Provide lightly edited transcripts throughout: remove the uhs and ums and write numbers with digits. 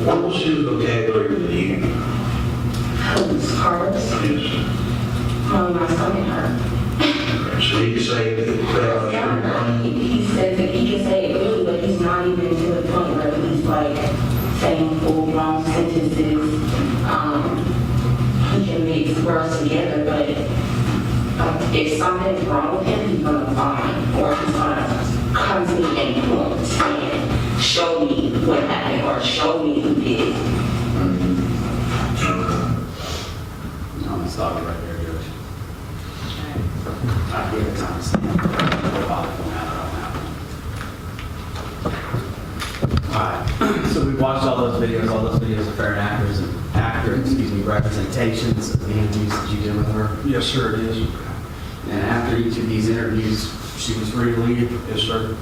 What was his vocabulary with you? Who's Carter's? Yes. My stomach hurt. So he could say that, He says that he can say it really, but he's not even to the point where he's like saying full-blown sentences. He can mix words together, but if something's wrong with him, he's gonna find, or he's gonna come to me and point and show me what happened or show me who did it. I'm gonna stop it right there, Judge. I give it time to stand. Alright, so we watched all those videos. All those videos are fair and accurate representations of the interviews that you did with her. yes, sir, it is. And after each of these interviews, she was free to leave. Yes, sir.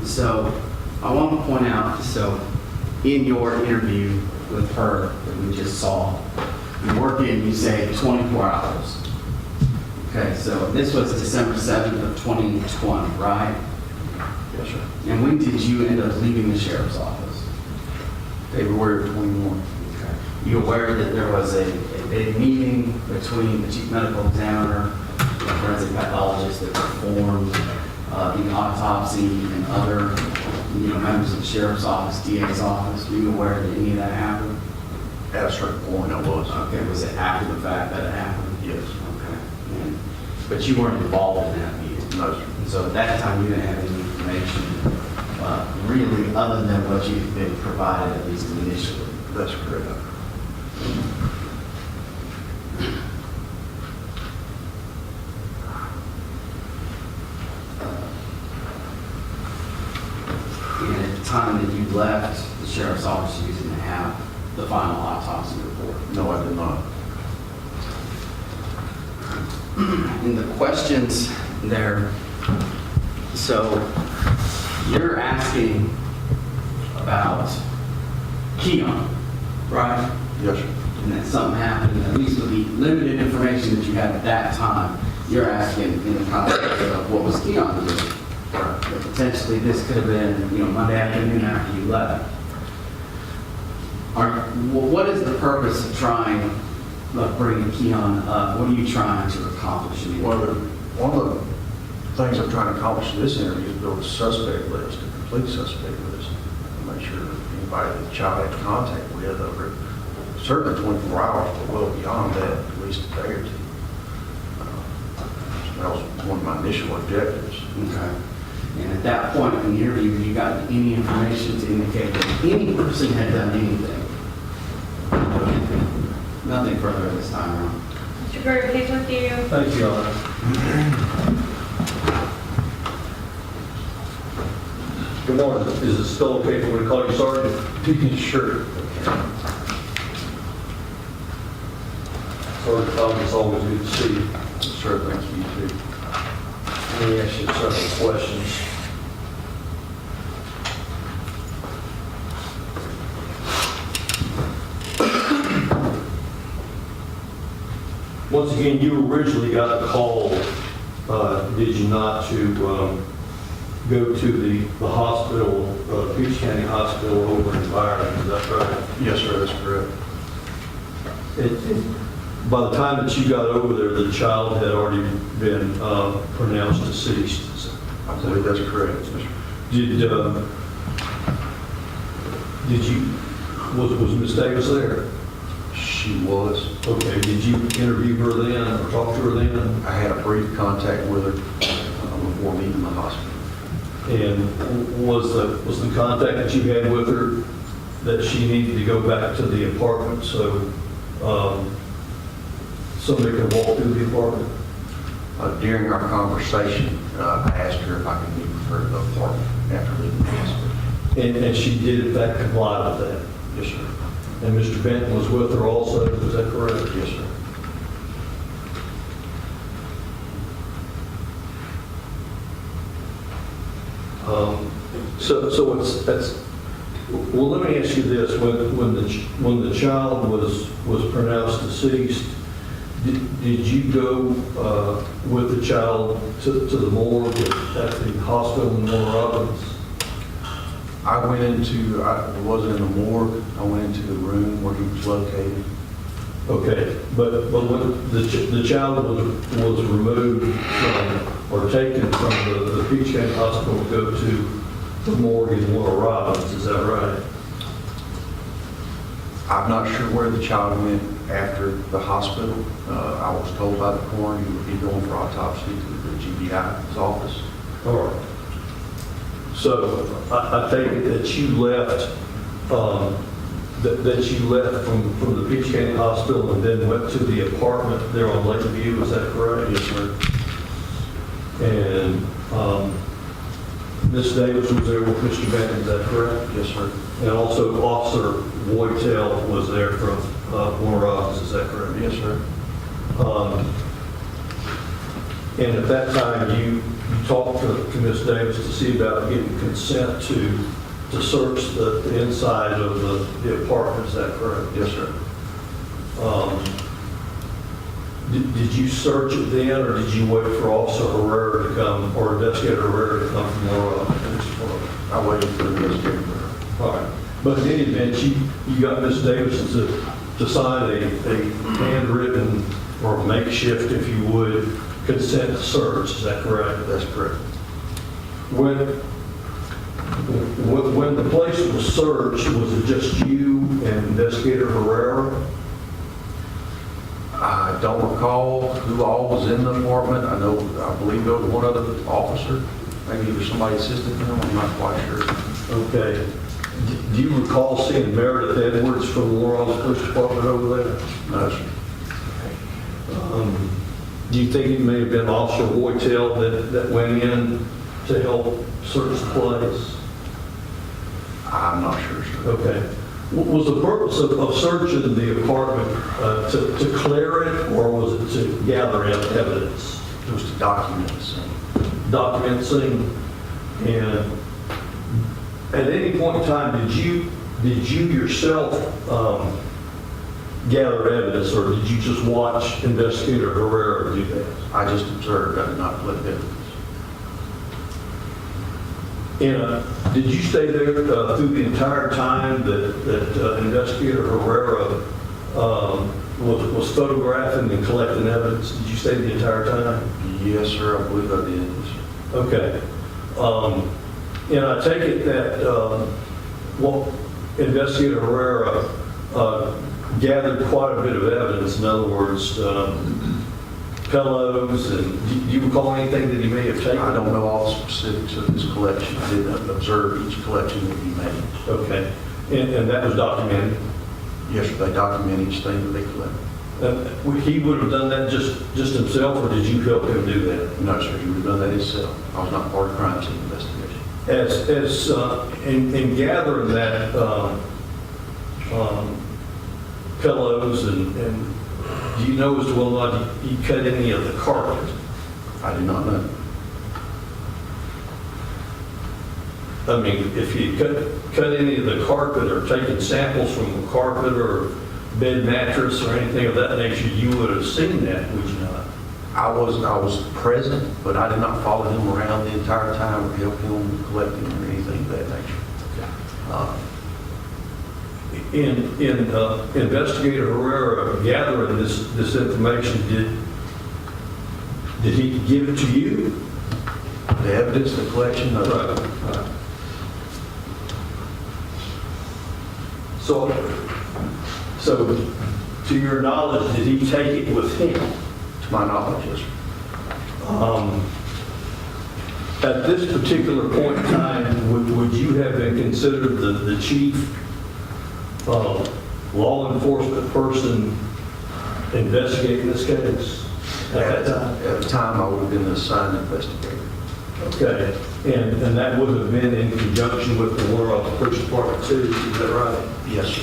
So I want to point out, so in your interview with her that we just saw, you work in, you say 24 hours. Okay, so this was December 7th of 2020, right? Yes, sir. And when did you end up leaving the sheriff's office? February of 21. Okay. You aware that there was a big meeting between the chief medical examiner, the forensic pathologist that performed the autopsy and other members of the sheriff's office, DA's office? Were you aware that any of that happened? At a certain point, I was. Okay, was it after the fact that it happened? Yes. Okay. But you weren't involved in that meeting? No, sir. And so at that time, you didn't have any information really other than what you've been provided, at least initially. That's correct. And at the time that you left the sheriff's office, you didn't have the final autopsy report. No, I did not. In the questions there, so you're asking about Kiyon, right? Yes, sir. And that something happened, at least with the limited information that you had at that time, you're asking in the context of what was Kiyon doing? Right. But potentially this could have been, Monday afternoon after you left. What is the purpose of trying, of bringing Kiyon up? What are you trying to accomplish? One of the things I'm trying to accomplish in this interview is build a suspect list, a complete suspect list, and make sure that anybody that the child had contact with over certainly 24 hours, but well beyond that, at least a day or two. That was one of my initial objectives. Okay. And at that point in the interview, you got any information to indicate that any person had done anything? Nothing further this time around. Mr. Carter, please with you. Thank you, Honor. Good morning. Is it still okay for me to call you Sergeant? Sure. Sergeant Thomas, it's always good to see you. Sure, thank you, too. Let me ask you several questions. Once again, you originally got a call, did you not, to go to the hospital, Peach County Hospital over in Byron, is that right? Yes, sir, that's correct. By the time that you got over there, the child had already been pronounced deceased. I believe that's correct, Mr. Was Ms. Davis there? She was. Okay, did you interview her then or talk to her then? I had a brief contact with her before leaving the hospital. And was the contact that you had with her that she needed to go back to the apartment so somebody could walk through the apartment? During our conversation, I asked her if I could meet with her at the apartment after leaving the hospital. And she did in fact comply with that? Yes, sir. And Mr. Benton was with her also, is that correct? Yes, sir. Well, let me ask you this: when the child was pronounced deceased, did you go with the child to the morgue at the hospital in Warner Robins? I went into, it wasn't in the morgue, I went into the room where he was located. Okay, but when the child was removed from, or taken from the Peach County Hospital to go to the morgue in Laurel Robbins, is that right? I'm not sure where the child went after the hospital. I was told by the coroner he would be going for autopsy to the GBI's office. All right. So I take it that you left, that you left from the Peach County Hospital and then went to the apartment there on Lakeview, is that correct? Yes, sir. And Ms. Davis was there with Mr. Benton, is that correct? Yes, sir. And also Officer Voitel was there from Warner Office, is that correct? Yes, sir. And at that time, you talked to Ms. Davis to see about getting consent to search the inside of the apartment, is that correct? Yes, sir. Did you search it then, or did you wait for Officer Herrera to come, or Investigator Herrera to come from Warner Office? I waited for the investigator. All right. But in any event, you got Ms. Davis to sign a handwritten or makeshift, if you would, consent to search, is that correct? That's correct. When the place was searched, was it just you and Investigator Herrera? I don't recall who all was in the apartment. I believe there was one other officer. Maybe there was somebody assisting him, I'm not quite sure. Okay. Do you recall seeing Meredith Edwards from the Warren Police Department over there? No, sir. Do you think it may have been Officer Voitel that went in to help search the place? I'm not sure, sir. Okay. Was the purpose of searching the apartment to clear it, or was it to gather evidence? It was to document the scene. Document scene. And at any point in time, did you yourself gather evidence, or did you just watch Investigator Herrera do that? I just observed, I did not collect evidence. And did you stay there through the entire time that Investigator Herrera was photographing and collecting evidence? Did you stay the entire time? Yes, sir, I believe I did. Yes, sir. Okay. And I take it that Investigator Herrera gathered quite a bit of evidence. In other words, pillows, and do you recall anything that he may have taken? I don't know all the specifics of his collection. I didn't observe each collection that he made. Okay. And that was documented? Yes, sir, they document each thing that they collect. He would have done that just himself, or did you help him do that? No, sir, he would have done that himself. I was not part of the crime scene investigation. In gathering that pillows and do you know as to whether or not he cut any of the carpet? I do not know. I mean, if you cut any of the carpet or taken samples from the carpet or bed mattress or anything of that nature, you would have seen that, would you not? I was present, but I did not follow him around the entire time or help him collect him or anything of that nature. In Investigator Herrera gathering this information, did he give it to you? The evidence, the collection, no. Right. So to your knowledge, did he take it with him? To my knowledge, yes, sir. At this particular point in time, would you have been considered the chief law enforcement person investigating this case at that time? At the time, I would have been the assigned investigator. Okay, and that would have been in conjunction with the Warner Office Police Department too, is that right? Yes, sir.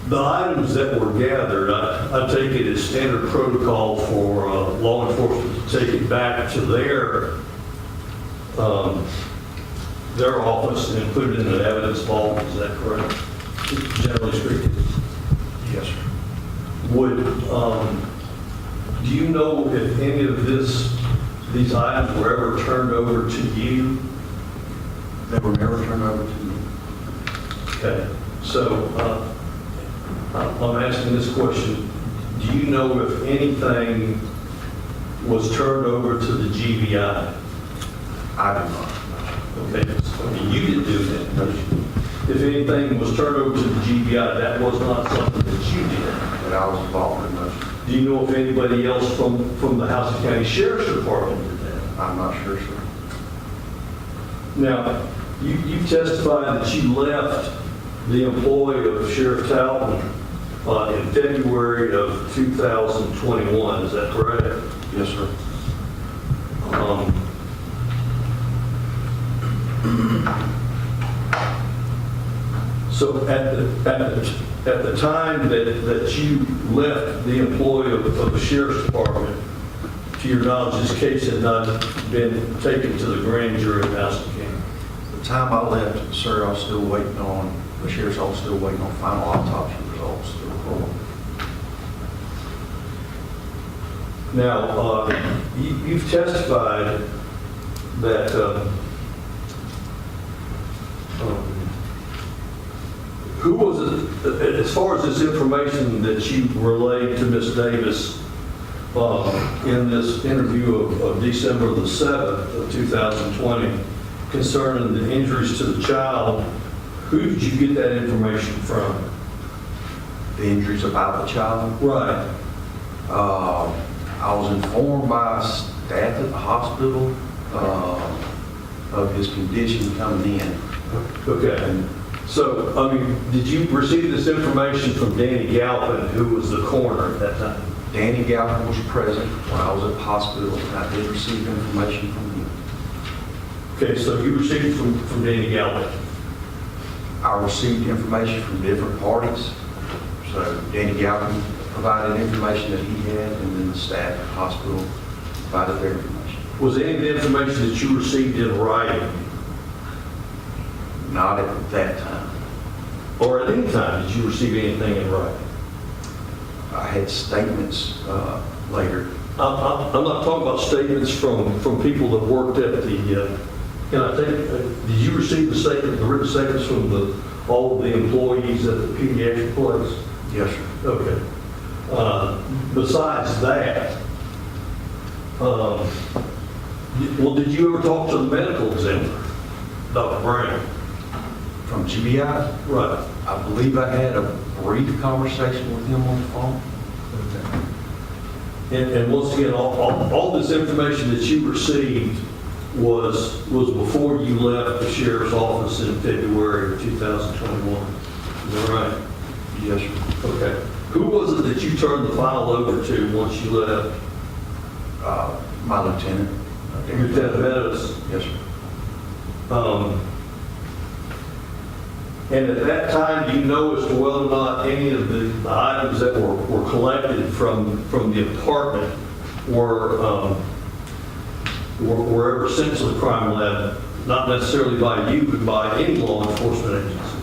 The items that were gathered, I take it as standard protocol for law enforcement to take it back to their office and put it in an evidence vault, is that correct? Generally speaking. Yes, sir. Would Do you know if any of these items were ever turned over to you? They were never turned over to me. Okay, so I'm asking this question. Do you know if anything was turned over to the GBI? I do not. Okay, so you didn't do that. No. If anything was turned over to the GBI, that was not something that you did. But I was involved in those. Do you know if anybody else from the House County Sheriff's Department did that? I'm not sure, sir. Now, you testified that you left the employ of Sheriff Talbot in February of 2021, is that correct? Yes, sir. So at the time that you left the employ of the Sheriff's Department, to your knowledge, this case had not been taken to the grand jury of Houston County. The time I left, sir, I was still waiting on, the sheriff's office still waiting on final autopsy results to report. Now, you've testified that who was it, as far as this information that you relayed to Ms. Davis in this interview of December the 7th of 2020 concerning the injuries to the child, who did you get that information from? The injuries about the child, Right. I was informed by staff at the hospital of his condition coming in. Okay. So, I mean, did you receive this information from Danny Galpin, who was the coroner at that time? Danny Galpin was present when I was at the hospital, and I did receive information from him. Okay, so you received it from Danny Galpin. I received information from different parties. So Danny Galpin provided information that he had, and then the staff at the hospital provided their information. Was any of the information that you received in writing? Not at that time. Or at any time did you receive anything in writing? I had statements later. I'm not talking about statements from people that worked at the, can I take, did you receive the written statements from all of the employees at the pediatric place? Yes, sir. Okay. Besides that, well, did you ever talk to the medical examiner, Dr. Brown? From GBI, Right. I believe I had a brief conversation with him on the phone. And once again, all this information that you received was before you left the sheriff's office in February of 2021. Is that right? Yes, sir. Okay. Who was it that you turned the file over to once you left? My lieutenant. Lieutenant Meadows. Yes, sir. And at that time, do you know as to whether or not any of the items that were collected from the apartment were ever sent to the crime lab, not necessarily by you, but by any law enforcement agency?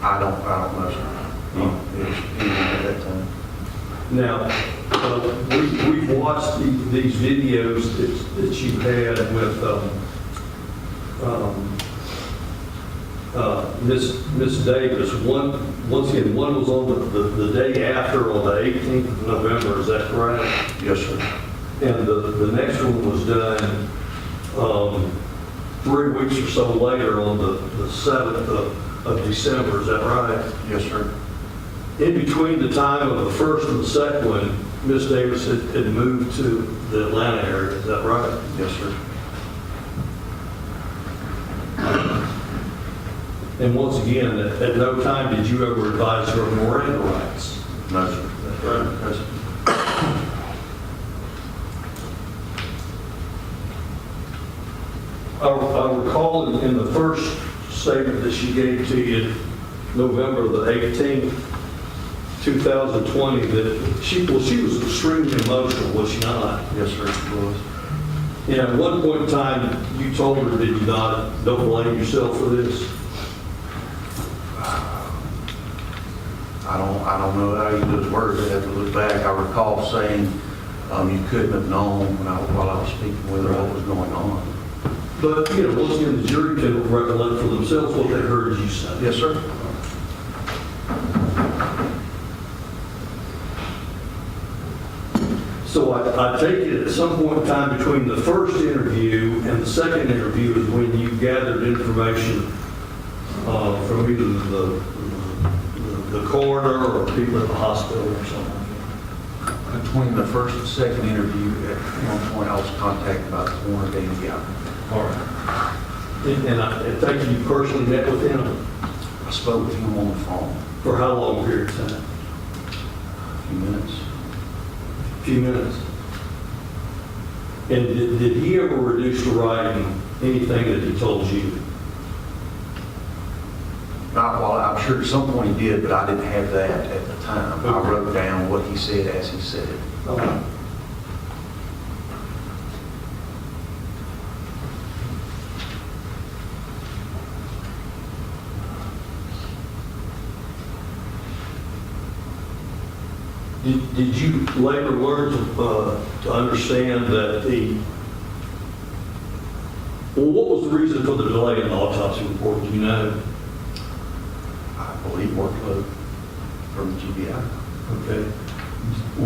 I don't know, sir. It was at that time. Now, we've watched these videos that you've had with Miss Davis. Once again, one was on the day after, on the 18th of November, is that correct? Yes, sir. And the next one was done 3 weeks or so later on the 7th of December, is that right? Yes, sir. In between the time of the first and the second one, Miss Davis had moved to the Atlanta area, is that right? Yes, sir. And once again, at no time did you ever advise her of Miranda rights? No, sir. That's right. Yes, sir. I recall in the first statement that she gave to you, November the 18th, 2020, that she was extremely emotional, was she not? Yes, sir, it was. And at one point in time, you told her, did you not, don't blame yourself for this? I I don't know how you those words, I'd have to look back. I recall saying, you couldn't have known while I was speaking with her what was going on. But, you know, once again, the jury can recollect for themselves what they heard you say. Yes, sir. So I take it at some point in time between the first interview and the second interview is when you gathered information from either the coroner or people at the hospital or something. Between the first and second interview, at one point I was contacted by the coroner, Danny Gallagher. All right. And I take you personally met with him I spoke with him on the phone for how long a period of time? a few minutes. A few minutes. And did he ever reduce to writing anything that he told you? Well, I'm sure at some point he did, but I didn't have that at the time. I wrote down what he said as he said it. Okay. Did you later learn to understand that what was the reason for the delay in the autopsy report? Do you know? I believe workload from the GBI. Okay.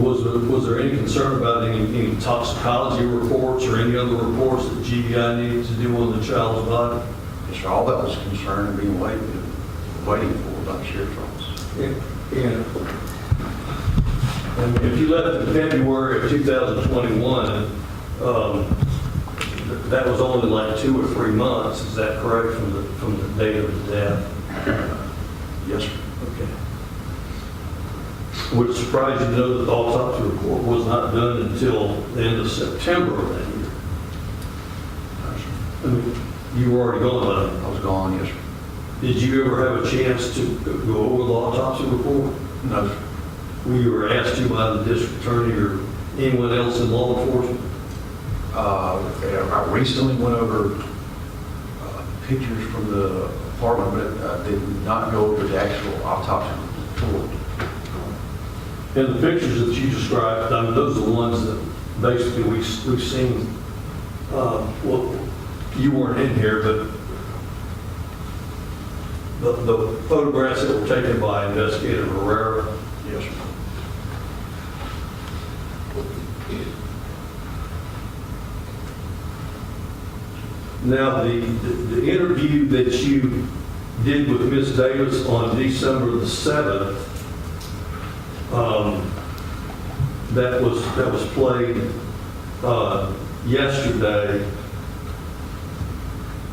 Was there any concern about any toxicology reports or any other reports that GBI needed to do on the child's body? Yes, sir. All that was concerned and being waiting for by the sheriff's office. And if you left in February of 2021, that was only like 2 or 3 months. Is that correct from the date of the death? Yes, sir. Okay. Would it surprise you to know that the autopsy report was not done until the end of September of that year? I mean, you were already gone by then. I was gone, yes, sir. Did you ever have a chance to go over the autopsy report? No, sir. You were asked to by the district attorney or anyone else in law enforcement? I recently went over pictures from the apartment, but did not go over the actual autopsy report. And the pictures that you described, I mean, those are the ones that basically we've seen. Well, you weren't in here, but the photographs that were taken by Investigator Herrera. Yes, sir. Now, the interview that you did with Ms. Davis on December the 7th, that was played yesterday,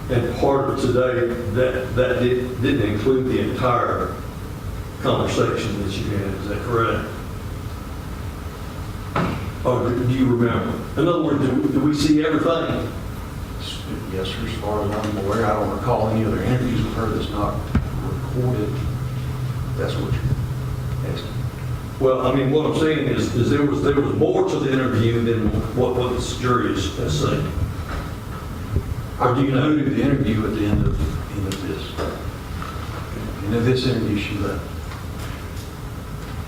and part of today, that didn't include the entire conversation that you had. Is that correct? Or do you remember? In other words, do we see everything? Yes, sir. As far as I'm aware, I don't recall any other interviews with her that's not recorded. That's what you're asking. Well, I mean, what I'm saying is there was more to the interview than what this jury is saying. Or do you know who did the interview at the end of this? End of this interview, she left.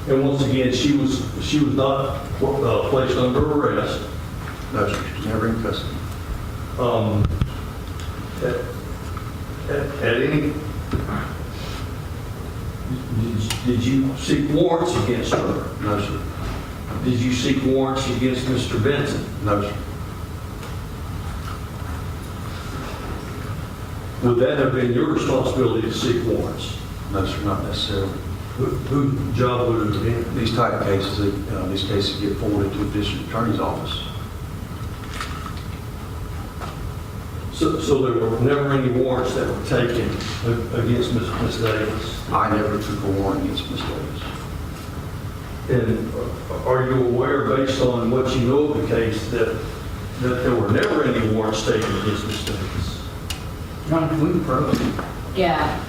And once again, she was not placed under arrest. No, sir. She's never in custody. At any, did you seek warrants against her? No, sir. Did you seek warrants against Mr. Benton? No, sir. Would that have been your responsibility to seek warrants? No, sir, not necessarily. Whose job would it have been? These type of cases get forwarded to the district attorney's office. So there were never any warrants that were taken against Ms. Davis? I never took a warrant against Ms. Davis. And are you aware, based on what you know of the case, that there were never any warrants taken against Ms. Davis? Ron, can we prove? Yeah.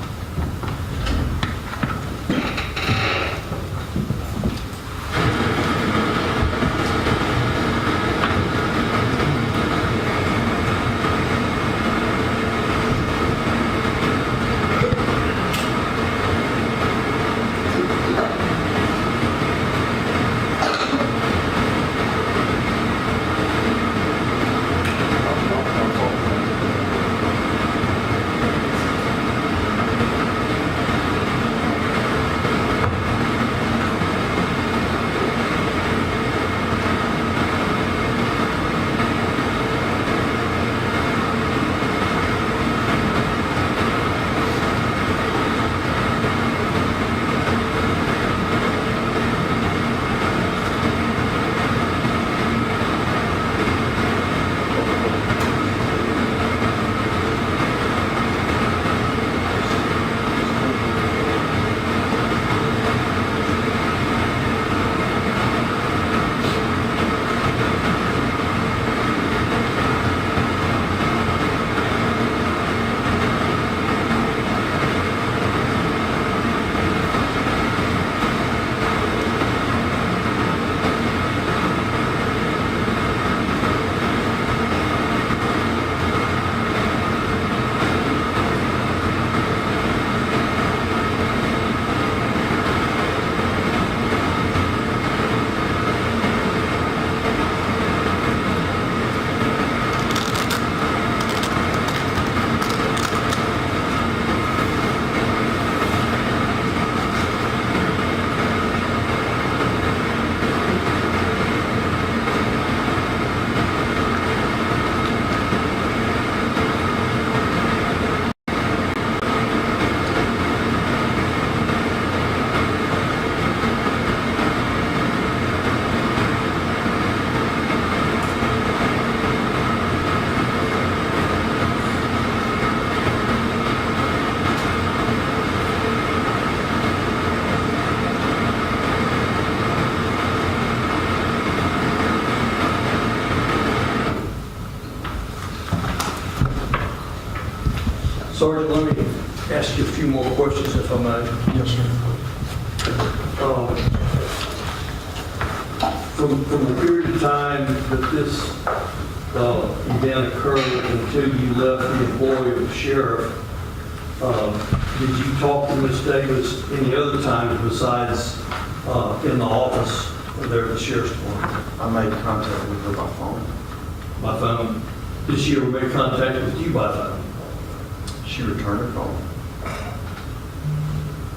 ask you a few more questions if I may. Yes, sir. From the period of time that this event occurred until you left the employ of the sheriff, did you talk to Ms. Davis any other times besides in the office there at the sheriff's department? I made contact with her by phone. By phone? Did she ever make contact with you by phone? She returned her call.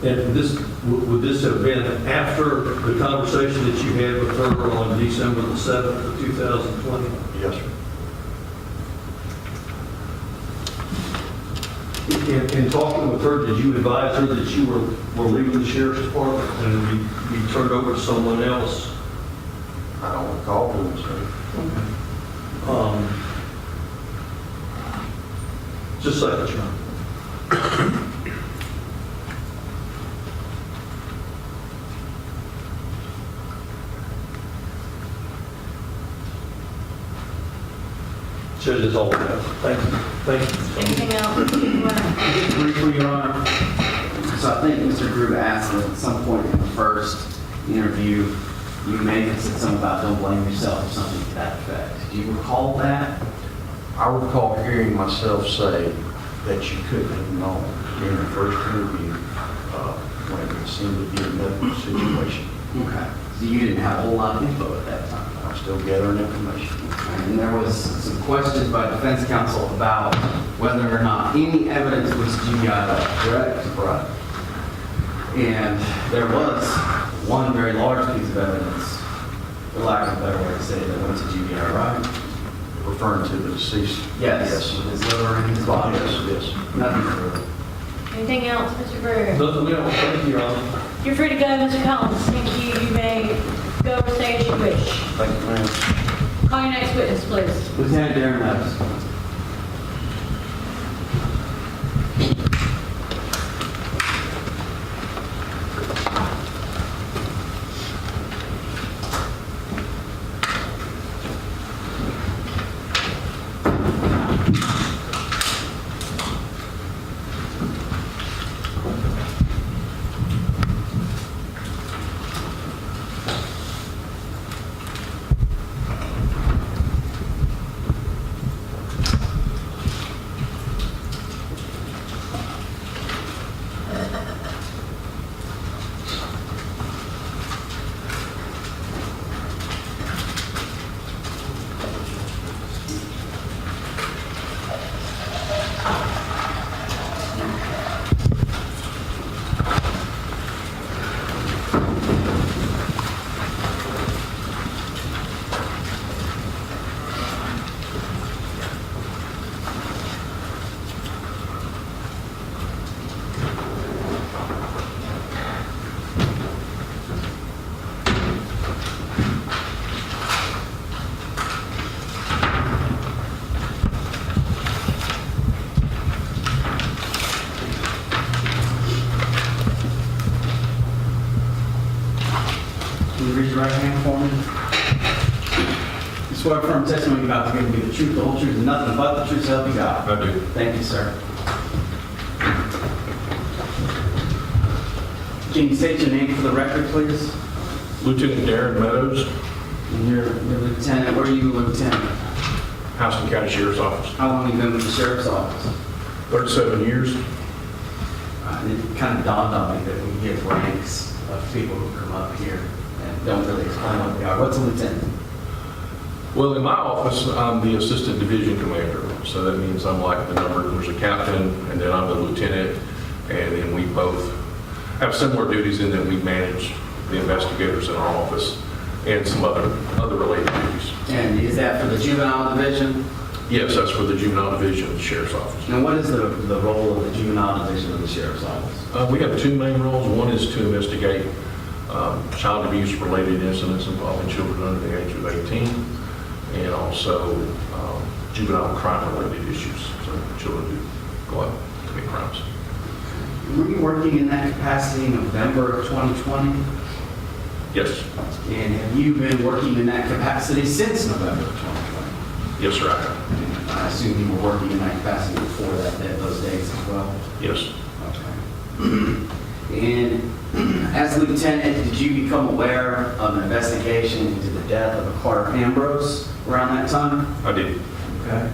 And would this have been after the conversation that you had with her on December the 7th of 2020? Yes, sir. In talking with her, did you advise her that you were leaving the sheriff's department and be turned over to someone else? I don't recall doing so. Just a second, John. Judge is all we have. Thank you. Thank you. Anything else? Just briefly, Your Honor. So I think Mr. Drew asked at some point in the first interview, you may have said something about don't blame yourself or something to that effect. Do you recall that? I recall hearing myself say that you couldn't have known during the first interview when it seemed to be a medical situation. Okay. So you didn't have a whole lot of info at that time. I'm still gathering information. And there was some questions by defense counsel about whether or not any evidence was GI'd, correct? Right. And there was one very large piece of evidence, for lack of a better way to say it, that went to GBI, right? Referring to the deceased. Yes. Yes. With his liver and his body. Yes, yes. Nothing further. Anything else, Mr. Brewer? Nothing else. Thank you, Your Honor. You're free to go, Mr. Collins. Thank you. You may go or stay as you wish. Thank you, ma'am. Call your next witness, please. Lieutenant Darren Meadows. Can you raise your right hand for me? You swear affirm testimony you're about to give me the truth, the whole truth, and nothing but the truth, so help you God. I do. Thank you, sir. Can you state your name for the record, please? Lieutenant Darren Meadows, And you're lieutenant. Where are you, lieutenant? Houston County Sheriff's Office. How long have you been with the sheriff's office? 37 years. It kind of dawned on me that we give ranks of people who come up here and don't really explain what they are. What's a lieutenant? Well, in my office, I'm the assistant division commander. So that means I'm like the number, there's a captain, and then I'm the lieutenant, and then we both have similar duties in that we manage the investigators in our office and some other related duties. And is that for the juvenile division? Yes, that's for the juvenile division of the sheriff's office. And what is the role of the juvenile division of the sheriff's office? We have two main roles. One is to investigate child abuse-related incidents involving children under the age of 18, and also juvenile crime-related issues, so children who go out and commit crimes. Were you working in that capacity in November of 2020? Yes. And have you been working in that capacity since November of 2020? Yes, sir, I have. I assume you were working in that capacity before those days as well? Yes. Okay. And as lieutenant, did you become aware of an investigation into the death of a Karter Ambrose around that time? I did. Okay.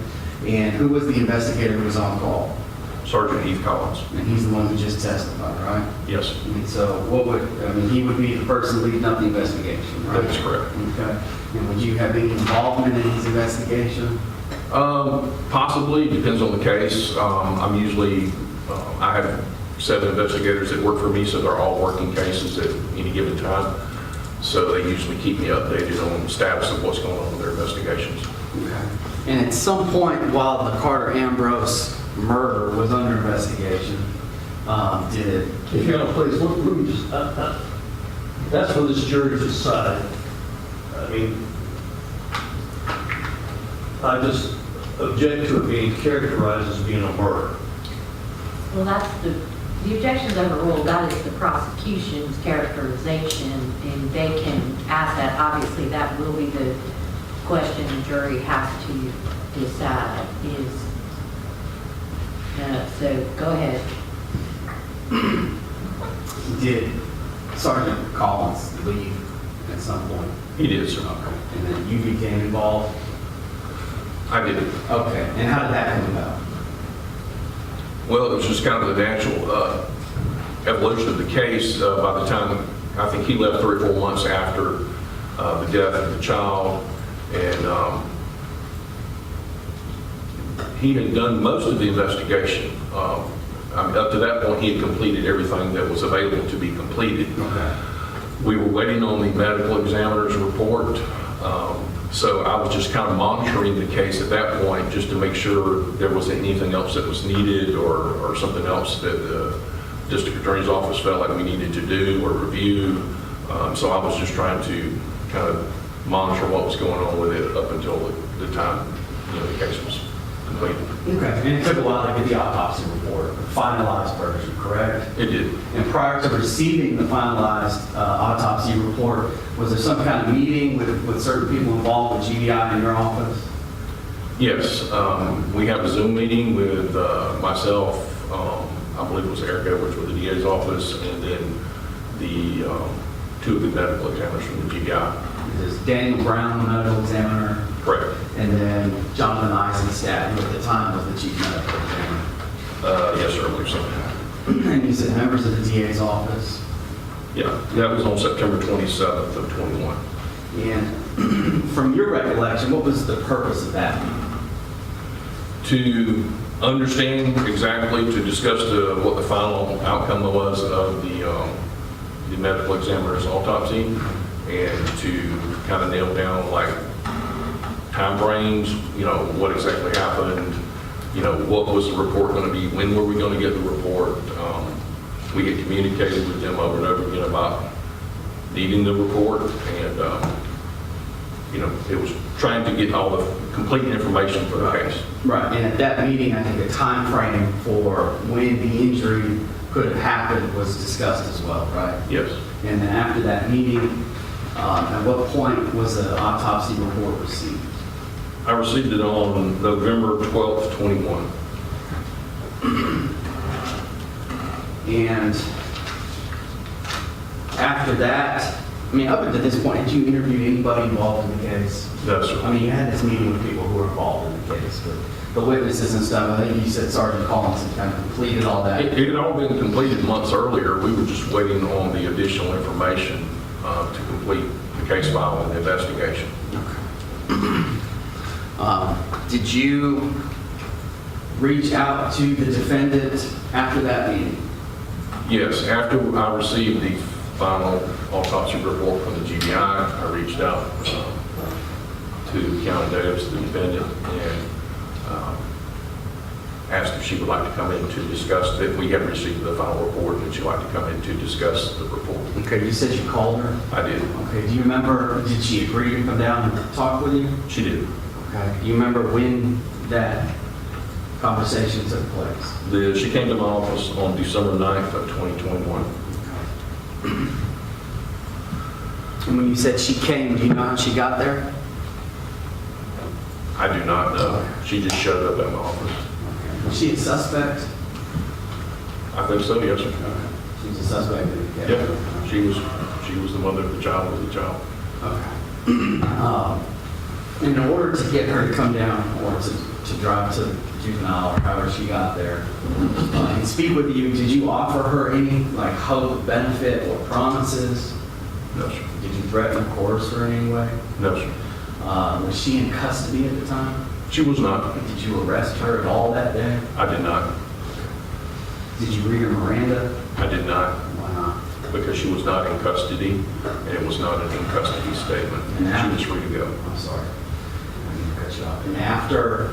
And who was the investigator who was on call? Sergeant Heath Collins. And he's the one who just testified, right? Yes, And so he would be the person leading up the investigation, right? that is correct. Okay. And would you have any involvement in his investigation? Possibly, depends on the case. I'm usually, I have 7 investigators that work for me, so they're all working cases at any given time. So they usually keep me updated on the status of what's going on with their investigations. Okay. And at some point while the Karter Ambrose murder was under investigation, did... If you're gonna please, let me just, that's for this jury to decide. I mean, I just object to it being characterized as being a murder. Well, that's the objections overruled, that is the prosecution's characterization, and they can ask that. Obviously, that will be the question the jury has to decide is, so go ahead. Did Sergeant Collins leave at some point? He did, sir. Okay. And then you became involved? I did. Okay. And how did that come about? Well, it was just kind of the natural evolution of the case. By the time, I think he left 3 or 4 months after the death of the child, and he had done most of the investigation. Up to that point, he had completed everything that was available to be completed. Okay. We were waiting on the medical examiner's report, so I was just kind of monitoring the case at that point just to make sure there wasn't anything else that was needed or something else that the district attorney's office felt like we needed to do or review. So I was just trying to kind of monitor what was going on with it up until the time the case was completed. Okay. And it took a while to get the autopsy report, the finalized version, correct? It did. And prior to receiving the finalized autopsy report, was there some kind of meeting with certain people involved with GBI in your office? Yes, we have a Zoom meeting with myself, I believe it was Eric Edwards with the DA's office, and then the 2 of the medical examiners from the GBI. There's Daniel Brown, the medical examiner, Correct. and then Jonathan Eisenstadt, who at the time was the chief medical examiner. Yes, sir, I believe so. And you said members of the DA's office. Yeah, that was on September 27th of 21. And from your recollection, what was the purpose of that meeting? To understand exactly, to discuss what the final outcome was of the medical examiner's autopsy, and to kind of nail down like time frames, what exactly happened, what was the report going to be, when were we going to get the report. We had communicated with them over and over again about needing the report, and it was trying to get all the complete information for the case. Right, and at that meeting, I think the time frame for when the injury could have happened was discussed as well, right? Yes. And then after that meeting, at what point was the autopsy report received? I received it on November 12th, 21. And after that, up until this point, did you interview anybody involved in the case? No, sir. You had this meeting with people who were involved in the case, but the witnesses and stuff, I think you said Sergeant Collins had kind of completed all that. It had all been completed months earlier. We were just waiting on the additional information to complete the case file and the investigation. Did you reach out to the defendant after that meeting? Yes, after I received the final autopsy report from the GBI, I reached out to Kianna Davis, the defendant, and asked if she would like to come in to discuss that we have received the final report and she'd like to come in to discuss the report. Okay, you said you called her? I did. Okay, do you remember, did she agree to come down and talk with you? She did. Okay, do you remember when that conversation took place? She came to my office on December 9th of 2021. And when you said she came, do you know how she got there? I do not know. She just showed up at my office. Was she a suspect? I think so, yes, sir. She was a suspect? Yeah, she was the mother of the child with the child. Okay. In order to get her to come down or to drive to juvenile or however she got there and speak with you, did you offer her any like hope, benefit, or promises? No, sir. Did you threaten or coerce her in any way? No, sir. Was she in custody at the time? She was not. Did you arrest her at all that day? I did not. Did you read her Miranda? I did not, Why not? because she was not in custody, and it was not an in-custody statement. She was free to go. I'm sorry. I didn't cut you off. And after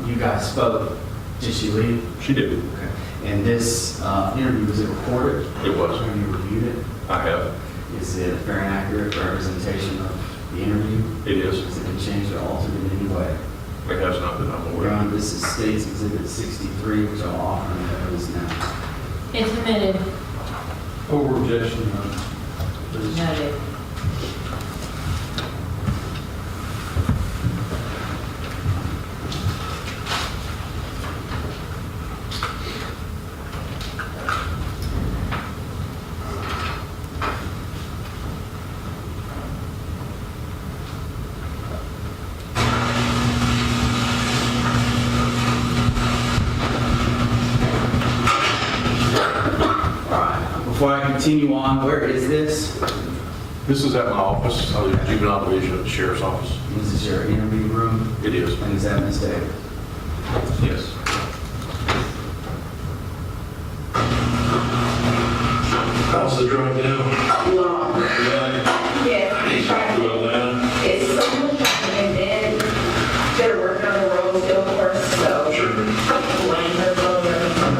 you guys spoke, did she leave? She did. Okay. And this interview, was it recorded? It was. Have you reviewed it? I have. Is it a fair and accurate representation of the interview? It is. Has it been changed or altered in any way? It has not that I'm aware Your of. Honor, this is State's Exhibit 63, which I'll offer in evidence now. It's admitted. Over objection, Your Honor. Please. Noted. All right. Before I continue on, where is this? This is at my office, the juvenile division of the sheriff's office. This is your interview room? It is. And is that Ms. Davis? Yes. How's the drug deal? Long. Yes, traffic. It's so much traffic, and then they're working on the road still, of course, so. Sure. Lane her road, everything.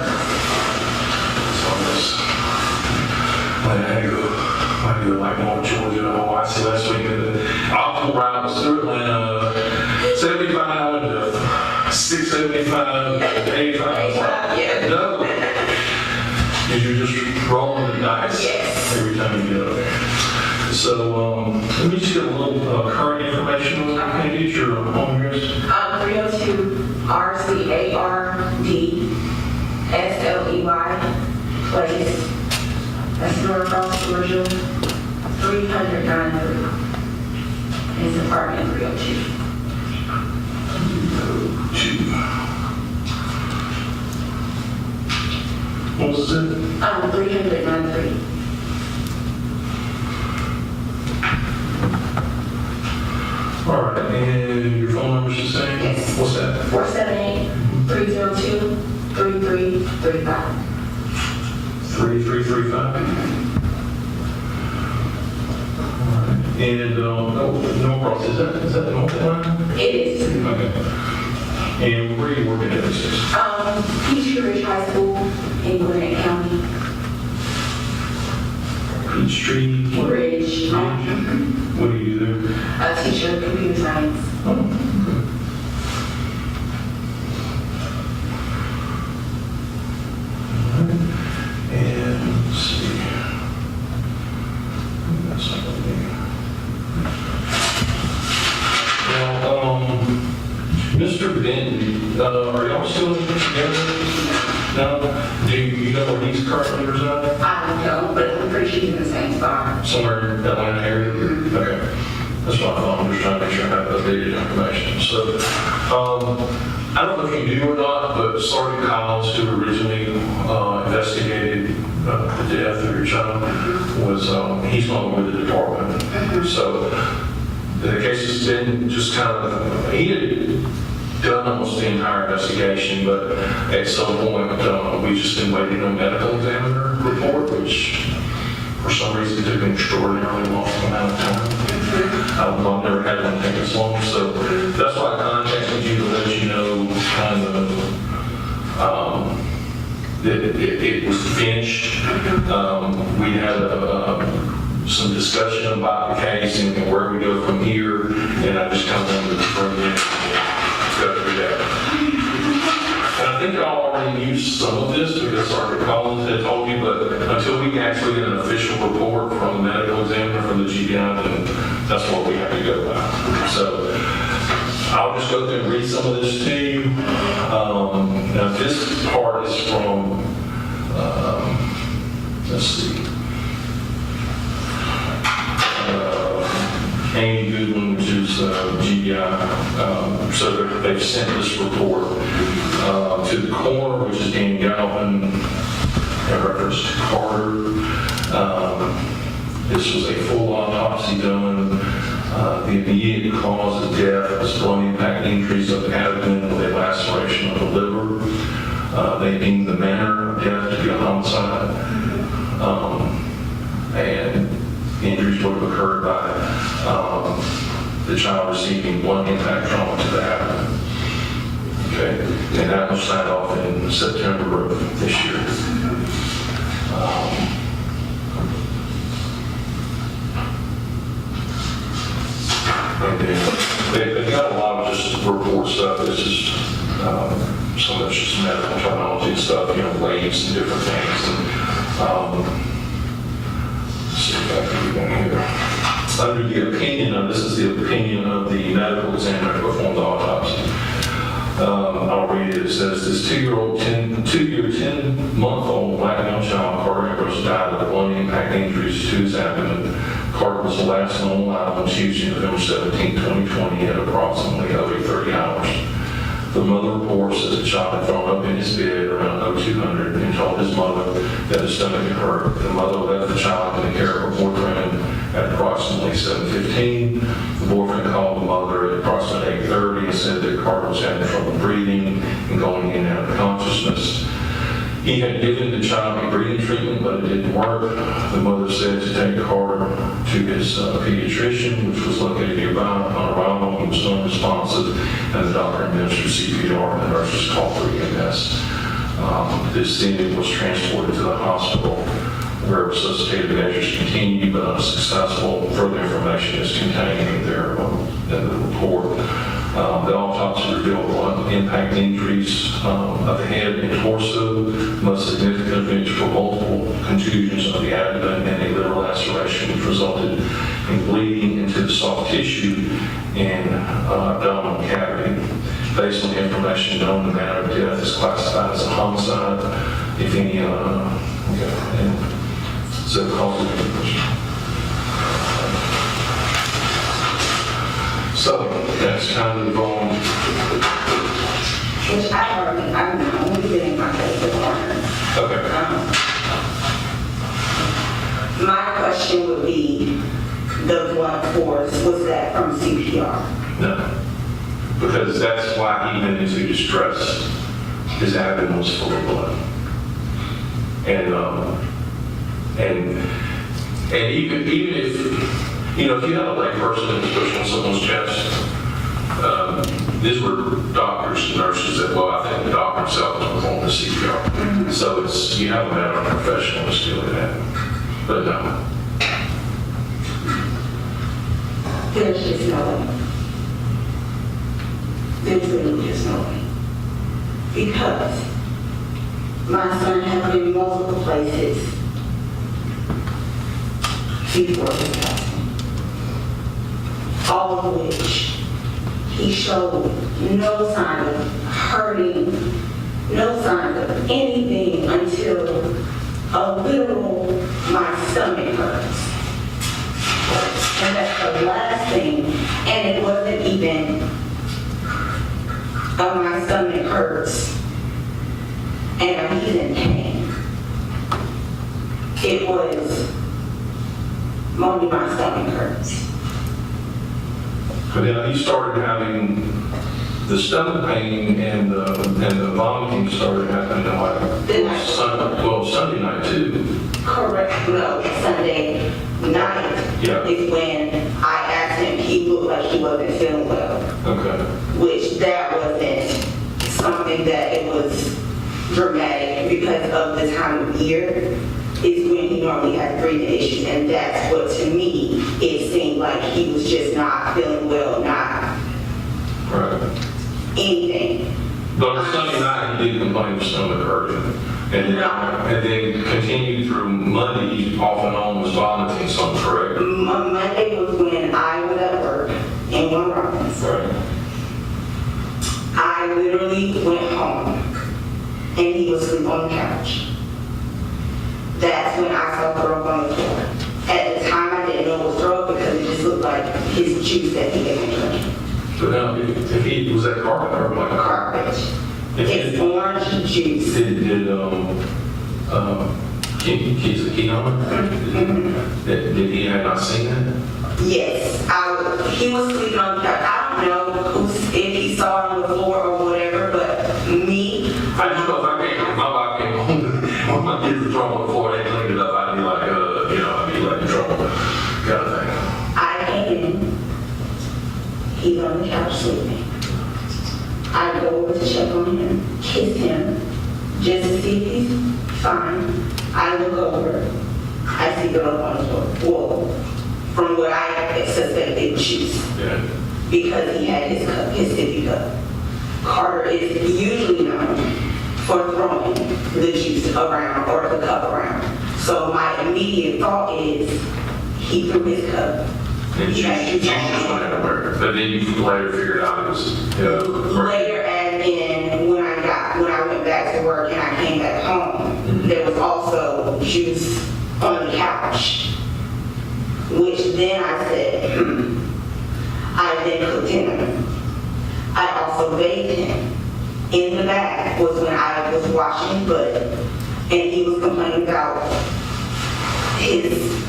I do like more Georgia. Oh, I see last week. Optimal ride was through Atlanta, 75 to 675 to 85. Yeah. No. Because you're just rolling the dice Yes. every time you get up. So, let me just get a little current information on that. Can you get your home address? 302 RCARD SLEY Place. That's Norcross, Georgia, 300 His apartment 302. What was it? 393. All right, and your phone number's the same? Yes. What's that? 478-302-3335. 3335. And Norcross, is that the North line? It is. Okay. And where are you working at this? Peachtree Ridge High School in Gwinnett County. Peachtree? Ridge. What do you do there? A teacher, computer science. Oh, okay. And let's see. That's something there. Now, Mr. Benton, are y'all still together? No? Do you know where he's currently residing? I don't, but I'm pretty sure he's in the same spot. Somewhere in the Atlanta area? Okay. That's what I thought. I'm just trying to make sure I have updated information. So, I don't know if you do or not, but Sergeant Collins, who originally investigated the death of your child, was, he's no longer with the department. So, the case has been just kind of, he had done almost the entire investigation, but at some point, we've just been waiting on a medical examiner report, which for some reason took an extraordinarily long amount of time. I've never had one take this long, so that's why I contacted you to let you know kind of that it was finished. We had some discussion about the case and where we go from here, and I just kind of wanted to confirm it, go through that. And I think I already used some of this because Sergeant Collins had told you, but until we actually get an official report from the medical examiner from the GBI, then that's what we have to go by. So I'll just go through and read some of this to you. Now, this part is from, let's see, Amy Goodwin, which is GBI. So they've sent this report to the coroner, which is Dan Galvin, in reference to Karter. This was a full autopsy done. The immediate cause of death was blood impact injuries of the abdomen with a laceration of the liver. They deemed the manner of death to be a homicide. And injuries would have occurred by the child receiving blood impact trauma to the abdomen. Okay, and that was signed off in September of this year. And then they've got a lot of just report stuff. This is some of it's just medical terminology and stuff, waves and different things. And, let's see if I can get one here. Under the opinion, this is the opinion of the medical examiner who performed the autopsy. I'll read it. It says, this 10-month-old black male child, Karter Ambrose, died of blood impact injuries to his abdomen. Karter was the last known alive on Tuesday, November 17, 2020, at approximately 30 hours. The mother reports that the child had thrown up in his bed around 0200 and told his mother that his stomach had hurt. The mother left the child in the care of her boyfriend at approximately 7:15. The boyfriend called the mother at approximately 8:30 and said that Karter was having trouble breathing and going in and out of consciousness. He had given the child a breathing treatment, but it didn't work. The mother said to take Karter to his pediatrician, which was located nearby. On arrival, he was unresponsive, and the doctor administered CPR, and the nurses called for EMS. This then was transported to the hospital, where resuscitative measures continued, but unsuccessful. Further information is contained in the report. The autopsy revealed blood impact injuries of the head and torso, most significant of which were multiple contusions of the abdomen and a liver laceration, which resulted in bleeding into the soft tissue and abdominal cavity. Based on the information known, the manner of death is classified as a homicide. If any, so cause of death. So that's kind of Which I'm only getting my case with Karter. okay. My question would be, the blunt force, was that from CPR? No, because that's why he went into distress. His abdomen was full of blood, and even if if you have a layperson who's pushing on someone's chest, these were doctors and nurses that, well, I think the doctor himself was performing the CPR. Mm-hmm. So you have a medical professional that's doing that. But no. There's just no way. There's really just no way. Because my son has been multiple places before his passing. All of which he showed no sign of hurting, no sign of anything until a literal, my stomach hurts. And that's the last thing, and it wasn't even my stomach hurts and he's in pain. It was, Mommy, my stomach hurts. But then he started having the stomach pain and the vomiting started happening like Sunday night too. Correct. No, Sunday night is when I asked him. He looked like he wasn't feeling well. Okay. Which that wasn't something that it was dramatic because of the time of year. Is when he normally has breathing issues, and that's what to me it seemed like he was just not feeling well, not anything. But on Sunday night he did complain of stomach hurting, and then continued through Monday. He off and on was vomiting something, correct? Monday was when I was at work in One Robbins. Right. I literally went home and he was asleep on the couch. That's when I saw throw up on the floor. At the time, I didn't know it was throw up because it just looked like his juice that he had been drinking. But now, if he was that carpet or like a Garbage. If It's it- orange juice. Did Kiyon, did he have not seen that? Yes, he was sleeping on the couch. I don't know if he saw it on the floor or whatever, but me. I just know if my wife came home, when my kids were throwing on the floor, they cleaned it up, I'd be like, I'd be like in trouble, kind of thing. I came in, he's on the couch sleeping. I go over to check on him, kiss him, just to see if he's fine. I look over, I see the up on his floor. Well, from what I suspected, juice. Yeah. Because he had his cup, his sippy cup. Karter is usually known for throwing the juice around or the cup around. So my immediate thought is he threw his cup. And He had you juice just on went him. everywhere. But then you later figured out it was, Later, and then when I went back to work and I came back home, there was also juice on the couch, which then I said, I then cooked him. I also bathed him. In the back was when I was washing his butt, and he was complaining about his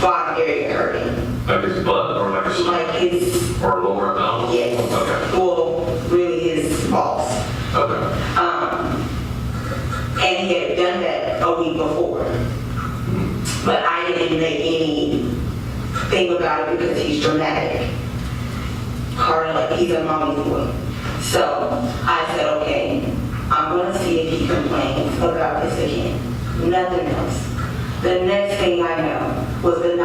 bottom area hurting, like his butt or like his, like his, or lower abdominal? yes, Okay, well, really his balls. okay. And he had done that a week before. But I didn't make anything about it because he's dramatic. Karter, like, he's a mommy's boy. So I said, okay, I'm gonna see if he complains about this again. Nothing else. The next thing I know was the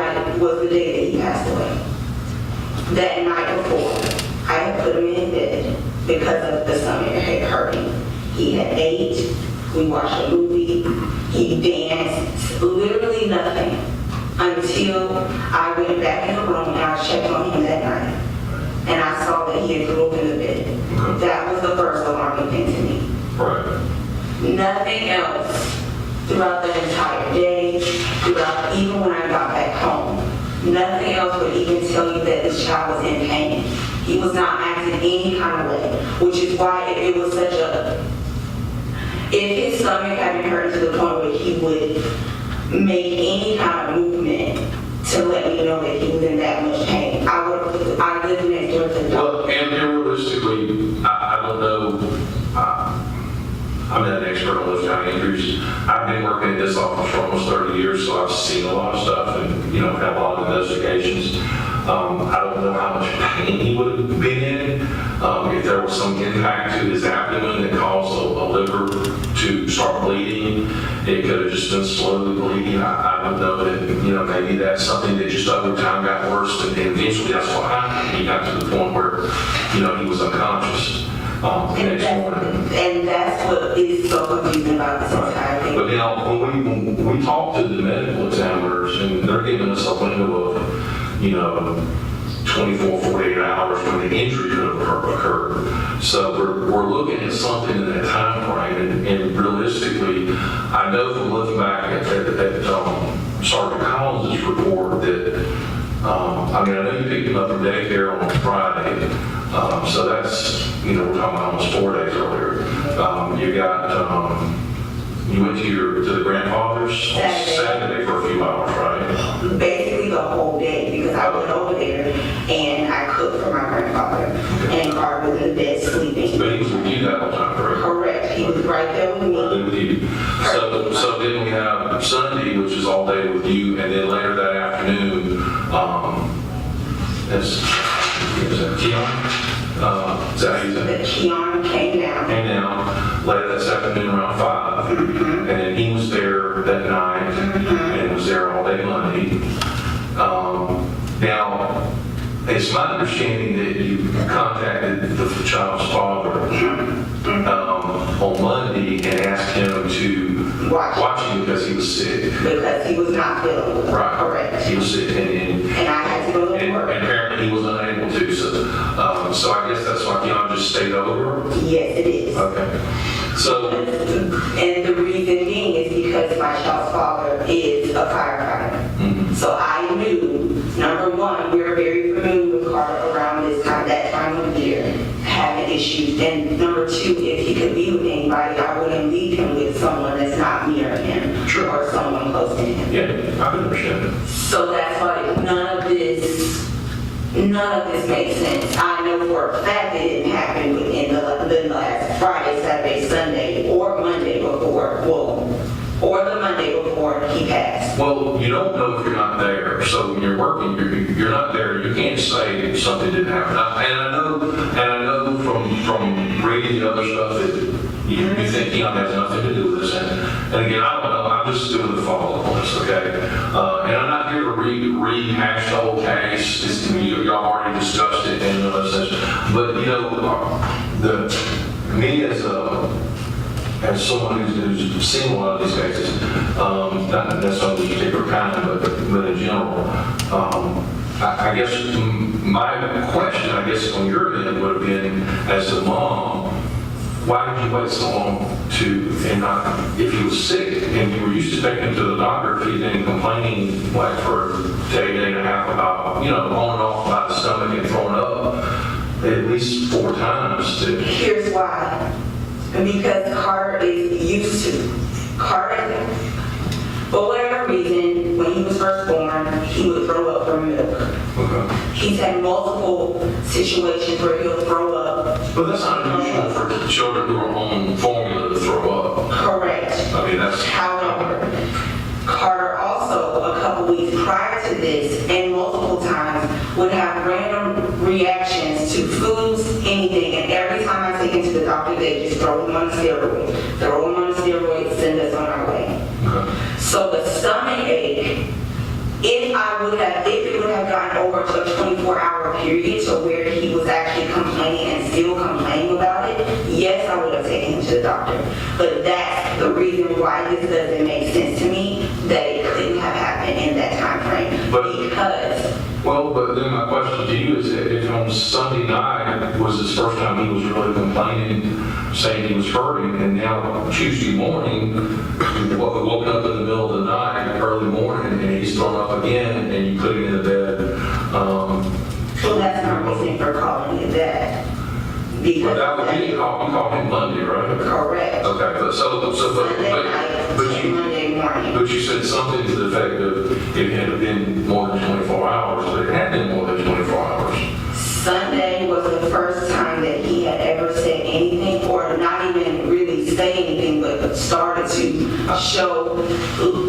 day that he passed away. That night before, I had put him in bed because of the stomach hurting. He had ate, we watched a movie, he danced, literally nothing until I went back in the room and I checked on him that night. And I saw that he had threw up in the bed. That was the first alarming thing to me. Right. Nothing else throughout the entire day, even when I got back home. Nothing else would even tell you that this child was in pain. He was not acting any kind of way, which is why if it was such a, if his stomach had been hurting to the point where he would make any kind of movement to let me know that he was in that much pain, I lived next door to the doctor. Well, and realistically, I don't know, I'm not an expert on those kind of injuries. I've been working in this office for almost 30 years, so I've seen a lot of stuff and, had a lot of investigations. I don't know how much pain he would have been in. If there was some impact to his abdomen that caused a liver to start bleeding, it could have just been slowly bleeding. I don't know that, maybe that's something that just over time got worse, and eventually that's what happened. He got to the point where, he was unconscious. And that's what is so confusing about this entire thing. But now, when we talk to the medical examiners, and they're giving us a window of, 24, 48 hours when the injury could have occurred. So we're looking at something in that time frame, and realistically, I know from looking back at Sergeant Collins' report that, I know you picked him up from daycare on Friday, so that's, we're talking about almost 4 days earlier. You went to the grandfather's Saturday for a few hours, right? Basically the whole day, because I went over there and I cooked for my grandfather, and Karter was in the bed sleeping. But he was with you that whole time, correct? Correct, he was right there with me. With you. So then we have Sunday, which is all day with you, and then later that afternoon, is that Kiyon? Is that how you said The it? Kiyon came down. Came down later this afternoon around 5, and then he was there that night, and was there all day Monday. Now, it's my understanding that you contacted the child's father on Monday and asked him to watch him because he was sick. Because he was not feeling well. Right. Correct. He was sick, and And I had to go to and work. apparently he was unable to. So I guess that's why Kianna just stayed over? Yes, it is. Okay. So, And the reason being is because my child's father is a firefighter. So I knew, number one, we were very familiar with Karter around that time of year, having issues. And number two, if he could be with anybody, I wouldn't leave him with someone that's not near him. Sure. Or someone close to him. yeah, I can understand it. So that's why none of this makes sense. I know for a fact it didn't happen within the last Friday, Saturday, Sunday, or Monday before, or the Monday before he passed. Well, you don't know if you're not there. So when you're working, you're not there. You can't say something didn't happen. And I know from reading the other stuff that you think Kianna has nothing to do with this. And again, I don't know. I'm just doing the follow-up on this, okay? And I'm not here to rehash the whole case. Y'all already discussed it in the session. But me as someone who's seen a lot of these cases, not necessarily this particular kind, but in general, I guess my question, on your end would have been, as a mom, why did you wait so long if he was sick and you were used to taking him to the doctor, if he'd been complaining like for a day and a half about, on and off about his stomach and throwing up at least 4 times to... Here's why. Because Karter is used to. Karter, for whatever reason, when he was first born, he would throw up from milk. Okay. He's had multiple situations where he'll throw up. But that's not unusual for children who are on formula to throw up. Correct. I mean, that's... However, Karter also, a couple weeks prior to this, and multiple times, would have random reactions to foods, anything, and every time I take him to the doctor, they just throw him on a steroid. Send us on our way. Okay. So the stomach ache, if it would have gotten over to a 24-hour period to where he was actually complaining and still complaining about it, yes, I would have taken him to the doctor. But that's the reason why this doesn't make sense to me, that it couldn't have happened in that time frame. But then my question to you is, if on Sunday night was his first time he was really complaining, saying he was hurting, and now Tuesday morning, woken up in the middle of the night, early morning, and he's thrown up again, and you put him in the bed. So that's not reason for calling it that. But that would be, you call him Monday, right? Correct. Okay, Monday morning. but you said something to the effect of it had been more than 24 hours, but it had been more than 24 hours. Sunday was the first time that he had ever said anything, or not even really say anything, but started to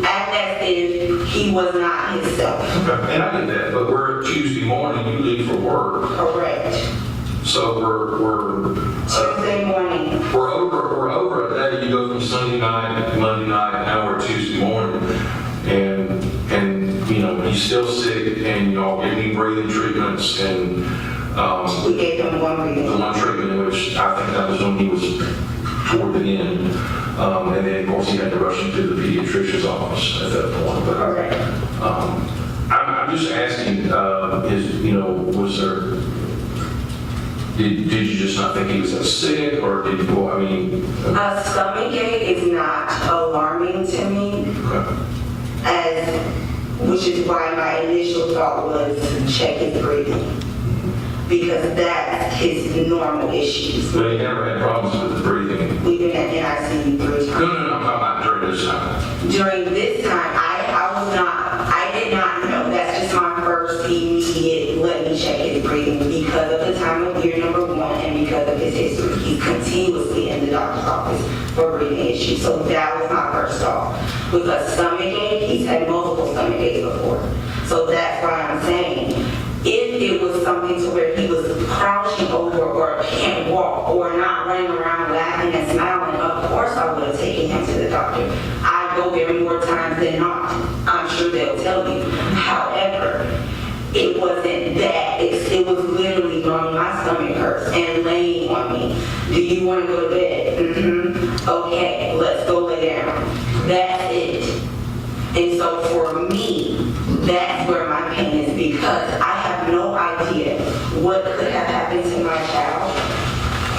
act as if he was not himself. Okay, and I get that, but we're Tuesday morning, you leave for work. Correct. So we're Tuesday morning. We're over a day. You go from Sunday night, Monday night, now we're Tuesday morning, and he's still sick, and y'all give me breathing treatments, and We gave him one breathing. one treatment, which I think that was when he was toward the end, and then of course he had to rush him to the pediatrician's office at that point. But Correct. I'm just asking, was there? Did you just not think he was that sick, or did you, A stomach ache is not alarming to me, which is why my initial thought was check his breathing, because that's his normal issues. But he never had problems with the breathing. We've been at NICU 3 times. No, I'm talking about during this time. During this time, I did not know. That's just my first immediate, let me check his breathing, because of the time of year, number one, and because of his history. He's continuously in the doctor's office for breathing issues. So that was my first thought. With a stomach ache, he's had multiple stomach aches before. So that's why I'm saying, if it was something to where he was crouching over or can't walk or not running around laughing and smiling, of course I would have taken him to the doctor. I go there more times than not. I'm sure they'll tell you. However, it wasn't that. It was literally my stomach hurts and laying on me. Do you want to go to bed? Mm-hmm. Okay, let's go lay down. That's it. And so for me, that's where my pain is, because I have no idea what could have happened happened to my child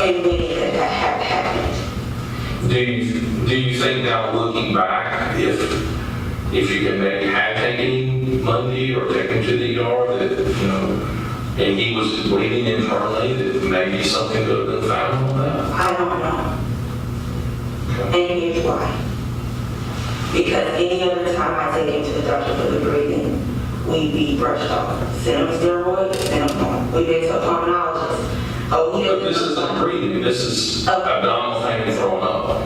and when it could have happened. Do you think now looking back, if you could maybe have taken him Monday or take him to the ER that, and he was bleeding internally, that maybe something could have been found on that? I don't know. And here's why. Because any other time I take him to the doctor for the breathing, we be brushed off. Send him steroids, send him home. We've been to a pulmonologist. Oh, he But this isn't breathing, this is abdominal pain and throwing up.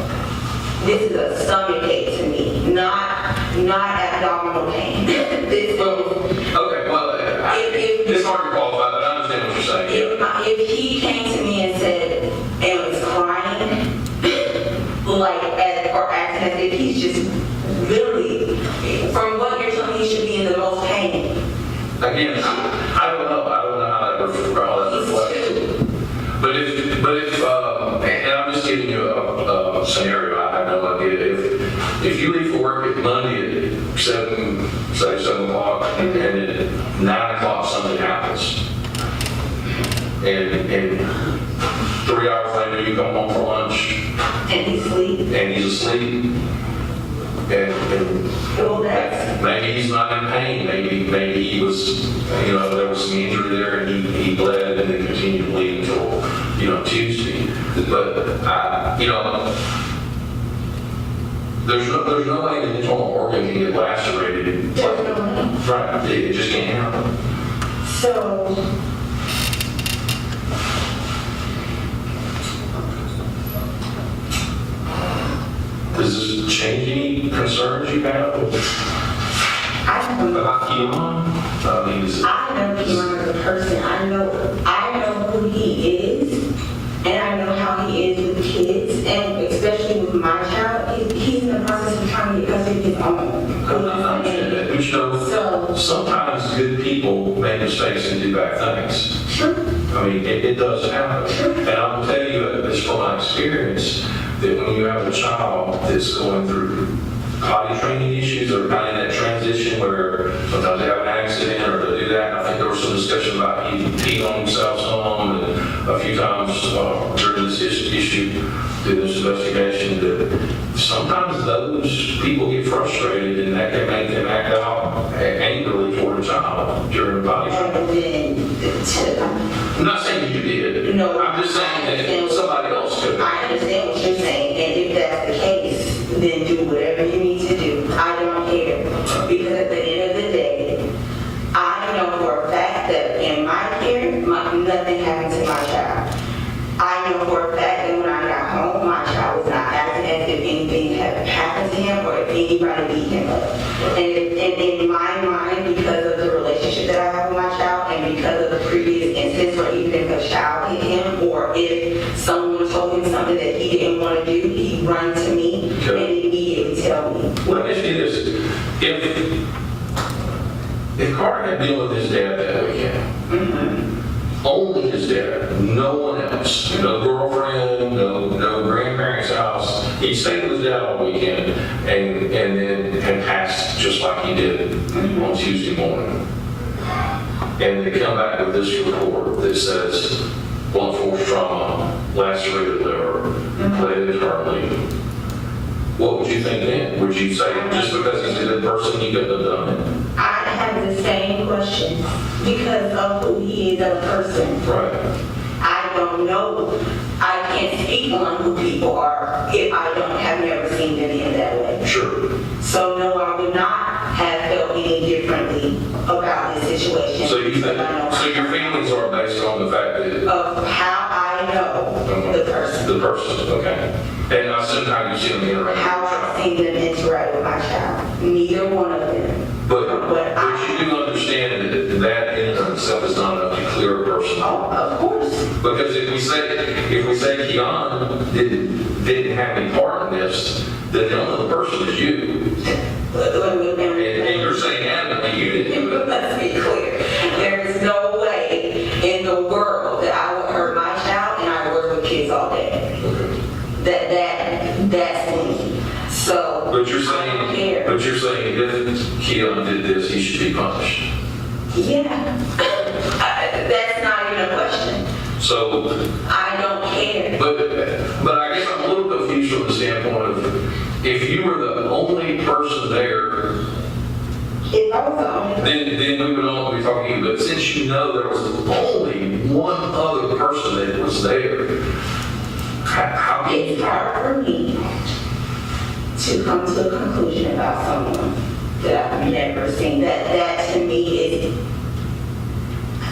This is a stomach ache to me, not abdominal pain. This Okay, well, it's hard to qualify, but I understand what you're saying. if he came to me and said, and was crying, or acting as if he's just literally, from what you're telling me, he should be in the most pain. Again, I don't know how that reflects. But if, and I'm just giving you a scenario, I have no idea. If you leave for work at Monday at 7 o'clock, and at 9 o'clock something happens, and 3 hours later you come home for lunch, And he's asleep. and he's asleep, and Well, that's, maybe he's not in pain. Maybe he was, there was some injury there, and he bled and then continued to bleed until, Tuesday. But there's no way the internal organ can get lacerated. there's no way. Right. It just can't happen. So, Does this change any concerns you have I know about Kiyon? I mean, is it? I know Kiyon as a person. I know who he is, and I know how he is with kids, and especially with my child. He's in the process of trying to get custody of his own. I understand that. But sometimes good people make mistakes and do bad things. Sure. I mean, it does happen. And I will tell you, just from my experience, that when you have a child that's going through potty training issues or kind of in that transition where sometimes they have an accident or they do that, and I think there was some discussion about he peed on himself some, and a few times during this issue, through this investigation, that sometimes those people get frustrated and that can make them act out angrily toward a child during potty training. And then, I'm not saying you did. No, I'm just saying that somebody else could. I understand what you're saying, and if that's the case, then do whatever you need to do. I don't care, because at the end of the day, I know for a fact that in my care, nothing happened to my child. I know for a fact that when I got home, my child was not acting as if anything had happened to him or if anybody beat him up. And in my mind, because of the relationship that I have with my child and because of the previous instance where even if a child hit him or if someone told him something that he didn't want to do, he'd run to me and immediately tell me. Let me say this. If Karter had been with his dad that weekend, only his dad, no one else, no girlfriend, no grandparents' house, he stayed with his dad all weekend and then had passed just like he did on Tuesday morning. And they come back with this report that says blunt force trauma, lacerated liver, bled internally. What would you think then? Would you say just because he's a good person, he couldn't have done it? I have the same question because of who he is as a person. Right. I don't know. I can't speak on who people are if I have never seen them in that way. Sure. So no, I would not have felt any differently about this situation. So you think, because I know so your feelings are based on the fact that of how I know the person, the person, okay. And I assume how you see them interact. how I've seen them interact with my child. Neither one of them. But you do understand that in and of itself is not enough to clear a person. Oh, of course. Because if we say Kiyon didn't have any part in this, then the only person is you. And you're saying adamantly you didn't do it. Let's be clear. There is no way in the world that I would hurt my child and I work with kids all day. That's me. So But you're I don't care. saying if Kiyon did this, he should be punished. Yeah. That's not even a question. So, I don't care. but I guess I'm a little confused from the standpoint of, if you were the only person there, If I was the only then we would all be talking to you. But since you know there was only one other person that was there, how can It's you? hard for me to come to a conclusion about someone that I've never seen. That to me is,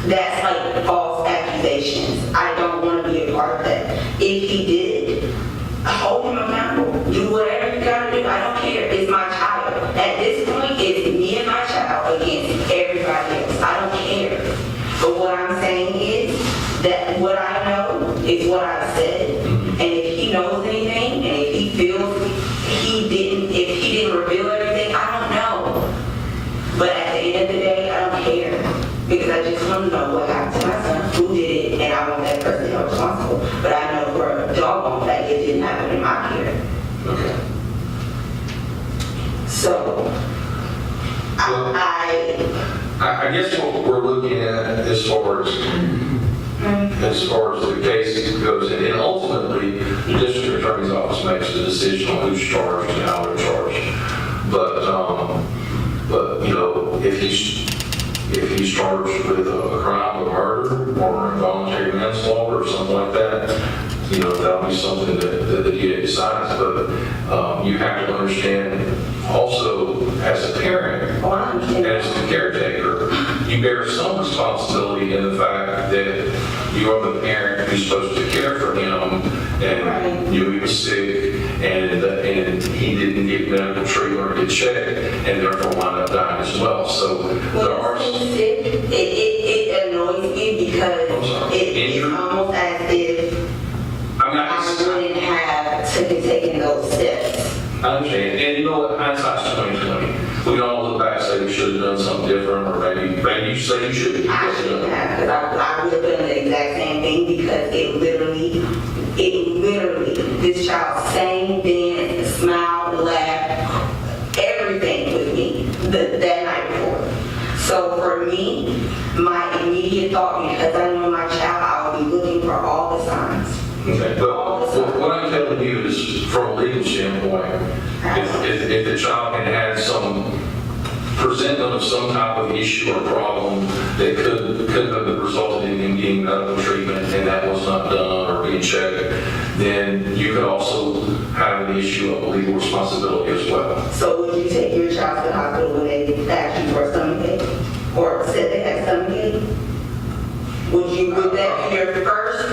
that's like false accusations. I don't want to be a part of that. If he did, hold him accountable. Do whatever you gotta do. I don't care. It's my child. At this point, it's me and my child against everybody else. I don't care. But what I'm saying is that what I know is what I said. And if he knows anything, and if he feels if he didn't reveal everything, I don't know. But at the end of the day, I don't care. Because I just want to know what happened to my son, who did it, and I want that person held responsible. But I know for a doggone fact it didn't happen in my care. Okay. So, I guess what we're looking at as far as the case goes, and ultimately, the district attorney's office makes the decision on who's charged and how they're charged. But you know, if he's charged with a crime of murder or involuntary manslaughter or something like that, you know, that'll be something that the DA decides. But you have to understand also, as a parent, as the caretaker, you bear some responsibility in the fact that you are the parent who's supposed to care for him, and you he was sick, and he didn't get medical treatment or get checked, and therefore wound up dying as well. So there are it annoys me because it's almost as if I wouldn't have taken those steps. I understand, and you know what, hindsight's 20/20. We can all look back and say we should have done something different, or maybe you say you should. I shouldn't have, because I would have done the exact same thing, because it literally, this child sang, danced, smiled, laughed, everything with me that night before. So for me, my immediate thought, because I know my child, I will be looking for all the signs. Okay, but what I'm telling you is, from a legal standpoint, if the child had had some presentment of some type of issue or problem that could have resulted in him getting medical treatment and that was not done or being checked, then you could also have an issue of legal responsibility as well. So would you take your child to the hospital when they asked you for a stomachache or said they had stomachache? Would that be your first?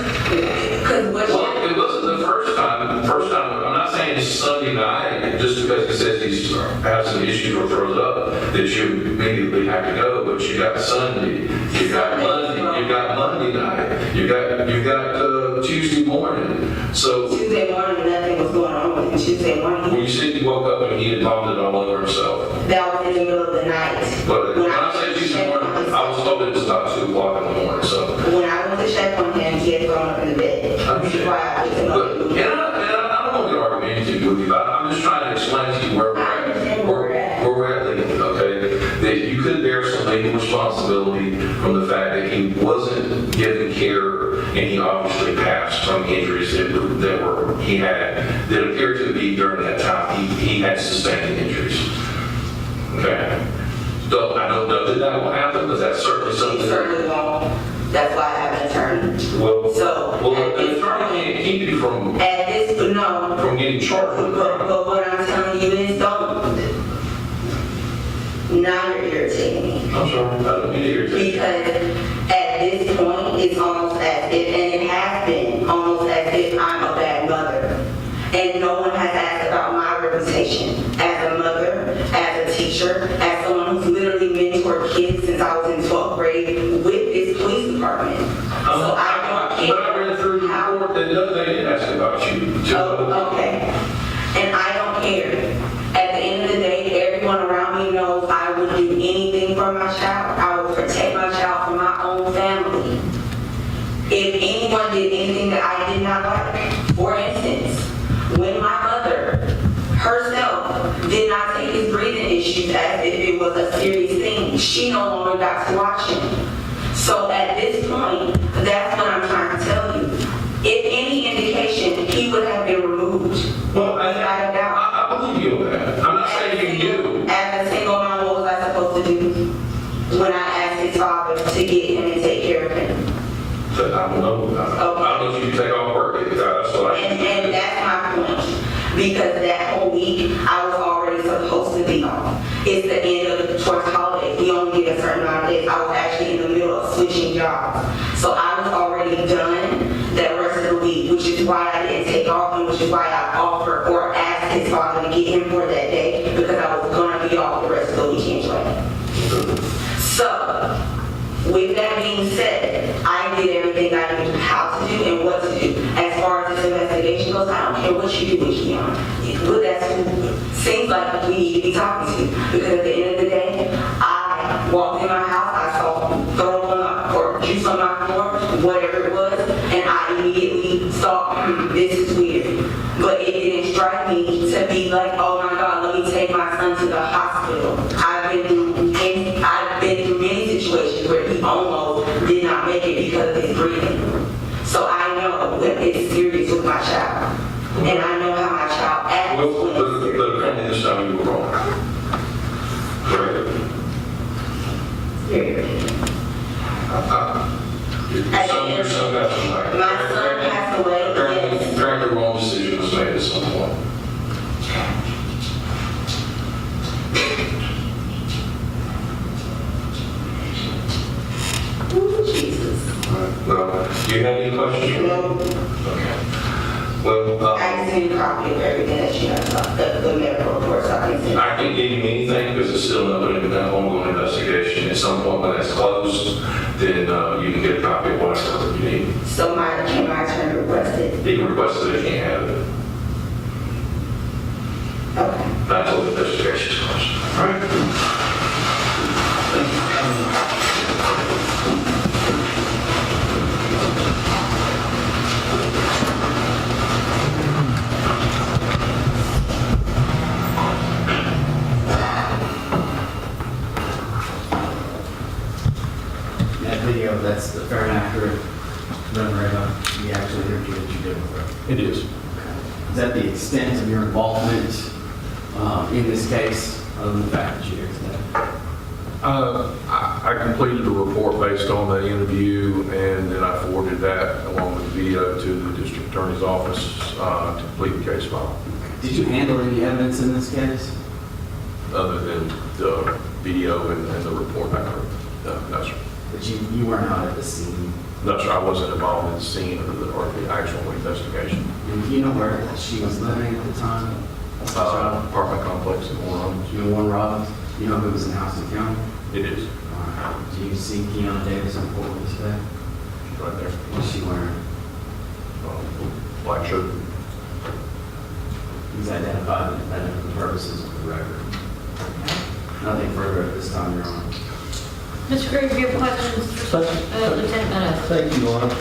Well, it wasn't the first time. I'm not saying it's Sunday night, just because he says he's has some issues or throws up, that you immediately have to go. But you got Sunday, you got Monday night, you got Tuesday morning. So Tuesday morning, nothing was going on with him. Tuesday morning, when you said he woke up and he had vomited all over himself. that was in the middle of the night. But when I say Tuesday morning, I was told it was about 2 o'clock in the morning. So. When I went to check on him, he had thrown up in the bed. I understand. Why I picked him But, up. and I don't want to argument with you, but I'm just trying to explain to you where we're I understand at. where we're at. Where we're at legally, okay? That you could bear some legal responsibility from the fact that he wasn't given care and he obviously passed from injuries that he had that appeared to be during that time he had sustained injuries. Okay? So I don't know that that will happen, but that's certainly He something. certainly won't. That's why I have an attorney. Well, at the this attorney point- can't keep you from No. getting charged with a crime. But what I'm telling you is now you're irritating me. I'm sorry, I don't mean to irritate you. Because at this point, it's almost as if, and it has been almost as if I'm a bad mother. And no one has asked about my reputation as a mother, as a teacher, as someone who's literally mentored kids since I was in 12th grade with this police department. So I don't care. But I read through the report that they did ask about you. Oh, okay. And I don't care. At the end of the day, everyone around me knows I would do anything for my child. I would protect my child from my own family. If anyone did anything that I did not like, for instance, when my mother herself did not take his breathing issues as if it was a serious thing, she no longer got to watch him. So at this point, that's what I'm trying to tell that. I don't know. I don't know if you can take off work. That's what I. And that's my point. Because that whole week, I was already supposed to be off. It's the end of the towards holiday. We only get a certain amount of days. I was actually in the middle of switching jobs. So I was already done that rest of the week, which is why I didn't take off and which is why I offered or asked his father to get him for that day because I was going to be off the rest of the week anyway. So, with that being said, I did everything I knew how to do and what to do. As far as this investigation goes, I don't care what you do with Kiyon. But that's who seems like we need to be talking to. Because at the end of the day, I walked in my house, I saw throw on my, or juice on my floor, whatever it was, and I immediately thought, this is weird. But it didn't strike me to be like, oh my God, let me take my son to the hospital. I've been through many situations where he almost did not make it because of his breathing. So I know that it's serious with my child. And I know how my child acts. Well, the opinion this time you were wrong. Correct. Your son passed away. My son passed away. Apparently, the wrong decision was made at some point. Ooh, Jesus. Well, do you have any questions for me? No. Okay. Well, I just need a copy of everything that you have about the medical report so I can send it. I can't give you anything because it's still another ongoing investigation. At some point when that's closed, then you can get a copy of whatever you need. So can my attorney request it? You can request it if you can't have it. Okay. That's all the investigation is closed. All right? That video, that's the fair and accurate run right up. The actual interview that you did with her. It is. Is that the extent of your involvement in this case, other than the fact that you're here today? I completed a report based on the interview, and then I forwarded that along with the video to the district attorney's office to complete the case file, Did you handle any evidence in this case? other than the video and the report I heard. No, sir. But you weren't out at the scene. No, sir, I wasn't involved in the scene or the actual investigation. And do you know where she was living at the time? Apartment complex in Warren. Do you know Warren Robbins? You know who was in Houston County? It is, Do you see Kianna Davis on court today? right there. What's she wearing? Black shirt. He's identified that for the purposes of the record. Nothing further at this time, Your Honor. Mr. Green, do you have questions for Lieutenant Meadows? Thank you, Your Honor.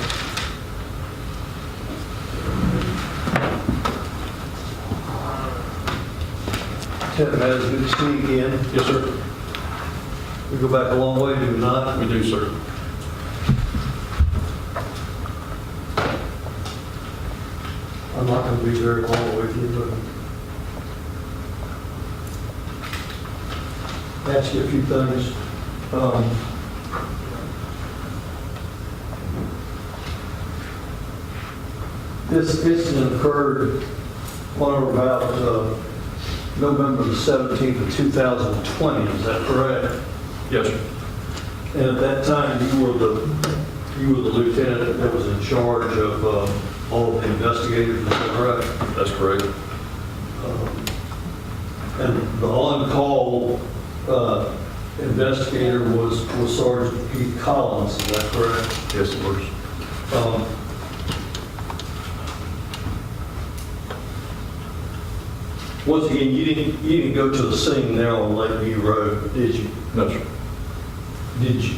Lieutenant Meadows, good to see you again. Yes, sir. We go back a long way, do we not? We do, sir. I'm not going to be very long with you, but ask you a few things. This incident occurred on or about November the 17th of 2020, is that correct? Yes, sir. And at that time, you were the lieutenant that was in charge of all of the investigators, is that correct? That's correct. And the on-call investigator was Sergeant Pete Collins, is that correct? Yes, it was. Once again, you didn't go to the scene there on Lakeview Road, did you? No, sir. Did you?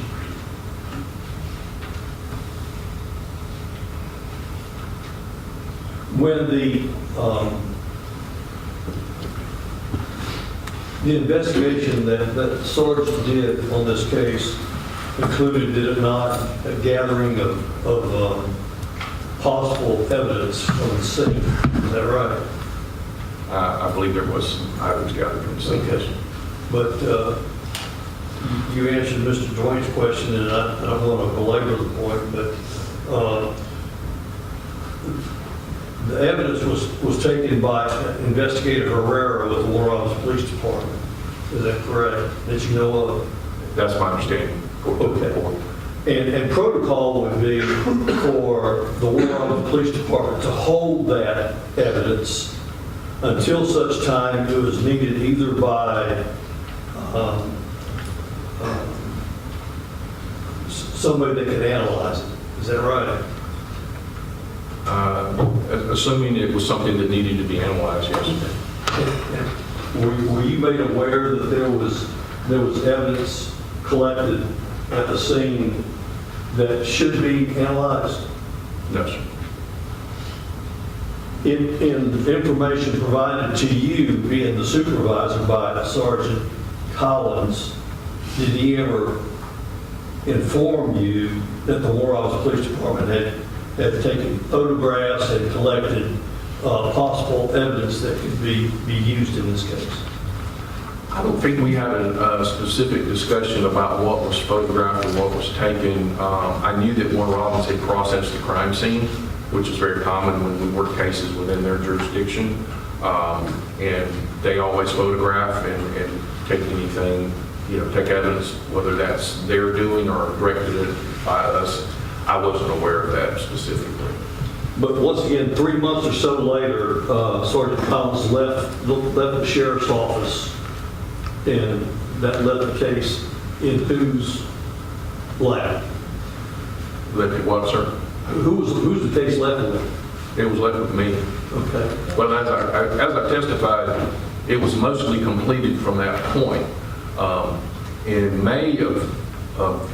When the investigation that Sergeant did on this case included, did it not, a gathering of possible evidence on the scene? Is that right? I believe there was some items gathered from the scene. Okay. But you answered Mr. Dwayne's question, and I don't want to belabor the point, but The evidence was taken by Investigator Herrera with the Warren Robins Police Department. Is that correct? That you know of? That's my understanding. Okay. And protocol would be for the Warren Robins Police Department to hold that evidence until such time it was needed either by somebody that could analyze it. Is that right? Assuming it was something that needed to be analyzed, yes. Were you made aware that there was evidence collected at the scene that should be analyzed? No, sir. In information provided to you, being the supervisor by Sergeant Collins, did he ever inform you that the Warren Robins Police Department had taken photographs and collected possible evidence that could be used in this case? I don't think we had a specific discussion about what was photographed or what was taken. I knew that Warren Robins had processed the crime scene, which is very common when we work cases within their jurisdiction. And they always photograph and take anything, take evidence, whether that's their doing or directed it by us. I wasn't aware of that specifically. But once again, 3 months or so later, Sergeant Collins left the sheriff's office, and that left the case in whose lap? Left it what, sir? Who's the case left with? It was left with me. Okay. Well, as I testified, it was mostly completed from that point. In May of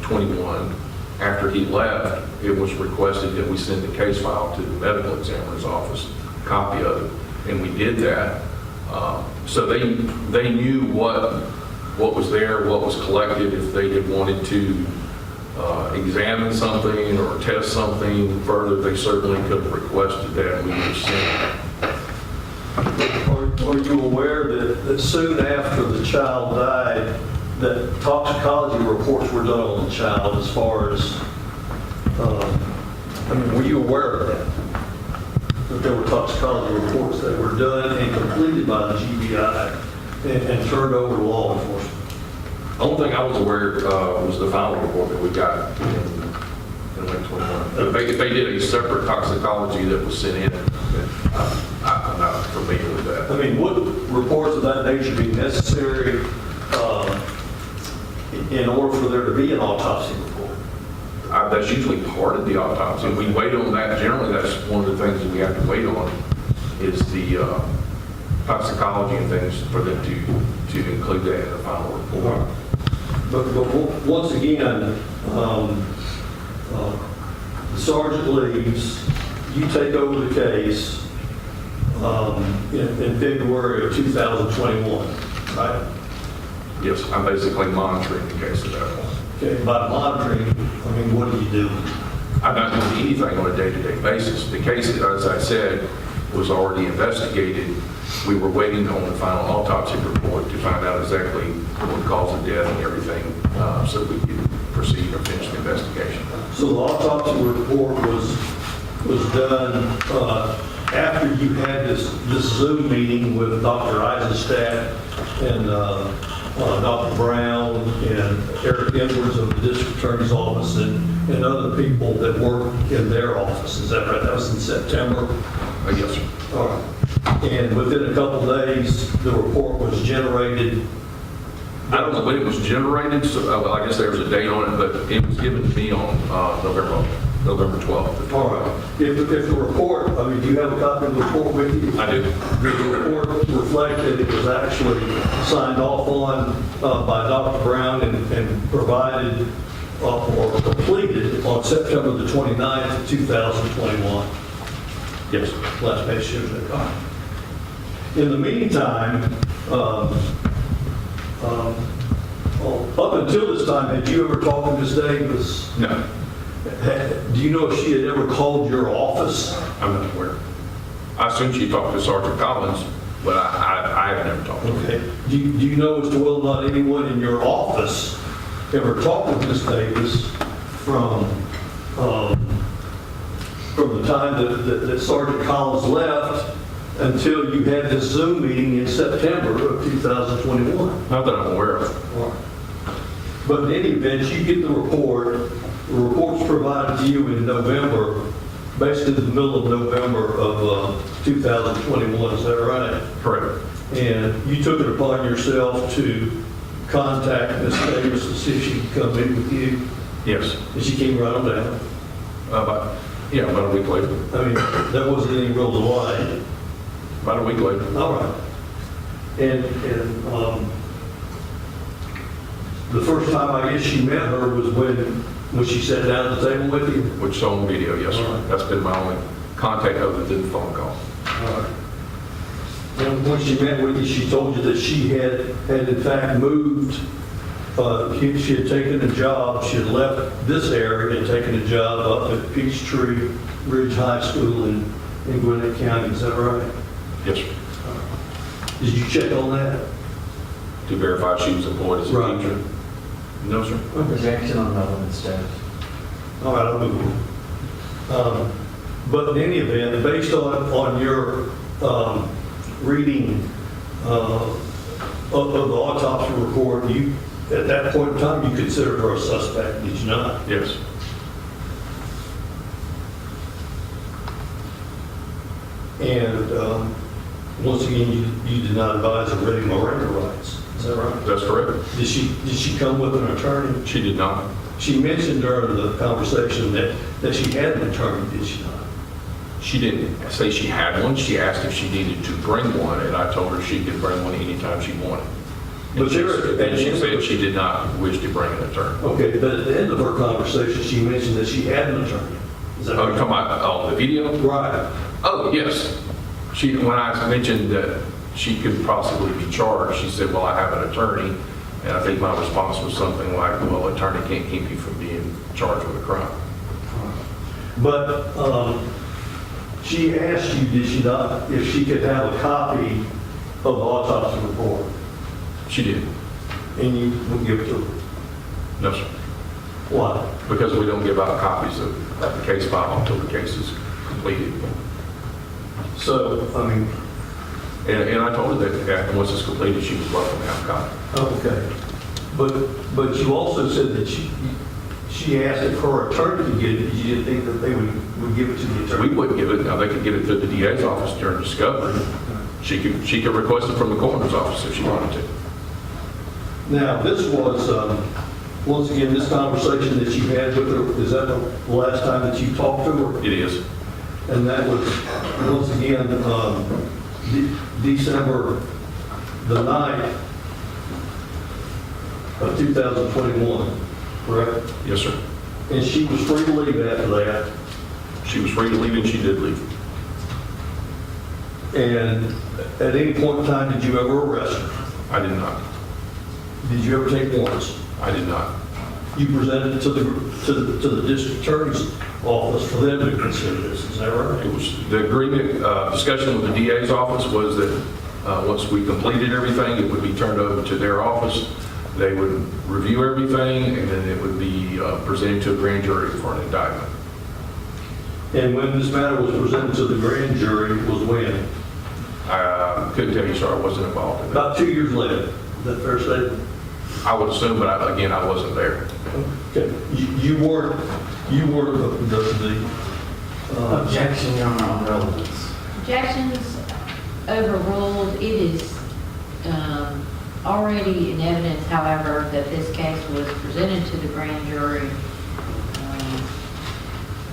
21, after he left, it was requested that we send the case file to the medical examiner's office, a copy of it, and we did that. So they knew what was there, what was collected. If they had wanted to examine something or test something further, they certainly could have requested that, and we would have sent it. Are you aware that soon after the child died, that toxicology reports were done on the child as far as, were you aware of that? That there were toxicology reports that were done and completed by the GBI and turned over to law enforcement? The only thing I was aware of was the final report that we got in late 21. If they did a separate toxicology that was sent in, I'm not familiar with that. Would reports of that nature be necessary in order for there to be an autopsy report? That's usually part of the autopsy. We wait on that. Generally, that's one of the things that we have to wait on is the toxicology and things for them to include that in the final report. But once again, the sergeant leaves, you take over the case in February of 2021, right? Yes, I'm basically monitoring the case at that point. Okay, by monitoring, what do you do? I'm not doing anything on a day-to-day basis. The case, as I said, was already investigated. We were waiting on the final autopsy report to find out exactly what caused the death and everything, so we could proceed or finish the investigation. So the autopsy report was done after you had this Zoom meeting with Dr. Eisenstadt and Dr. Brown and Eric Edwards of the district attorney's office and other people that work in their office. Is that right? That was in September? Yes, sir. All right. And within a couple of days, the report was generated. I don't know when it was generated, so I guess there was a date on it, but it was given to me on November 12th. All right. If the report, do you have a copy of the report with you? I do. Did the report reflect that it was actually signed off on by Dr. Brown and provided or completed on September the 29th of 2021? Yes. Last page shows that copy. In the meantime, up until this time, had you ever talked to Ms. Davis? No, Do you know if she had ever called your office? I'm not aware. I assume she talked to Sergeant Collins, but I have never talked to her. Okay. Do you know as to whether or not anyone in your office ever talked with Ms. Davis from from the time that Sergeant Collins left until you had this Zoom meeting in September of 2021. Not that I'm aware of. But in any event, you get the report. The report's provided to you in November, basically the middle of November of 2021. Is that right? Correct. And you took it upon yourself to contact Ms. Davis to see if she could come meet with you. Yes. And she came right on down. About a week later. I mean, there wasn't any real delay. About a week later. All right. And the first time I guess you met her was when she sat down at the table with you? Which is on video, yes, sir. All right. That's been my only contact other than the phone call. All right. And when she met with you, she told you that she had in fact moved, she had taken a job, she had left this area and taken a job up at Peachtree Ridge High School in Gwinnett County. Is that right? Yes, sir. Did you check on that? To verify she was employed as a Right. teacher. No, sir. Objection on relevant status. All right, I'll move on. But in any event, based on your reading of the autopsy report, you, at that point in time, you considered her a suspect, did you not? Yes. And once again, you did not advise of reading Miranda rights, is that right? That's correct. Did she come with an attorney? She did not. She mentioned during the conversation that she had an attorney, did she not? She didn't say she had one. She asked if she needed to bring one, and I told her she could bring one anytime she wanted. But And she there- said she did not wish to bring an attorney. Okay, but at the end of her conversation, she mentioned that she had an attorney. Is that Oh, right? you talking about the video? Right. Oh, yes. When I mentioned that she could possibly be charged, she said, well, I have an attorney. And I think my response was something like, well, attorney can't keep you from being charged with a crime. But she asked you, did she not, if she could have a copy of the autopsy report, She did. and you would give it to her? No, sir. Why? Because we don't give out copies of the case file until the case is completed. So, I mean, And I told her that once it's completed, she was welcome to have a copy. okay. But you also said that she asked if her attorney could get it, you didn't think that they would give it to the We attorney? wouldn't give it. Now, they could give it to the DA's office during discovery. She could request it from the coroner's office if she wanted to. Now, this was, once again, this conversation that you had with her, is that the last time that you talked to her? It is. And that was, once again, December the 9th of 2021, correct? Yes, sir. And she was free to leave after that. She was free to leave, and she did leave. And at any point in time, did you ever arrest her? I did not. Did you ever take warrants? I did not. You presented it to the district attorney's office for them to consider this, is that right? It was, the agreement, discussion with the DA's office was that once we completed everything, it would be turned over to their office. They would review everything, and then it would be presented to a grand jury for an indictment. And when this matter was presented to the grand jury was when? I couldn't tell you, sir, I wasn't involved in that. About 2 years later. Is that fair statement? I would assume, but again, I wasn't there. Okay. You weren't the Objection, Your Honor, on relevance. Objections overruled. It is already in evidence, however, that this case was presented to the grand jury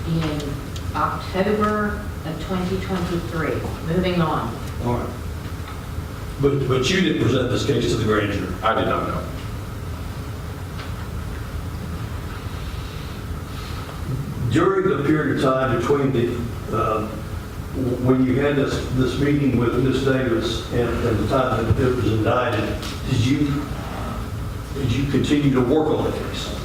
in October of 2023. Moving on. All right. But you didn't present this case to the grand jury? I did not know. During the period of time between when you had this meeting with Ms. Davis and the time that it was indicted, did you continue to work on the case?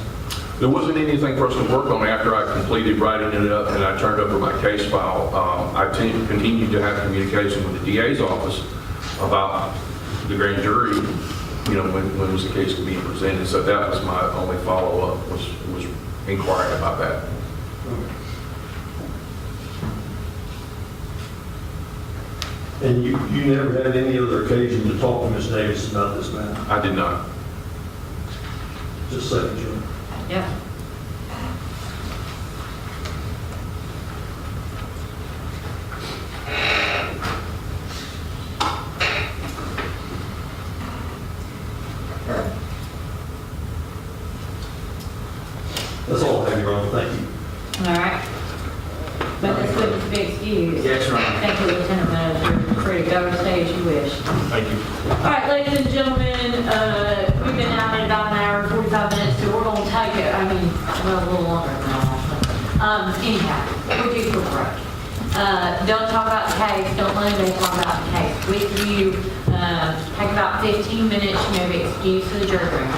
There wasn't anything for us to work on after I completed writing it up and I turned over my case file. I continued to have communication with the DA's office about the grand jury, when was the case being presented. So that was my only follow-up, was inquiring about that. And you never had any other occasion to talk to Ms. Davis about this matter? I did not. Just a second, Joe. Yep. That's all I have, Your Honor. Thank you. All right. But this witness be excused. Yes, Your Honor. Thank you, Lieutenant Manager. You're free to go or stay as you wish. Thank you. All right, ladies and gentlemen, we've been out at about an hour and 45 minutes, so we're going to take it, I mean, well, a little longer than that, actually. Anyhow, we're due for a break. Don't talk about the case, don't let anybody talk about the case. With you, take about 15 minutes, you may be excused to the jury room.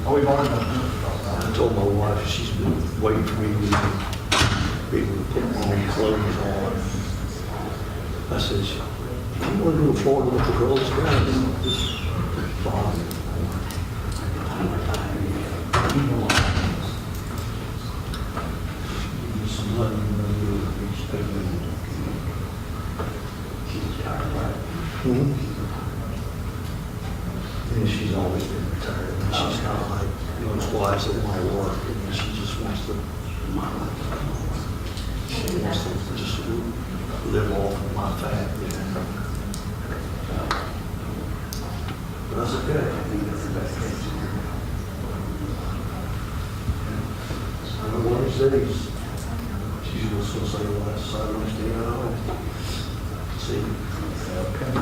Oh, we've already done I told my wife she's been waiting for me to be able to put my own clothes on. I said, if you want to go to Florida with the girls, just fine. Just letting you know you're expecting. She's tired, right? And she's always been retired. And she's kind of like those wives that want to work, and she just wants to, she wants to just live off of my fat. But that's okay. I think that's the best case. One of these days, she's just going to say, well, that's I understand at all. See? Okay.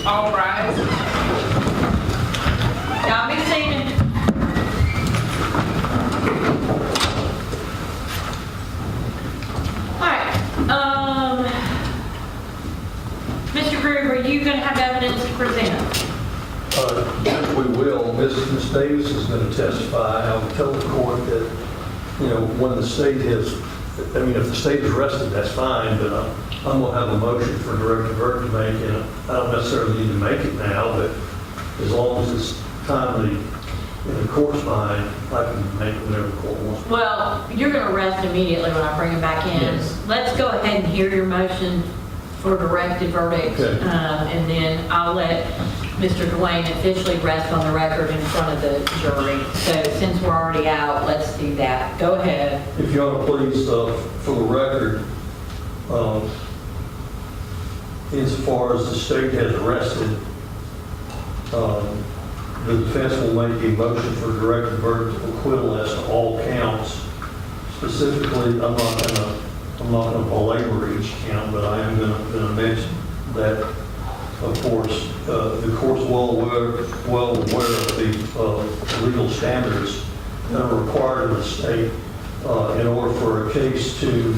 All right. Y'all be seated. All right. Mr. Krueger, are you going to have evidence to present? Yes, we will. Ms. Davis is going to testify. I will tell the court that, you know, when the state has, I mean, if the state is arrested, that's fine, but I'm going to have a motion for directed verdict to make, and I don't necessarily need to make it now, but as long as it's timely in the court's mind, I can make whatever the court wants. Well, you're going to rest immediately when I bring him back in. Yes. Let's go ahead and hear your motion for directed verdict. Okay. And then I'll let Mr. Dwayne officially rest on the record in front of the jury. So since we're already out, let's do that. Go ahead. If you ought to please, for the record, insofar as the state has arrested, the defense will make a motion for directed verdict of acquittal as to all counts. Specifically, I'm not going to belabor each count, but I am going to mention that, of course, the court's well aware of the legal standards that are required of the state in order for a case to,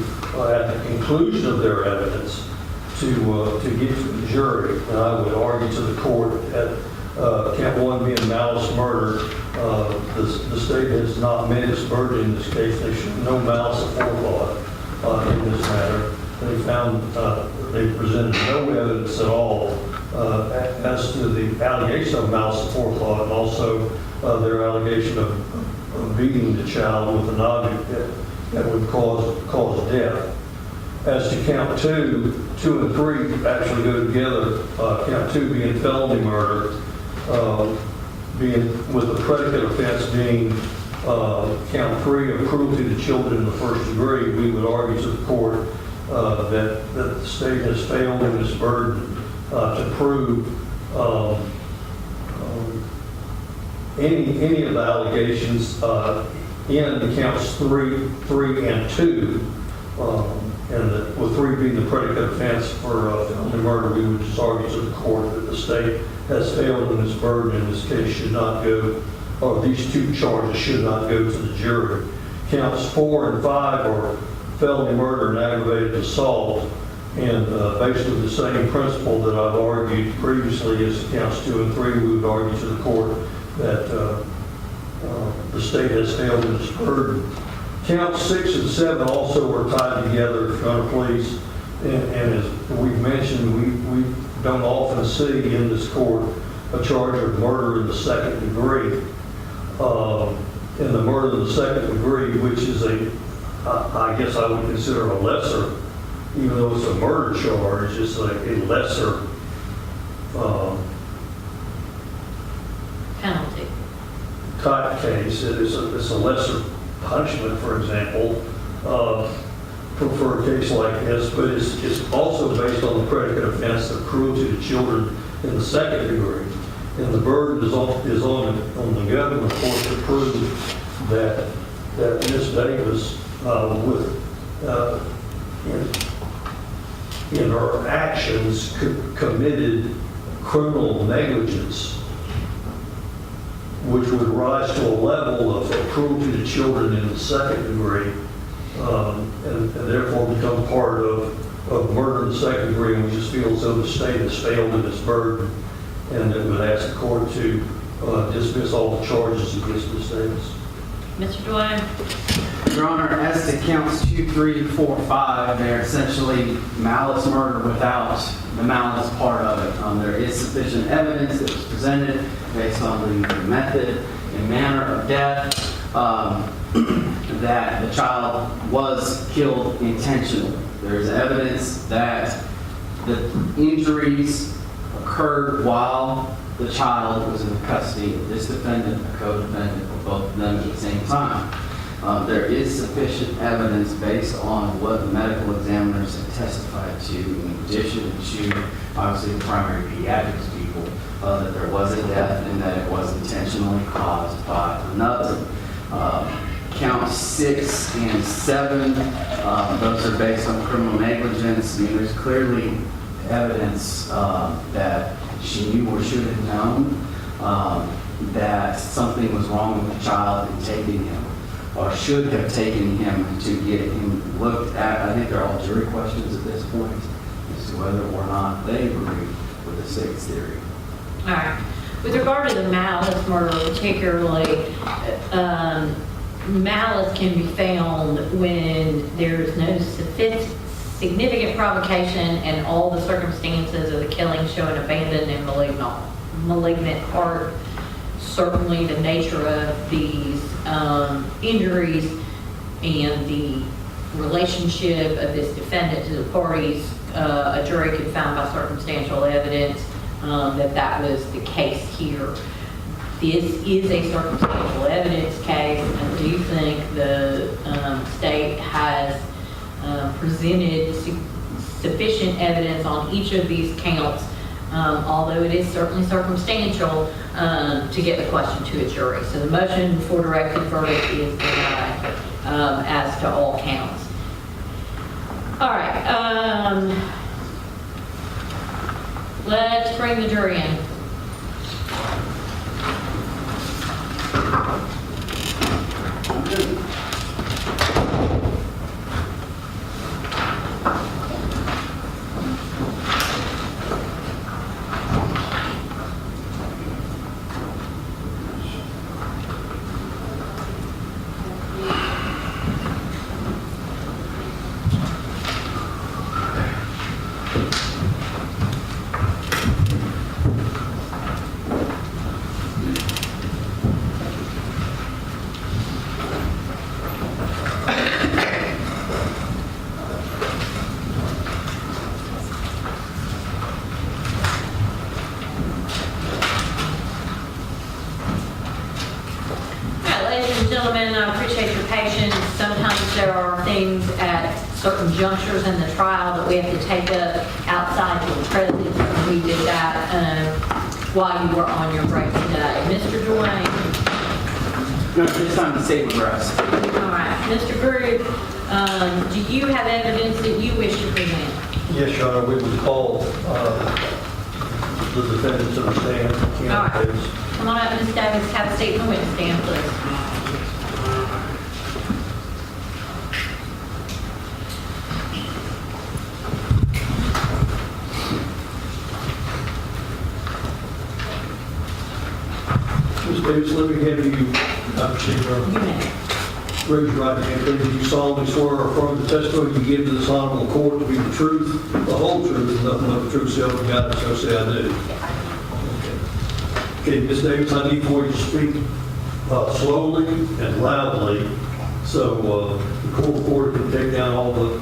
at the conclusion of their evidence, to get to the jury. And I would argue to the court that count one being malice murder, the state has not met its burden in this case. They should no malice aforethought in this matter. They found they presented no evidence at all as to the allegation of malice aforethought, and also their allegation of beating the child with an object that would cause death. As to count two and three actually go together. Count two being felony murder, being with the predicate offense being count three of cruelty to children in the first degree. We would argue to the court that the state has failed in its burden to prove any of the allegations in the counts 3 and 2, with 3 being the predicate offense for felony murder, we would just argue to the court that the state has failed in its burden in this case should not go, or these 2 charges should not go to the jury. Counts 4 and 5 are felony murder and aggravated assault, and basically the same principle that I've argued previously as counts 2 and 3, we would argue to the court that the state has failed in its burden. Counts 6 and 7 also are tied together, if you're going to please, and as we've mentioned, we don't often see in this court a charge of murder in the second degree. In the murder in the second degree, which is I guess I would consider a lesser, even though it's a murder charge, it's a lesser Penalty. type case. It's a lesser punishment, for example, for a case like this, but it's also based on the predicate offense of cruelty to children in the second degree. And the burden is on the government, of course, to prove that Ms. Davis, in her actions, committed criminal negligence, which would rise to a level of cruelty to children in the second degree, and therefore become part of murder in the second degree. And we just feel as though the state has failed in its burden, and that would ask the court to dismiss all the charges against Ms. Davis. Mr. Dwayne? Your Honor, as to counts 2, 3, 4, 5, they're essentially malice murder without the malice part of it. There is sufficient evidence that was presented based on the method and manner of death that the child was killed intentionally. There is evidence that the injuries occurred while the child was in the custody of this defendant, a co-defendant, or both of them at the same time. There is sufficient evidence based on what the medical examiners have testified to, in addition to obviously the primary pediatrics people, that there was a death and that it was intentionally caused by another. Counts 6 and 7, those are based on criminal negligence. I mean, there's clearly evidence that she knew or should have known that something was wrong with the child in taking him, or should have taken him to get him looked at. I think they're all jury questions at this point as to whether or not they agree with the state's theory. All right. With regard to the malice murder particularly, malice can be found when there's no significant provocation and all the circumstances of the killing show an abandoned and malignant heart. Certainly the nature of these injuries and the relationship of this defendant to the parties, a jury could find by circumstantial evidence that was the case here. This is a circumstantial evidence case. I do think the state has presented sufficient evidence on each of these counts, although it is certainly circumstantial, to get the question to a jury. So the motion for directed verdict is denied as to all counts. All right, let's bring the jury in. Gentlemen, I appreciate your patience. Sometimes there are things at certain junctures in the trial that we have to take up outside of the presence. We did that while you were on your break today. Mr. Dwayne. No, this time the state would rest. All right, Mr. Groove, do you have evidence that you wish to present? Yes, Your Honor, we would call the defendant to the stand. All Kianna right. Davis. Come on up, Ms. Davis, have a seat in the witness stand, please. Ms. Davis, let me have you, proceed, Your Honor. You may. Raise your right hand, please. Do you solemnly swear or affirm the testimony you give to this honorable court to be the truth, the whole truth, and nothing but the truth, so help you God, so say I do. Okay, Ms. Davis, I need for you to speak slowly and loudly, so the court reporter can take down all the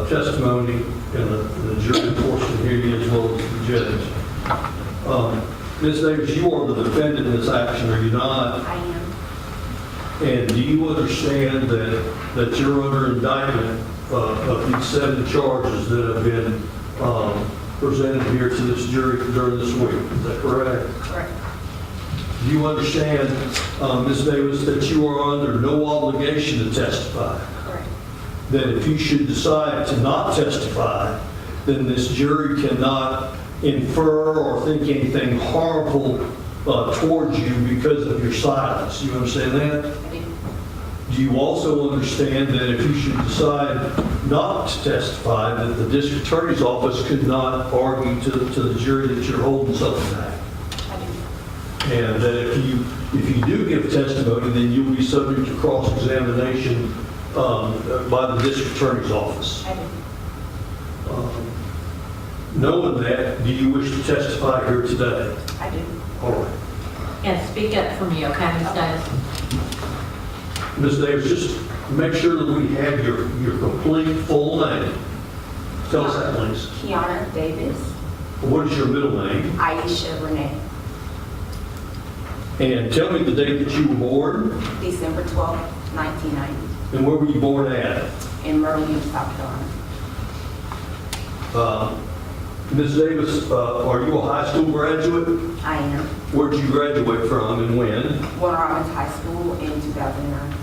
testimony and the jury portion here as well as the judge. Ms. Davis, you are the defendant in this action, are you not? I am. And do you understand that you're under indictment of these 7 charges that have been presented here to this jury during this week? Is that correct? Correct. Do you understand, Ms. Davis, that you are under no obligation to testify? Correct. That if you should decide to not testify, then this jury cannot infer or think anything harmful towards you because of your silence. You understand that? I do. Do you also understand that if you should decide not to testify, that the district attorney's office could not argue to the jury that you're holding something back? I do. And that if you do give testimony, then you'll be subject to cross-examination by the district attorney's office. I do. Knowing that, do you wish to testify here today? I do. All right. And speak up for me, okay, Ms. Davis? Ms. Davis, just make sure that we have your complete full name. Tell us that, please. Kianna Davis, What is your middle name? Aisha Renee, And tell me the date that you were born, December 12, 1990, and where were you born at? in Myrtle Beach, South Carolina. Ms. Davis, are you a high school graduate? I am. Where did you graduate from and when? Warner Robins High School in 2009.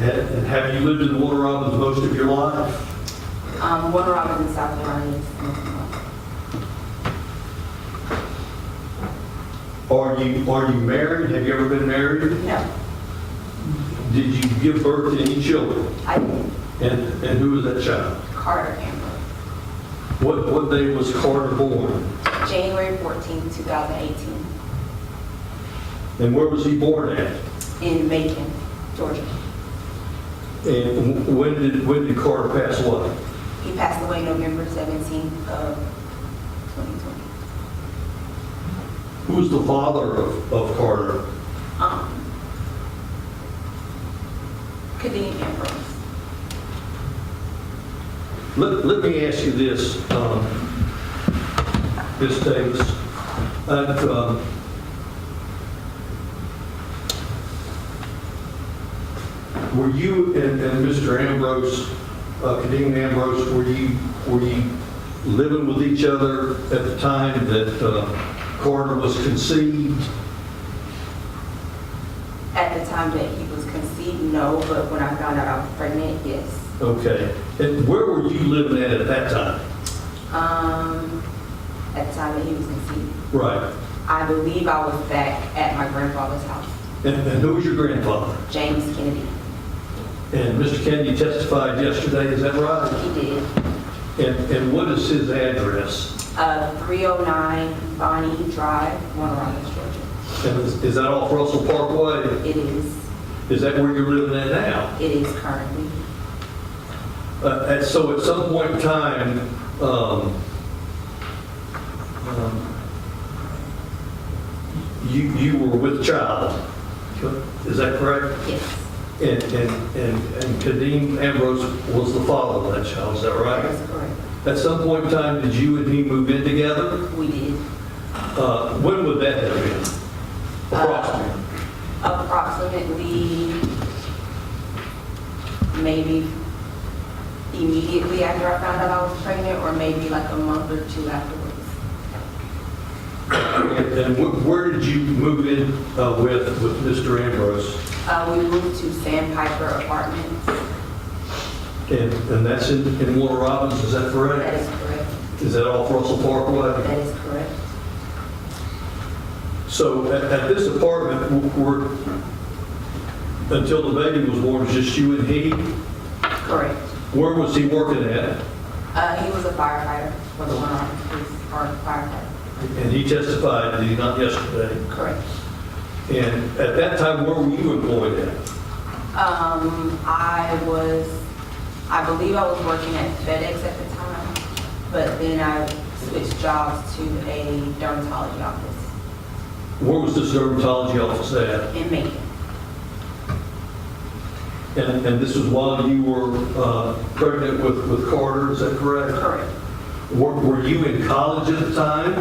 And have you lived in Warner Robins most of your life? Warner Robins in South Carolina is Are you married? Have you ever been married? No, Did you give birth to any children? I did. And who was that child? Karter Ambrose, What day was Karter born? January 14, 2018, And where was he born at? in Macon, Georgia. And when did Karter pass away? He passed away November 17th of 2020. Who was the father of Karter? Kiyon Benton. Let me ask you this, Ms. Davis. Were you and Mr. Ambrose, Kiyon Ambrose, were you living with each other at the time that Karter was conceived? At the time that he was conceived, no, but when I found out I was pregnant, yes. Okay. And where were you living at that time? At the time that he was conceived. Right. I believe I was back at my grandfather's house, And who was your grandfather? James Kennedy. And Mr. Kennedy testified yesterday, is that right? He did. And what is his address? 309 Bonnie Drive, Warner Robins, Georgia. And is that off Russell Parkway? It is. Is that where you're living at now? It is currently. And so at some point in time, you were with child. Is that correct? Yes. And Kiyon Ambrose was the father of that child, is that right? That is correct. At some point in time, did you and he move in together? We did. When would that have been? Approximately. Approximately, maybe immediately after I found out I was pregnant, or maybe like a month or two afterwards. And where did you move in with Mr. Ambrose? We moved to Sandpiper Apartments. And that's in Warner Robins, is that That correct? is correct. Is that off Russell Parkway? That is correct. So at this apartment, until the baby was born, it was just you and he? Correct. Where was he working at? He was a firefighter for the one on police, or firefighter. And he testified, did he not, yesterday? Correct. And at that time, where were you employed at? I believe I was working at FedEx at the time, but then I switched jobs to a dermatology office Where was this dermatology office at? in Macon. And this was while you were pregnant with Karter, is that correct? Correct. Were you in college at the time?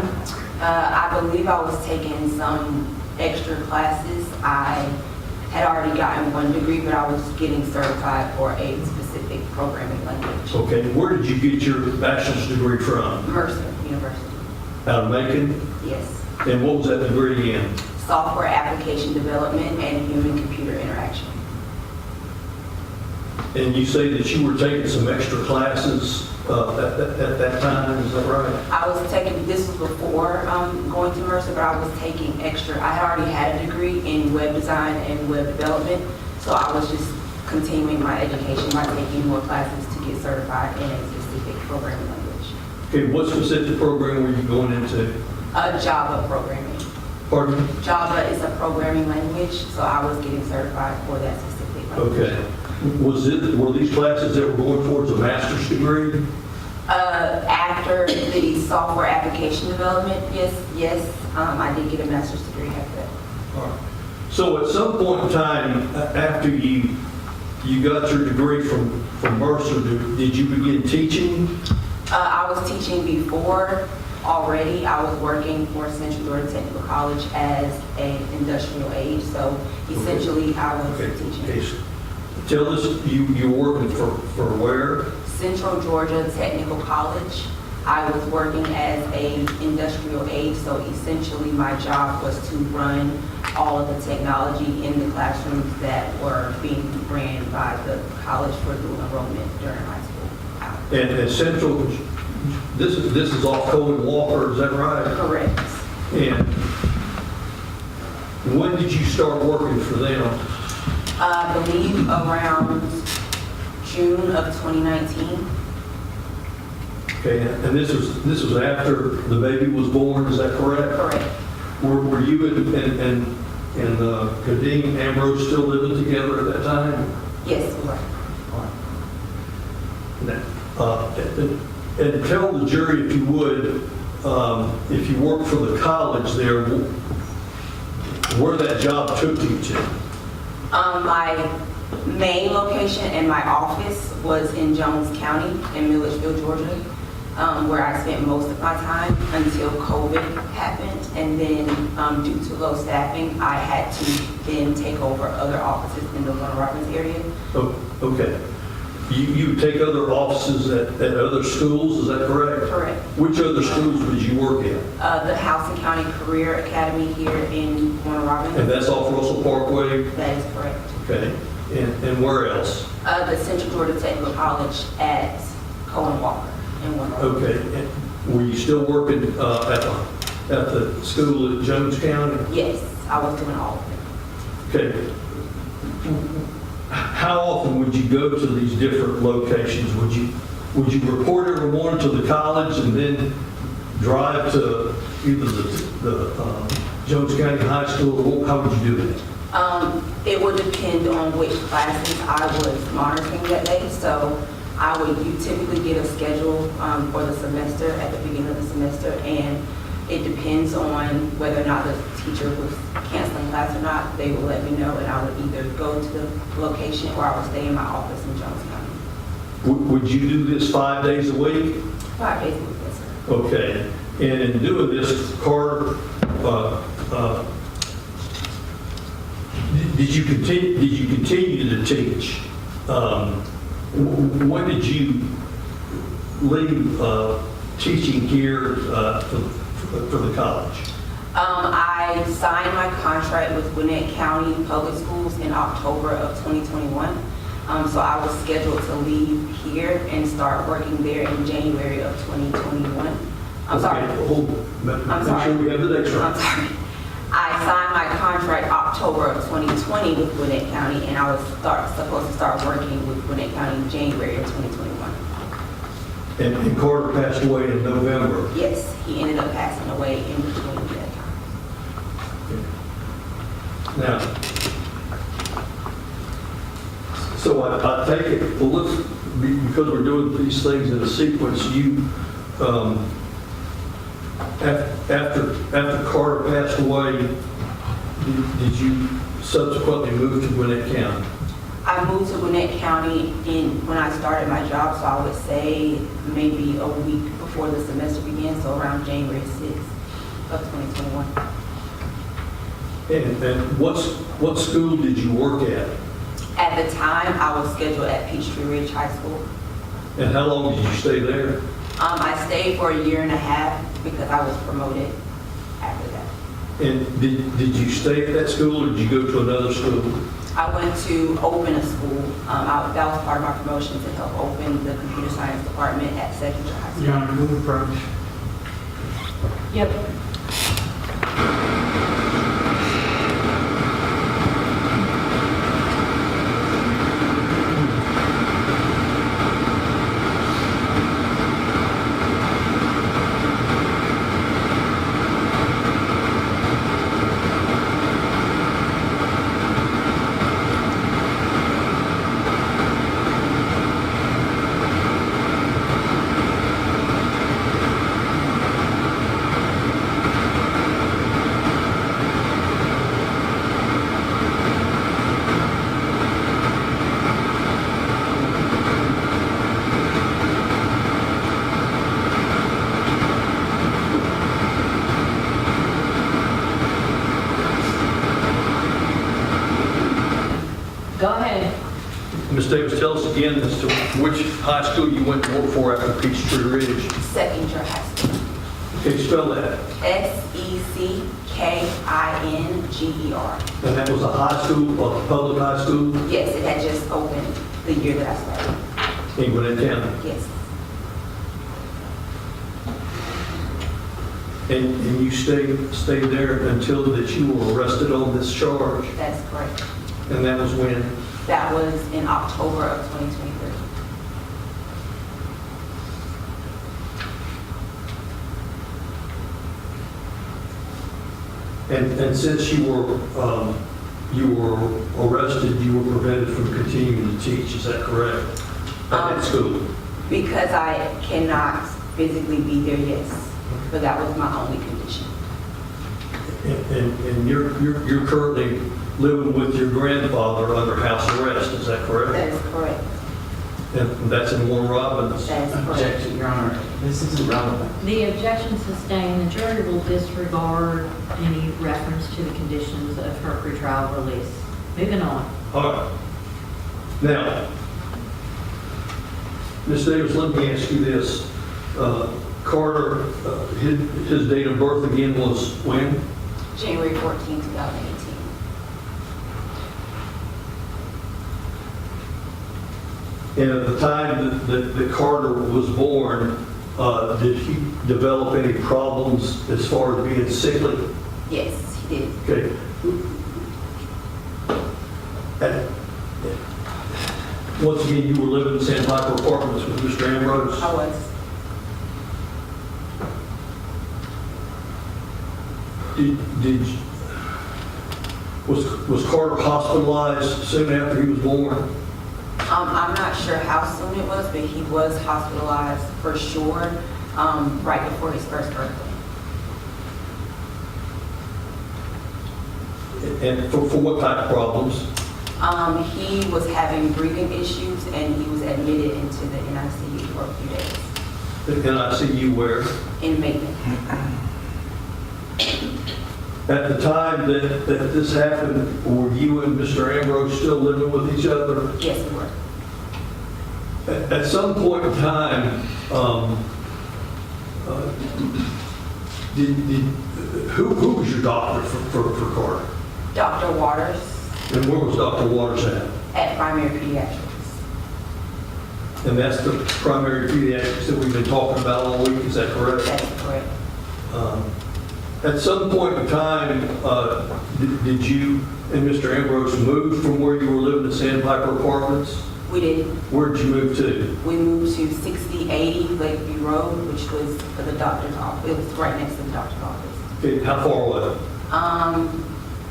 I believe I was taking some extra classes. I had already gotten one degree, but I was getting certified for a specific programming language. Okay, where did you get your bachelor's degree from? Mercer University. Out of Macon? Yes. And what was that degree in? Software application development and human-computer interaction. And you say that you were taking some extra classes at that time, is that right? I was taking, this was before going to Mercer, but I was taking extra. I had already had a degree in web design and web development, so I was just continuing my education by taking more classes to get certified in a specific programming language. Okay, what specific program were you going into? Java programming. Pardon me? Java is a programming language, so I was getting certified for that specific language. Okay. Were these classes that were going towards a master's degree? After the software application development, yes, I did get a master's degree after that. All right. So at some point in time, after you got your degree from Mercer, did you begin teaching? I was teaching before already. I was working for Central Georgia Technical College as an industrial aide, so essentially I was teaching. Okay. Tell us, you were working for where? Central Georgia Technical College. I was working as an industrial aide, so essentially my job was to run all of the technology in the classrooms that were being ran by the college for dual enrollment during high school hours. And Central, this is off Cohen Walker, is that right? Correct. And when did you start working for them? I believe around June of 2019. Okay, and this was after the baby was born, is that correct? Correct. Were you and Kadeem Ambrose still living together at that time? Yes, we were. And tell the jury, if you would, if you worked for the college there, where that job took you to. My main location and my office was in Jones County in Milledgeville, Georgia, where I spent most of my time until COVID happened. And then due to low staffing, I had to then take over other offices in the Warner Robins area. Oh, okay. You take other offices at other schools, is that correct? Correct. Which other schools did you work in? The Houston County Career Academy here in Warner Robins. And that's off Russell Parkway? That is correct. Okay. And where else? The Central Georgia Technical College at Cohen Walker in Warner Robins. Okay. And were you still working at the school at Jones County? Yes, I was doing all of it. Okay. How often would you go to these different locations? Would you report every morning to the college and then drive to either the Jones County High School? How would you do it? It would depend on which classes I was monitoring that day. So you typically get a schedule for the semester at the beginning of the semester, and it depends on whether or not the teacher was canceling class or not. They would let me know, and I would either go to the location or I would stay in my office in Jones County. Would you do this 5 days a week? 5 days a week, yes, sir. Okay. And in doing this, Karter, did you continue to teach? When did you leave teaching here for the college? I signed my contract with Gwinnett County Public Schools in October of 2021. So I was scheduled to leave here and start working there in January of 2021. I'm sorry. Okay, hold, I'm make sorry. sure we have the dates I'm right. sorry. I signed my contract October of 2020 with Gwinnett County, and I was supposed to start working with Gwinnett County in January of 2021. And Carter passed away in November. Yes, he ended up passing away in between that time. Now, so I take it, well, let's, because we're doing these things in a sequence, you, after Carter passed away, did you subsequently move to Gwinnett County? I moved to Gwinnett County when I started my job, so I would say maybe a week before the semester began, so around January 6th of 2021. And what school did you work at? At the time, I was scheduled at Peachtree Ridge High School. And how long did you stay there? I stayed for a year and a half because I was promoted after that. And did you stay at that school, or did you go to another school? I went to open a school. That was part of my promotion to help open the computer science department at Secondary High School. Your Honor, move approach. Yep. Go ahead. Ms. Davis, tell us again as to which high school you went to work for after Peachtree Ridge. Secondary High School. Okay, spell that. Seckinger. And that was a high school, a public high school Yes, it had just opened the year that I started. in Gwinnett County. Yes. And you stayed there until that you were arrested on this charge. That's correct. And that was when? That was in October of 2023. And since you were arrested, you were prevented from continuing to teach, is that correct? At that school? Because I cannot physically be there, yes. But that was my only condition. And you're currently living with your grandfather under house arrest, is that correct? That is correct. And that's in Warren Robins? That is correct. Objection, Your Honor. This isn't relevant. The objection sustained, the jury will disregard any reference to the conditions of her pretrial release. Moving on. All right. Now, Ms. Davis, let me ask you this. Carter, his date of birth again was when? January 14, 2018. And at the time that Carter was born, did he develop any problems as far as being sickly? Yes, he did. Okay. Once again, you were living in Sandpiper Apartments with Mr. Ambrose? I was. Was Carter hospitalized soon after he was born? I'm not sure how soon it was, but he was hospitalized for sure right before his first birthday. And for what type of problems? He was having breathing issues and he was admitted into the NICU for a few days. And I see you where? In Macon. At the time that this happened, were you and Mr. Ambrose still living with each other? Yes, we were. who was your doctor for Carter? Dr. Waters And where was Dr. Waters at? at Primary Pediatrics. And that's the primary pediatrics that we've been talking about all week, is that correct? That's correct. At some point in time, did you and Mr. Ambrose move from where you were living at Sandpiper Apartments? We did. Where did you move to? We moved to 6080 Lakeview Road, which was for the doctor's office. It was right next to the doctor's office. Okay, how far away?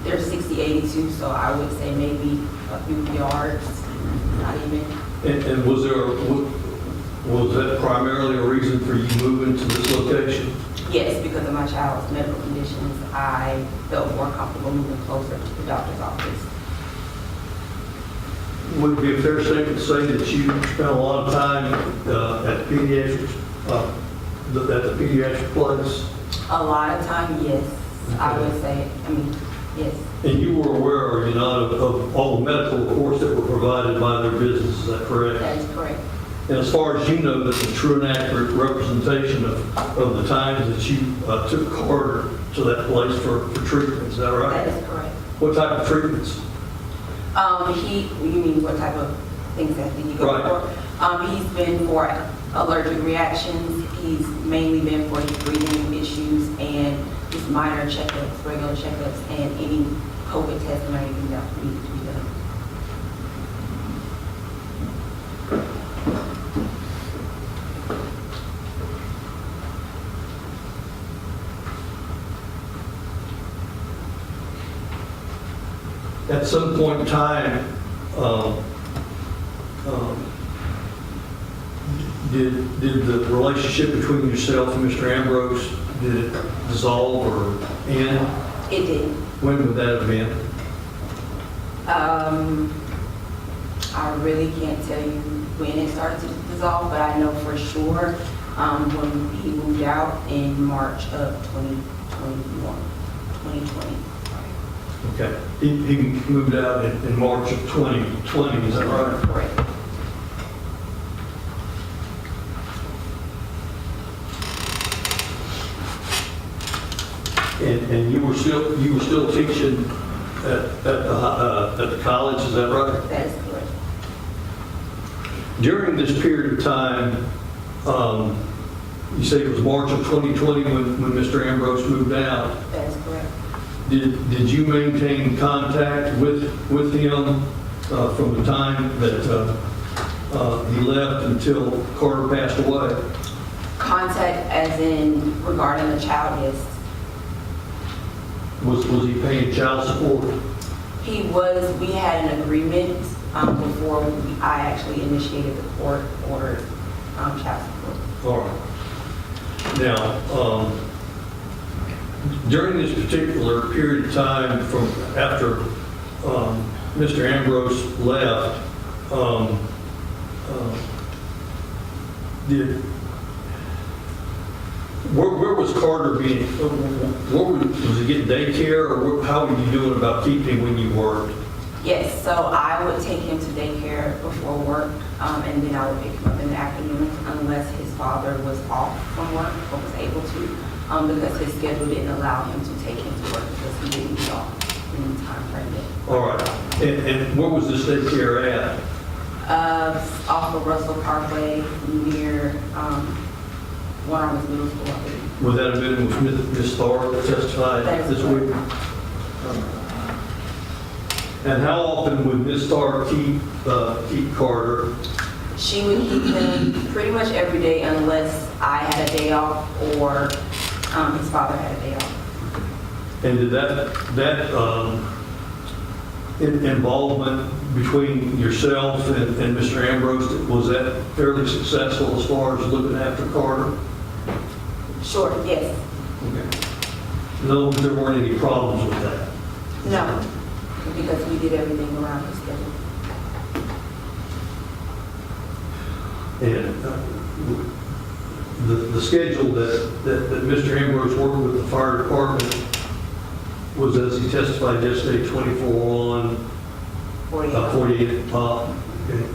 There's 6082, so I would say maybe a few yards, not even. And was that primarily a reason for you moving to this location? Yes, because of my child's medical conditions, I felt more comfortable moving closer to the doctor's office. Would it be a fair statement to say that you spent a lot of time at pediatrics, at the pediatric place? A lot of time, yes, I would say. Yes. And you were aware, are you not, of all the medical reports that were provided by their business, is that correct? That is correct. And as far as you know, that's a true and accurate representation of the times that you took Carter to that place for treatment, is that right? That is correct. What type of treatments? You mean what type of things that did you go Right. for? He's been for allergic reactions. He's mainly been for his breathing issues and his minor checkups, regular checkups, and any COVID testing or anything that needs to be done. At some point in time, did the relationship between yourself and Mr. Ambrose, did it dissolve or end? It did. When would that have been? I really can't tell you when it started to dissolve, but I know for sure when he moved out in March of 2020. Okay. He moved out in March of 2020, is that right? Correct. And you were still teaching at the college, is that right? That is correct. During this period of time, you say it was March of 2020 when Mr. Ambrose moved out. That is correct. Did you maintain contact with him from the time that he left until Carter passed away? Contact as in regarding the child, yes. Was he paying child support? He was, we had an agreement before I actually initiated the court-ordered child support. All right. Now, during this particular period of time from after Mr. Ambrose left, where was Carter being, was he getting daycare, or how were you doing about keeping him when you worked? Yes, so I would take him to daycare before work, and then I would pick him up in the afternoon unless his father was off from work or was able to, because his schedule didn't allow him to take him to work because he didn't be off in the time frame that. All right. And where was this daycare at? Off of Russell Parkway near One Arms Middle School, I believe. Would that have been with Ms. Starr that testified this week? And how often would Ms. Starr keep Carter? She would keep him pretty much every day unless I had a day off or his father had a day off. And did that involvement between yourself and Mr. Ambrose, was that fairly successful as far as looking after Carter? Sure, yes. Okay. No, there weren't any problems with that? No, because we did everything around his schedule. And the schedule that Mr. Ambrose worked with the fire department was, as he testified yesterday, 24 on, 48 at the top.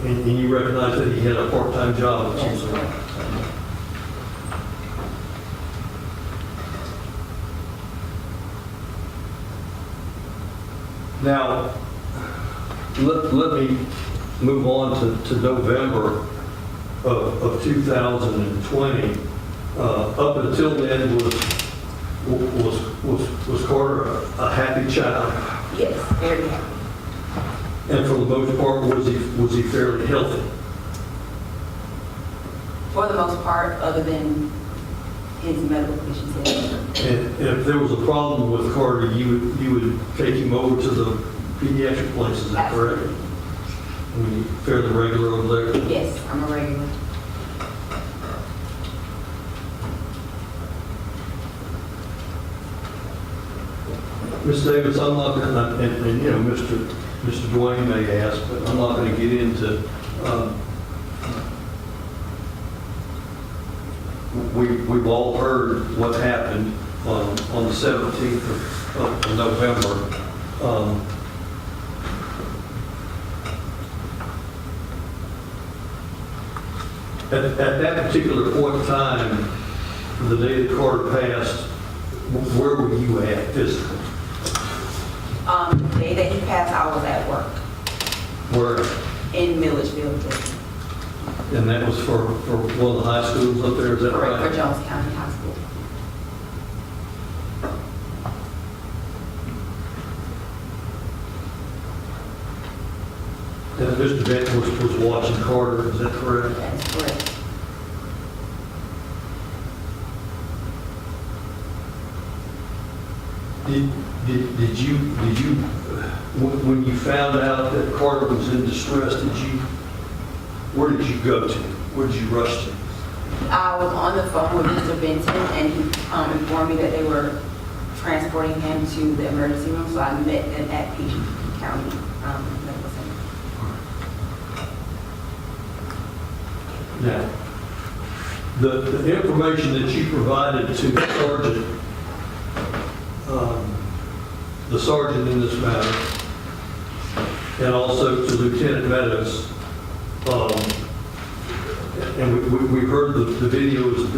And you recognize that he had a part-time job of some That's sort. correct. Now, let me move on to November of 2020. Up until then, was Carter a happy child? Yes, very happy. And for the most part, was he fairly healthy? For the most part, other than his medical conditions. And if there was a problem with Carter, you would take him over to the pediatric place, is that correct? I mean, fairly regular over there? Yes, I'm a regular. Ms. Davis, I'm not going to, and you know, Mr. Dwayne may ask, but I'm not going to get into, we've all heard what happened on the 17th of November. At that particular point in time, the day that Carter passed, where were you at physically? The day that he passed, I was at work Where? in Milledgeville, Georgia. And that was for one of the high schools up there, is that Correct, right? for Jones County High School. And Mr. Benton was watching Carter, is that correct? That is correct. Did you, when you found out that Carter was in distress, where did you go to? Where did you rush to? I was on the phone with Mr. Benton, and he informed me that they were transporting him to the emergency room, so I met them at Peach County Medical Center. Now, the information that you provided to the sergeant in this matter, and also to Lieutenant Meadows, and we heard the videos.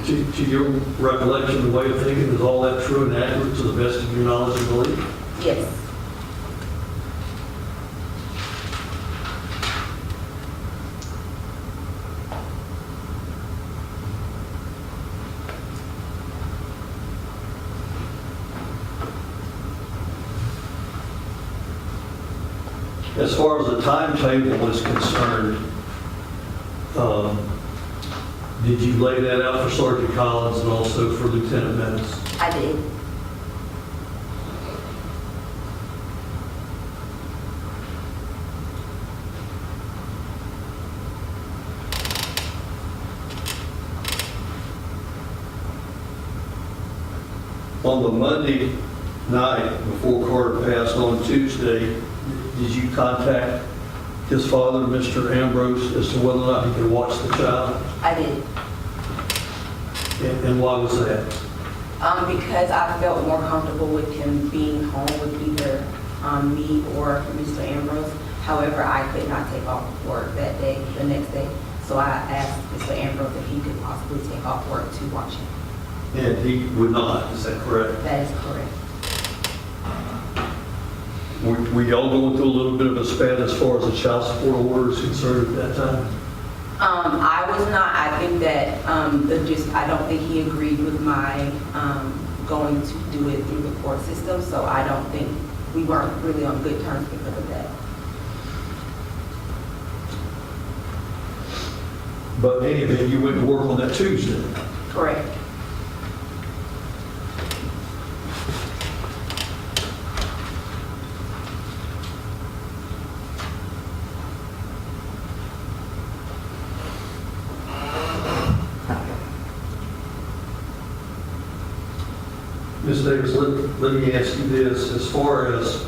To your recollection, the way of thinking, is all that true and accurate to the best of your knowledge and belief? Yes. As far as the timetable is concerned, did you lay that out for Sergeant Collins and also for Lieutenant Meadows? I did. On the Monday night before Carter passed on Tuesday, did you contact his father, Mr. Ambrose, as to whether or not he could watch the child? I did. And why was that? Because I felt more comfortable with him being home with either me or Mr. Ambrose. However, I could not take off work that day, the next day. So I asked Mr. Ambrose if he could possibly take off work to watch him. And he would not, is that correct? That is correct. Were y'all going through a little bit of a span as far as the child support order is concerned at that time? I was not. I think that I don't think he agreed with my going to do it through the court system. So I don't think we weren't really on good terms because of that. But in any event, you went to work on that Tuesday. Correct. Ms. Davis, let me ask you this, as far as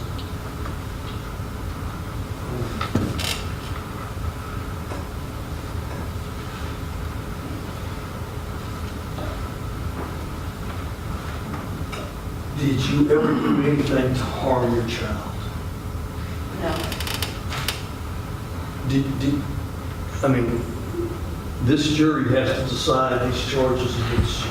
did you ever do anything to harm your child? No. I mean, this jury has to decide these charges against you.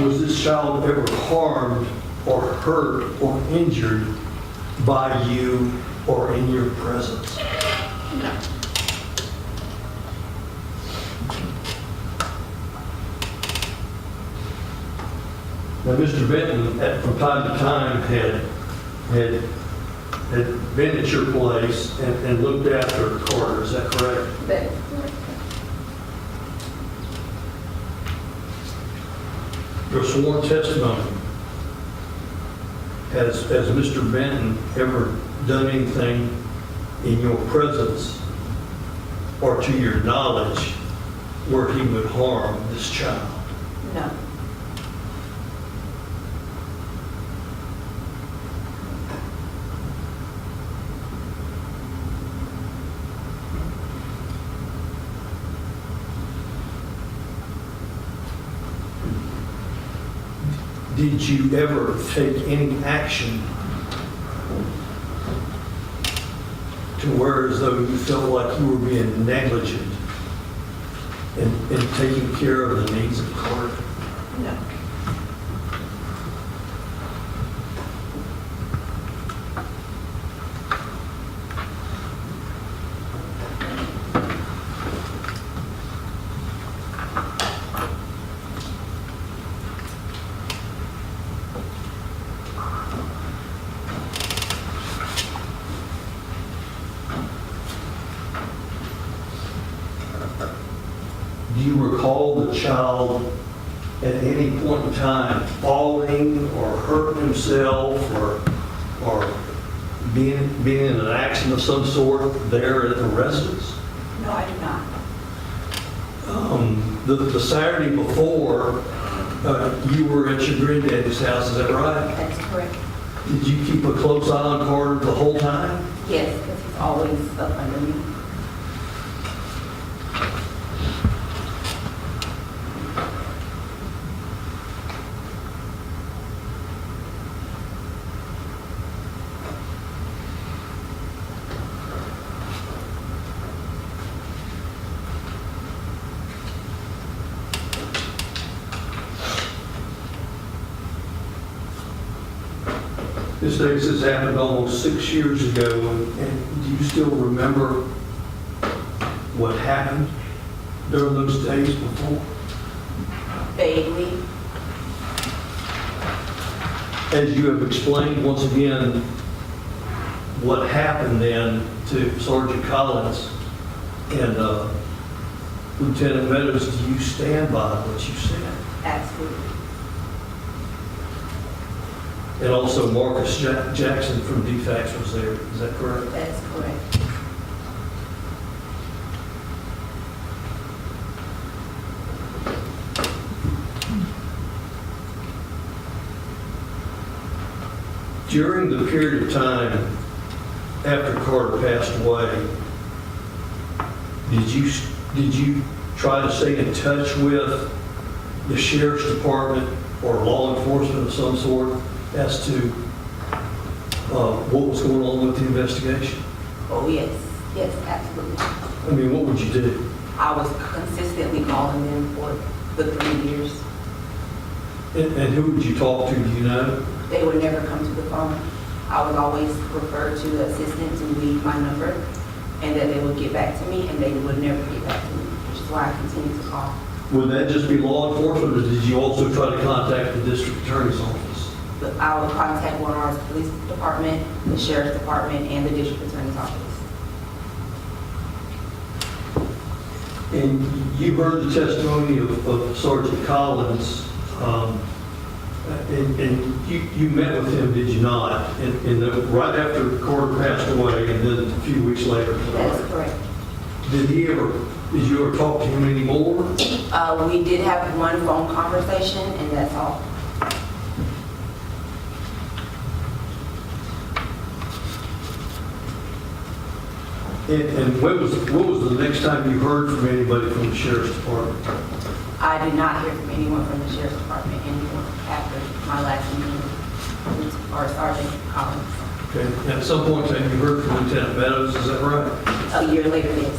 Was this child ever harmed or hurt or injured by you or in your presence? No. Now, Mr. Benton, from time to time, had been at your place and looked after Karter, is that correct? That is correct. Your sworn testimony, has Mr. Benton ever done anything in your presence or to your knowledge where he would harm this child? No. Did you ever take any action to where as though you felt like you were being negligent in taking care of the needs of Karter? No. Do you recall the child at any point in time falling or hurting himself or being in an accident of some sort there at the residence? No, I do not. The Saturday before, you were at your granddaddy's house, is that right? That's correct. Did you keep a close eye on Karter the whole time? Yes, because he's always up under me. Ms. Davis, this happened almost 6 years ago, and do you still remember what happened during those days before? Vaguely. As you have explained once again, what happened then to Sergeant Collins and Lieutenant Meadows, do you stand by what you said? Absolutely. And also Marcus Jackson from DFAX was there, is that correct? That's correct. During the period of time after Karter passed away, did you try to stay in touch with the sheriff's department or law enforcement of some sort as to what was going on with the investigation? Oh, yes. Yes, absolutely. I mean, what would you do? I was consistently calling them for the 3 years. And who would you talk to, do you know? They would never come to the phone. I would always refer to the assistant to leave my number, and that they would get back to me, and they would never get back to me, which is why I continue to call. Would that just be law enforcement, or did you also try to contact the district attorney's office? But I would contact Warren's Police Department, the Sheriff's Department, and the District Attorney's Office. And you heard the testimony of Sergeant Collins, and you met with him, did you not? Right after Karter passed away, and then a few weeks later. That is correct. Did you ever talk to him anymore? We did have one phone conversation, and that's all. And what was the next time you heard from anybody from the sheriff's department? I did not hear from anyone from the Sheriff's Department anymore after my last meeting with Sergeant Collins. Okay. And at some point in time, you heard from Lieutenant Meadows, is that right? A year later, yes.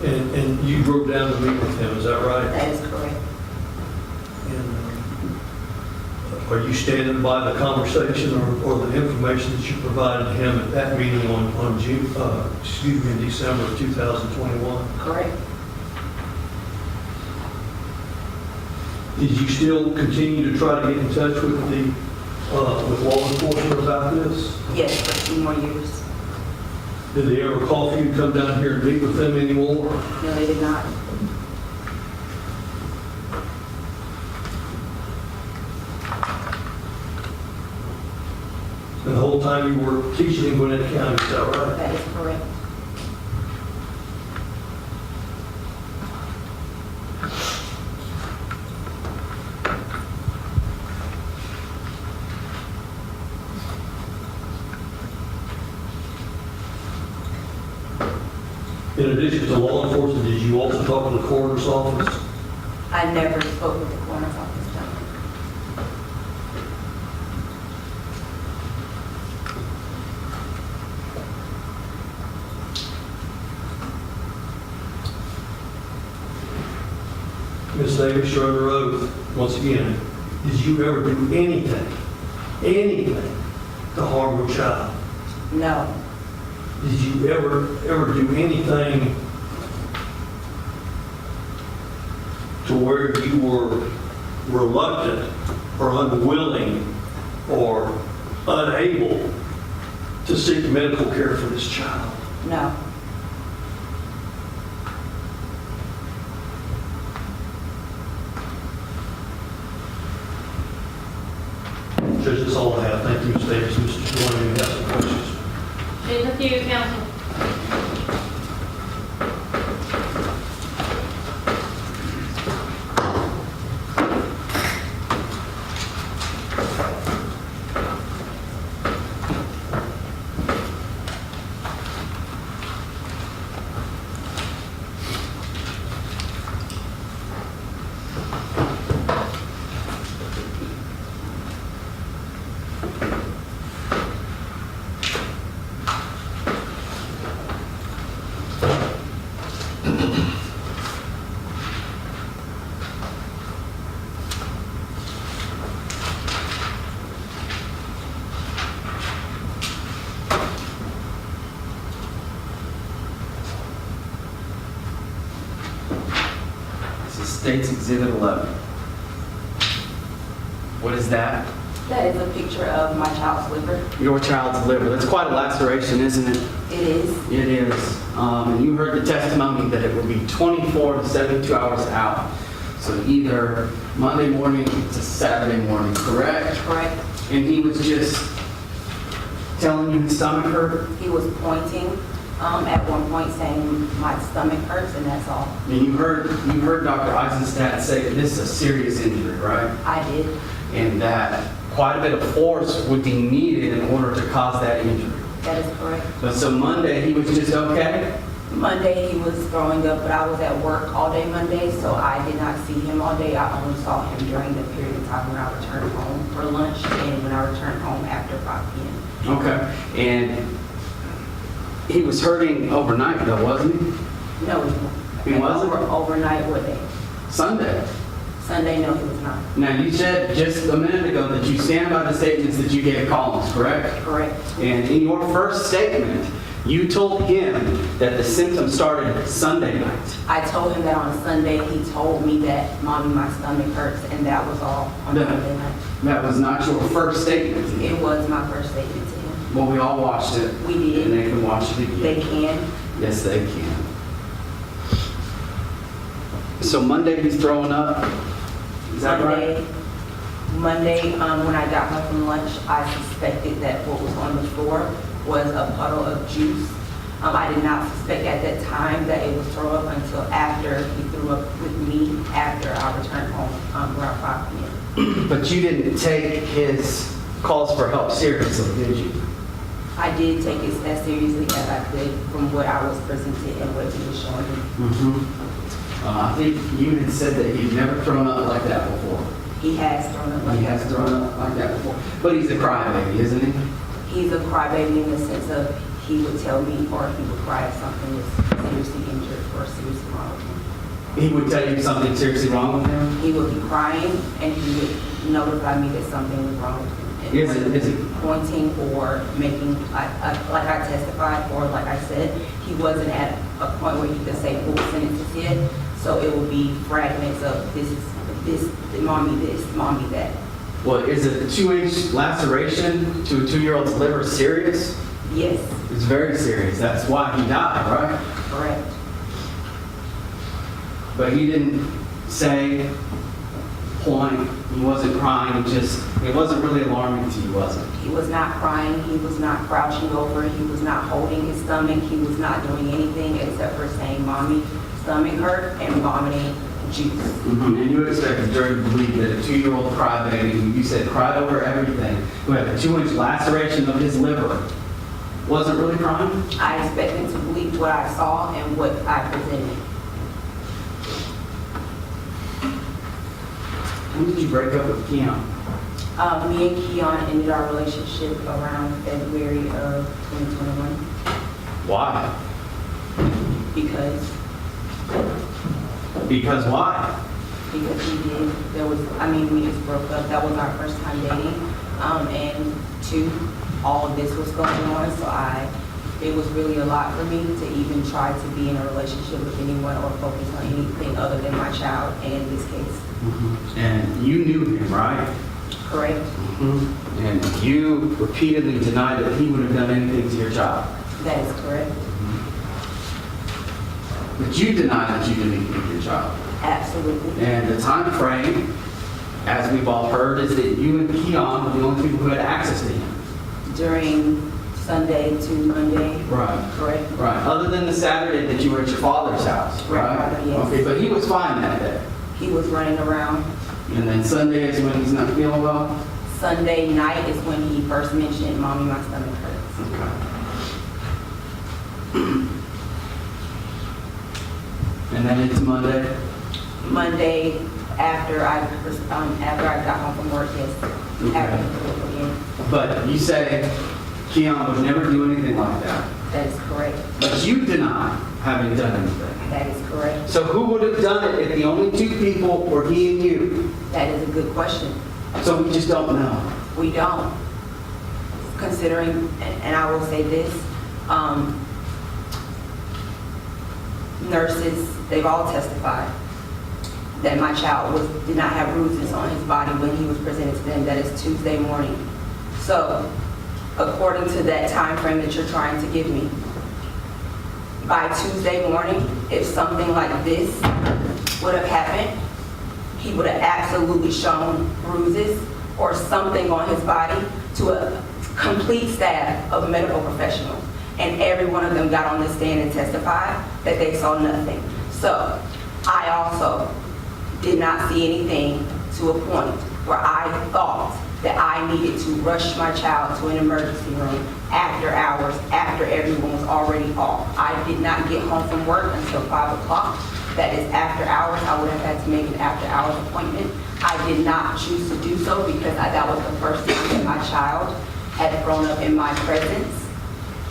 Okay. And you drove down to meet with him, is that right? That is correct. And Are you standing by the conversation or the information that you provided him at that meeting on in December of 2021? Correct. Did you still continue to try to get in touch with with law enforcement about this? Yes, for 2 more years. Did they ever call for you to come down here and meet with them anymore? No, they did not. And the whole time you were teaching in Gwinnett County, is that right? That is correct. In addition to law enforcement, did you also talk to the coroner's office? I never spoke with the coroner's office, no. Ms. Davis, you're under oath. Once again, did you ever do anything to harm your child? No, Did you ever do anything to where you were reluctant or unwilling or unable to seek medical care for this child? no. Judge, that's all I have. Thank you, Ms. Davis. Mr. Joyner, you have some questions? It's up to you, counsel. This is State's Exhibit 11. What is that? That is a picture of my child's liver. Your child's liver. That's quite a laceration, isn't it? It is. It is. And you heard the testimony that it would be 24 to 72 hours out. So either Monday morning to Saturday morning, correct? Correct. And he was just telling you his stomach hurt? He was pointing at one point saying my stomach hurts, and that's all. And you heard Dr. Eisenstadt say that this is a serious injury, right? I did. And that quite a bit of force would be needed in order to cause that injury. That is correct. But so Monday, he was just okay? Monday, he was throwing up, but I was at work all day Monday, so I did not see him all day. I only saw him during the period of time when I returned home for lunch and when I returned home after 5 p.m. Okay. And he was hurting overnight though, wasn't he? No, He wasn't? Overnight, what day? Sunday. Sunday, no, he was not. Now, you said just a minute ago that you stand by the statements that you gave Collins, correct? Correct. And in your first statement, you told him that the symptoms started Sunday night. I told him that on Sunday. He told me that, Mommy, my stomach hurts, and that was all on No. Monday night. That was not your first statement to him. It was my first statement to him. Well, we all watched it. We did. And they can watch it again. They can. Yes, they can. So Monday he's throwing up. Is that right? Monday, when I got home from lunch, I suspected that what was on the floor was a puddle of juice. I did not suspect at that time that it was throw up until after he threw up with me after I returned home around 5 p.m. But you didn't take his calls for help seriously, did you? I did take it as seriously as I could from what I was presented and what he was showing me. I think you had said that he'd never thrown up like that before. He has thrown up like He that. has thrown up like that before. But he's a crybaby, isn't he? He's a crybaby in the sense of he would tell me or he would cry if something was seriously injured or seriously wrong with him. He would tell you something seriously wrong with him? He would be crying, and he would notify me that something was wrong with him. Is it? Pointing or making, like I testified, or like I said, he wasn't at a point where he could say full sentences yet. So it would be fragments of this, mommy this, mommy that. Well, is a 2-inch laceration to a 2-year-old's liver serious? Yes, It's very serious. That's why he died, right? correct. But he didn't say, point, he wasn't crying, just, it wasn't really alarming to you, was it? He was not crying, he was not crouching over, he was not holding his stomach, he was not doing anything except for saying, mommy, stomach hurt, and vomiting juice. And you expect the jury to believe that a 2-year-old crybaby, who you said cried over everything, who had a 2-inch laceration of his liver, wasn't really crying? I expect him to believe what I saw and what I presented. When did you break up with Kiyon? Me and Kiyon ended our relationship around February of 2021 Why? because Because why? he did, we just broke up. That was our first time dating. And 2, all of this was going on, so it was really a lot for me to even try to be in a relationship with anyone or focus on anything other than my child, and in this case. And you knew him, right? Correct? And you repeatedly denied that he would have done anything to your child. That is correct. But you denied that you did anything to your child. Absolutely. And the time frame, as we've all heard, is that you and Kiyon were the only people who had access to him. During Sunday to Monday. Right. Correct? Right. Other than the Saturday that you were at your father's house, right? Right, yes. Okay, but he was fine that day. He was running around. And then Sunday is when he's not feeling well? Sunday night is when he first mentioned, mommy, my stomach hurts. Okay. And then it's Monday? Monday, after I got home from work, yes. After work again. But you say Kiyon would never do anything like that. That is correct. But you deny having done anything. That is correct. So who would have done it if the only 2 people were he and you? That is a good question. So we just don't know. We don't. Considering, and I will say this, nurses, they've all testified that my child did not have bruises on his body when he was presented to them. That is Tuesday morning. So, according to that time frame that you're trying to give me, by Tuesday morning, if something like this would have happened, he would have absolutely shown bruises or something on his body to a complete staff of medical professionals. And every one of them got on the stand and testified that they saw nothing. So I also did not see anything to a point where I thought that I needed to rush my child to an emergency room after hours, after everyone was already off. I did not get home from work until 5 o'clock. That is after hours. I would have had to make an after hours appointment. I did not choose to do so because that was the first time that my child had grown up in my presence.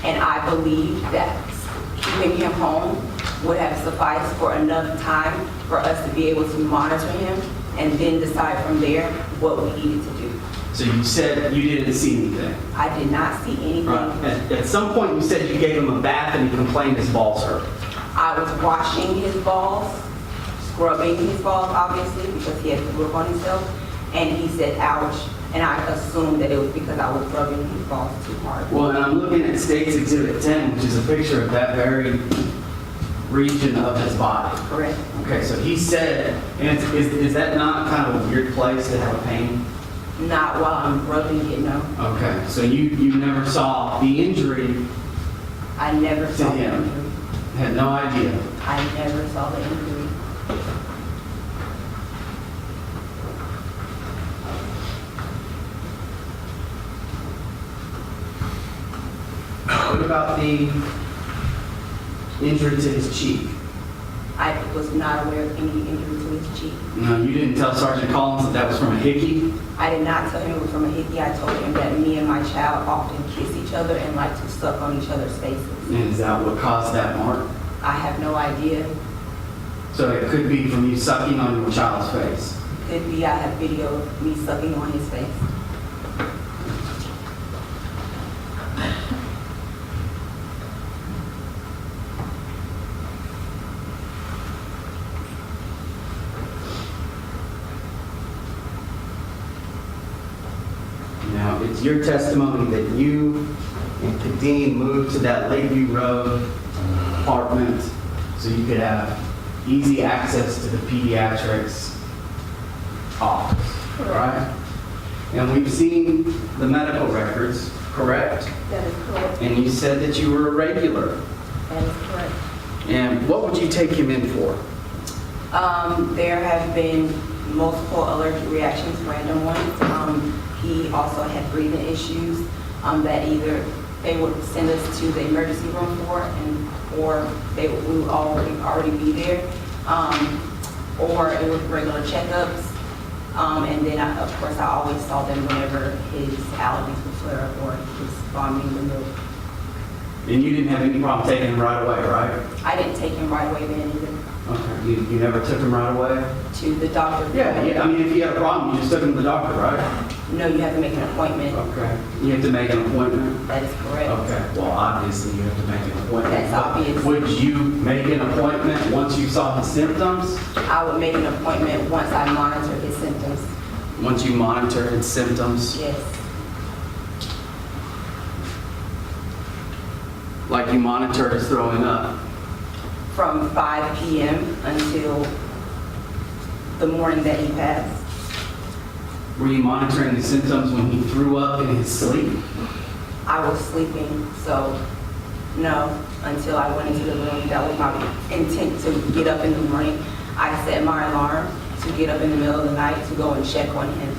And I believed that keeping him home would have sufficed for enough time for us to be able to monitor him and then decide from there what we needed to do. So you said you didn't see anything. I did not see anything. Right. At some point you said you gave him a bath and he complained his balls hurt. I was washing his balls, scrubbing his balls, obviously, because he had to work on himself. And he said, ouch. And I assumed that it was because I was rubbing his balls too hard. Well, and I'm looking at State's Exhibit 10, which is a picture of that very region of his body. Correct. Okay, so he said, and is that not kind of a weird place to have a pain? Not while I'm rubbing it, no. Okay, so you never saw the injury, I never saw the him. injury. had no idea. I never saw the injury. What about the injury to his cheek? I was not aware of any injury to his cheek. No, you didn't tell Sergeant Collins that that was from a hickey? I did not tell him it was from a hickey. I told him that me and my child often kiss each other and like to suck on each other's faces. And is that what caused that mark? I have no idea. So it could be from you sucking on your child's face. Could be I have video of me sucking on his face. Now, it's your testimony that you and Kadeen moved to that Lakeview Road apartment so you could have easy access to the pediatrics office, right? And we've seen the medical records, correct? That is correct. And you said that you were a regular. That is correct. And what would you take him in for? There have been multiple allergic reactions, random ones. He also had breathing issues that either they would send us to the emergency room for, or we would already be there, or it was regular checkups. And then, of course, I always saw them whenever his allergies would flare up or he was vomiting the milk. And you didn't have any problem taking him right away, right? I didn't take him right away then either Okay. You never took him right away? to the doctor. Yeah, I mean, if you had a problem, you just took him to the doctor, right? No, you have to make an appointment. Okay. You have to make an appointment? That is correct. Okay, well, obviously you have to make an appointment. That's obvious. Would you make an appointment once you saw his symptoms? I would make an appointment once I monitor his symptoms. Once you monitor his symptoms? Yes. Like you monitor his throwing up? From 5 p.m. until the morning that he passed. Were you monitoring the symptoms when he threw up in his sleep? I was sleeping, so no, until I went into the room. That was my intent to get up in the morning. I set my alarm to get up in the middle of the night to go and check on him.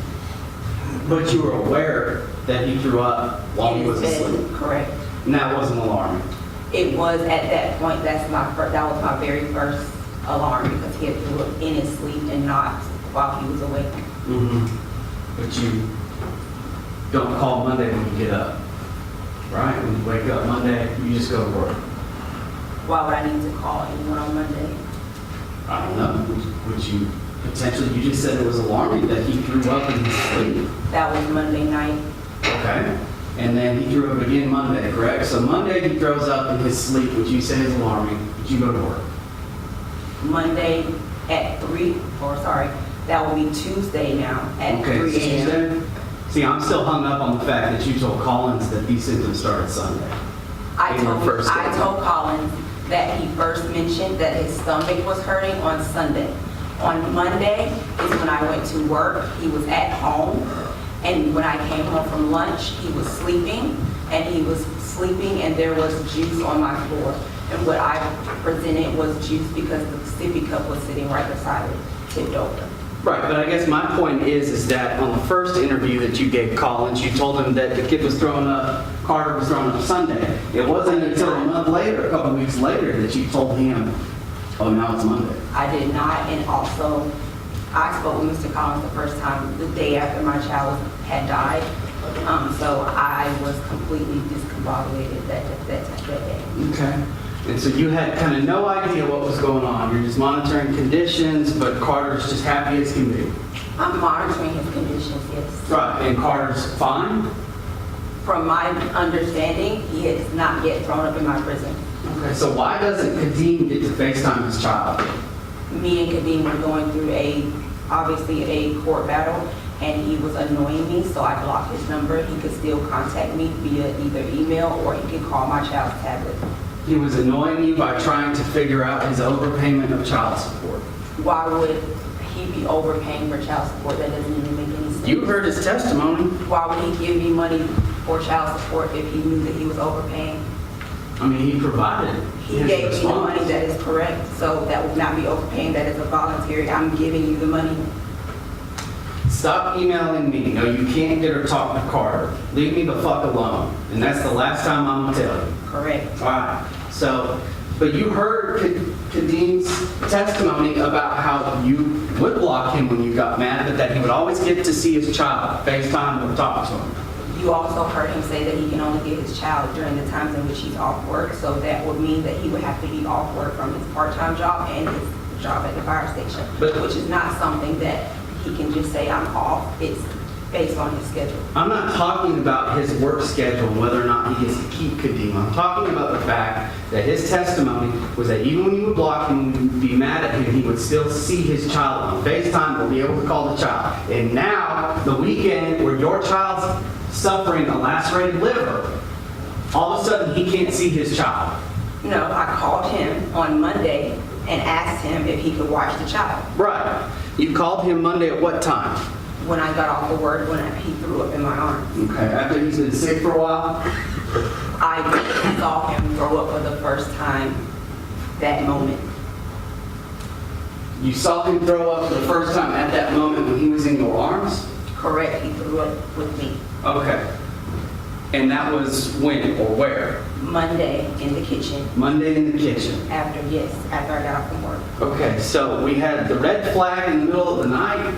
But you were aware that he threw up while he In was his bed. asleep? Correct. And that wasn't alarming? It was at that point, that was my very first alarm because he had threw up in his sleep and not while he was awake. Mm-hmm. But you don't call Monday when you get up, right? When you wake up Monday, you just go to work. Why would I need to call anyone on Monday? I don't know. Would you potentially, you just said it was alarming that he threw up in his sleep. That was Monday night. Okay. And then he threw up again Monday, correct? So Monday he throws up in his sleep, which you say is alarming. Would you go to work? Monday at 3, that will be Tuesday now at Okay, 3 a.m. Tuesday? See, I'm still hung up on the fact that you told Collins that these symptoms started Sunday. I in your told first day. Collins that he first mentioned that his stomach was hurting on Sunday. On Monday is when I went to work. He was at home. And when I came home from lunch, he was sleeping, and there was juice on my floor. And what I presented was juice because the sippy cup was sitting right beside it, tipped over. Right, but I guess my point is that on the first interview that you gave Collins, you told him that the kid was throwing up, Karter was throwing up Sunday. It wasn't until a month later, a couple weeks later, that you told him, oh, now it's Monday. I did not, and also, I spoke with Mr. Collins the first time, the day after my child had died. So I was completely discombobulated that day. Okay. And so you had kind of no idea what was going on. You're just monitoring conditions, but Karter's just happy as can be. I'm monitoring his conditions, yes. Right, and Karter's fine? From my understanding, he has not yet thrown up in my prison. Okay, so why doesn't Kadeem get to FaceTime his child? Me and Kadeem were going through obviously a court battle, and he was annoying me, so I blocked his number. He could still contact me via either email or he could call my child's tablet. He was annoying you by trying to figure out his overpayment of child support. Why would he be overpaying for child support? That doesn't even make any sense. You heard his testimony. Why would he give me money for child support if he knew that he was overpaying? I mean, he provided He his gave me the response. money, that is correct. So that would not be overpaying, that is a voluntary, I'm giving you the money. Stop emailing me. No, you can't get her talk to Karter. Leave me the fuck alone. And that's the last time I'm gonna tell you. Correct. All right. So, but you heard Kadeem's testimony about how you would block him when you got mad, but that he would always get to see his child, FaceTime or talk to him. You also heard him say that he can only get his child during the times in which he's off work. So that would mean that he would have to be off work from his part-time job and his job at the fire station, But- which is not something that he can just say I'm off. It's based on his schedule. I'm not talking about his work schedule and whether or not he gets to keep Kadeem. I'm talking about the fact that his testimony was that even when you would block him, when you would be mad at him, he would still see his child on FaceTime or be able to call the child. And now, the weekend where your child's suffering a lacerated liver, all of a sudden he can't see his child. No, I called him on Monday and asked him if he could watch the child. Right. You called him Monday at what time? When I got off of work, when he threw up in my arms. Okay, after he's been sick for a while? I saw him throw up for the first time that moment. You saw him throw up for the first time at that moment when he was in your arms? Correct, he threw up with me. Okay. And that was when or where? Monday in the kitchen, Monday in the kitchen. after I got off from work. Okay, so we had the red flag in the middle of the night.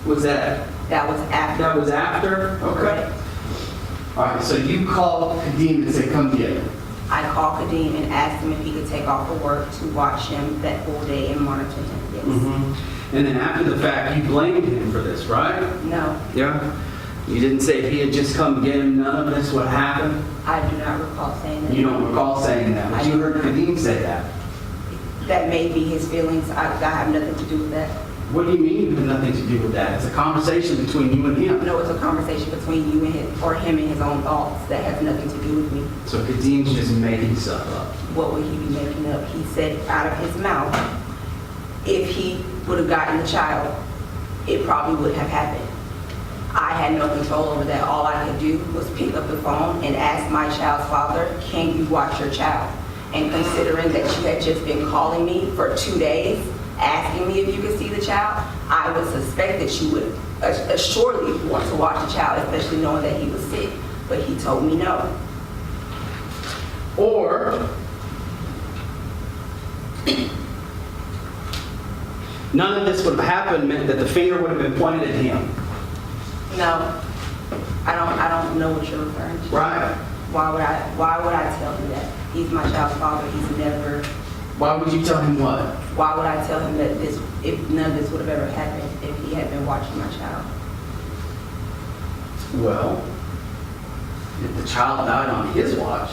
Was that, That was after. that was after? Okay. Correct. All right, so you called Kadeem and said, come get him. I called Kadeem and asked him if he could take off of work to watch him that whole day and monitor him. Yes. And then after the fact, you blamed him for this, right? No, Yeah. You didn't say if he had just come get him, none of this would happen? I do not recall saying that. You don't recall saying that, but you heard Kadeem say that. That may be his feelings. I have nothing to do with that. What do you mean you have nothing to do with that? It's a conversation between you and him. No, it's a conversation between you and him and his own thoughts that has nothing to do with me. So Kadeem's just making stuff up. What would he be making up? He said out of his mouth, if he would have gotten the child, it probably would have happened. I had no control over that. All I could do was pick up the phone and ask my child's father, can you watch your child? And considering that you had just been calling me for 2 days, asking me if you could see the child, I would suspect that you would assuredly want to watch the child, especially knowing that he was sick. But he told me no. Or none of this would have happened meant that the finger would have been pointed at him. No, I don't know what you're referring to. Right. Why would I tell him that? He's my child's father. He's never. Why would you tell him what? Why would I tell him that if none of this would have ever happened if he had been watching my child? Well, if the child died on his watch,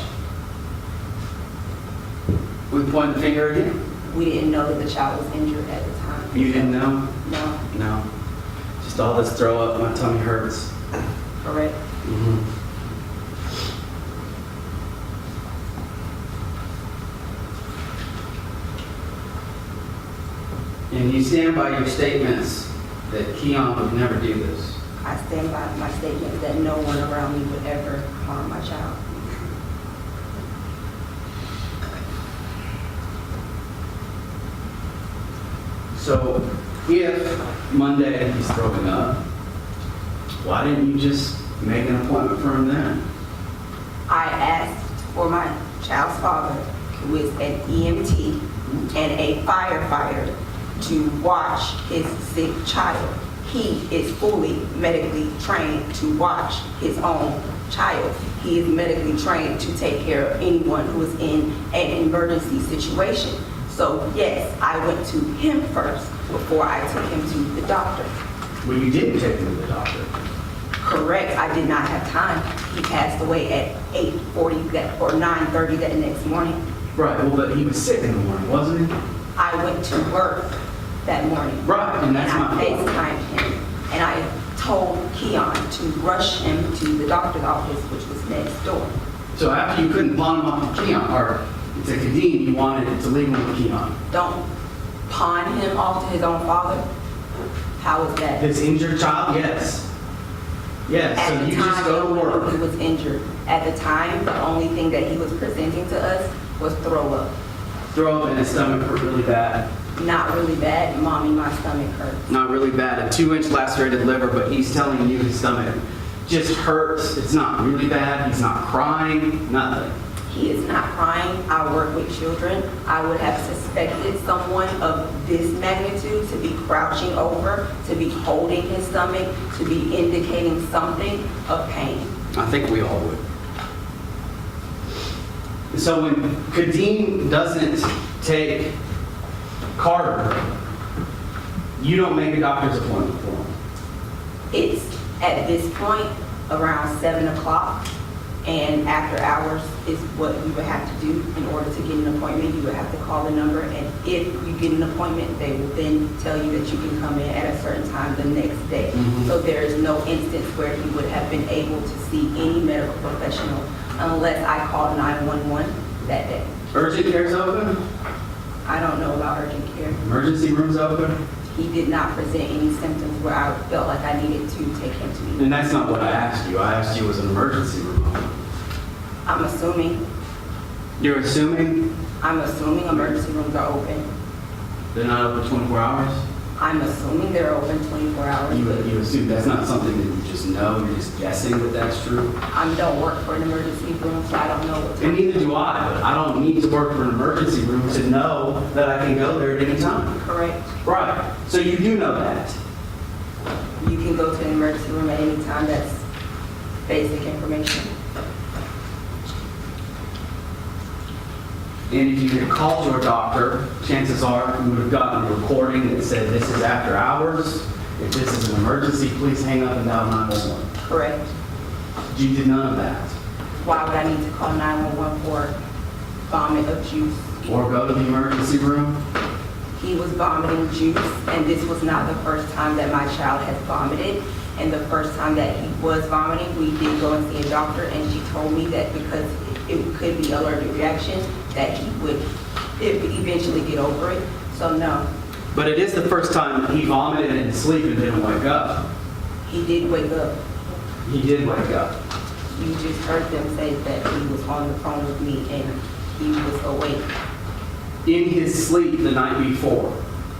we point the finger at him. We didn't know that the child was injured at the time. You didn't know? No, No. Just all this throw up, my tummy hurts. correct. And you stand by your statements that Kiyon would never do this. I stand by my statement that no one around me would ever harm my child. So if Monday he's throwing up, why didn't you just make an appointment for him then? I asked for my child's father, who is an EMT and a firefighter, to watch his sick child. He is fully medically trained to watch his own child. He is medically trained to take care of anyone who is in an emergency situation. So yes, I went to him first before I took him to the doctor. Well, you didn't take him to the doctor. Correct, I did not have time. He passed away at 8:40 or 9:30 that next morning. Right, well, but he was sick in the morning, wasn't he? I went to work that morning. Right, and that's I my point. FaceTimed him, and I told Kiyon to rush him to the doctor's office, which was next door. So after you couldn't pawn him off to Kiyon, or to Kadeem, you wanted to leave him with Kiyon. Don't pawn him off to his own father? How is that? His injured child, yes. Yes, At so the you just time, go to he work. was injured. At the time, the only thing that he was presenting to us was throw up. Throw up in his stomach hurt really bad. Not really bad, mommy, my stomach hurts. Not really bad, a 2-inch lacerated liver, but he's telling you his stomach just hurts. It's not really bad. He's not crying, nothing. He is not crying. I work with children. I would have suspected someone of this magnitude to be crouching over, to be holding his stomach, to be indicating something of pain. I think we all would. So when Kadeem doesn't take Karter, you don't make a doctor's appointment for him. It's at this point around 7 o'clock, and after hours is what you would have to do in order to get an appointment. You would have to call the number, and if you get an appointment, they will then tell you that you can come in at a certain time the next day. Mhm. So there is no instance where he would have been able to see any medical professional unless I called 911 that day. Urgent care's open? I don't know about urgent care. Emergency room's open? He did not present any symptoms where I felt like I needed to take him to me. And that's not what I asked you. I asked you was an emergency room open. I'm assuming You're assuming emergency rooms are open. they're not open 24 hours? I'm assuming they're open 24 hours. You assume that's not something that you just know, you're just guessing that that's true? I don't work for an emergency room, so I don't know what And to. neither do I, but I don't need to work for an emergency room to know that I can go there at any time. Correct. Right, so you do know that. You can go to an emergency room at any time. That's basic information. And if you had called your doctor, chances are you would have gotten a recording that said this is after hours. If this is an emergency, please hang up and dial 911. Correct. You did none of that. Why would I need to call 911 for vomit of juice? Or go to the emergency room. He was vomiting juice, and this was not the first time that my child has vomited. And the first time that he was vomiting, we did go and see a doctor, and she told me that because it could be allergic reaction, that he would eventually get over it. So no, But it is the first time he vomited in his sleep and didn't wake up. he did wake up. He did wake up. You just heard them say that he was on the phone with me and he was awake. In his sleep the night before.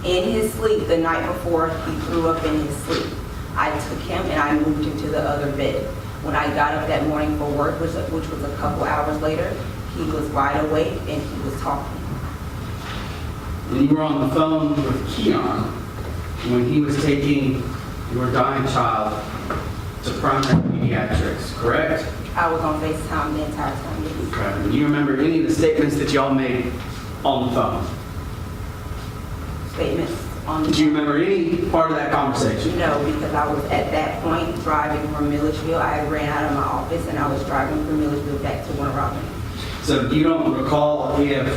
In his sleep the night before, he threw up in his sleep. I took him and I moved him to the other bed. When I got up that morning for work, which was a couple hours later, he was wide awake and he was talking. And you were on the phone with Kiyon when he was taking your dying child to primary pediatrics, correct? I was on FaceTime the entire time. Yes. Okay. Do you remember any of the statements that y'all made on the phone? Statements on the Do you remember any part of that conversation? No, because I was at that point driving from Milledgeville. I ran out of my office and I was driving from Milledgeville back to Warner Robin. So you don't recall if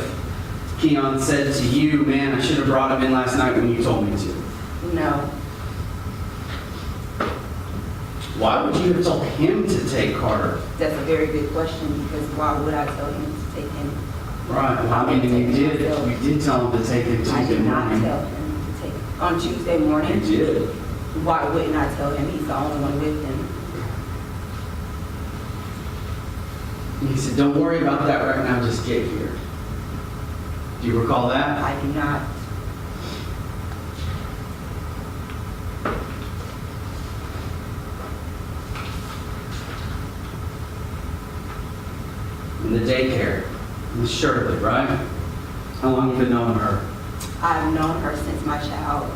Kiyon said to you, man, I should have brought him in last night when you told me to? No, Why would you have told him to take Karter? that's a very good question because why would I tell him to take him? Right, well, I mean, you did tell him to take him I Tuesday did not morning. tell him to take him. On Tuesday morning, You did. why wouldn't I tell him? He's the only one with him. He said, don't worry about that right now, just get here. Do you recall that? I do not. In the daycare, Miss Shirley, right? How long have you been knowing her? I've known her since my child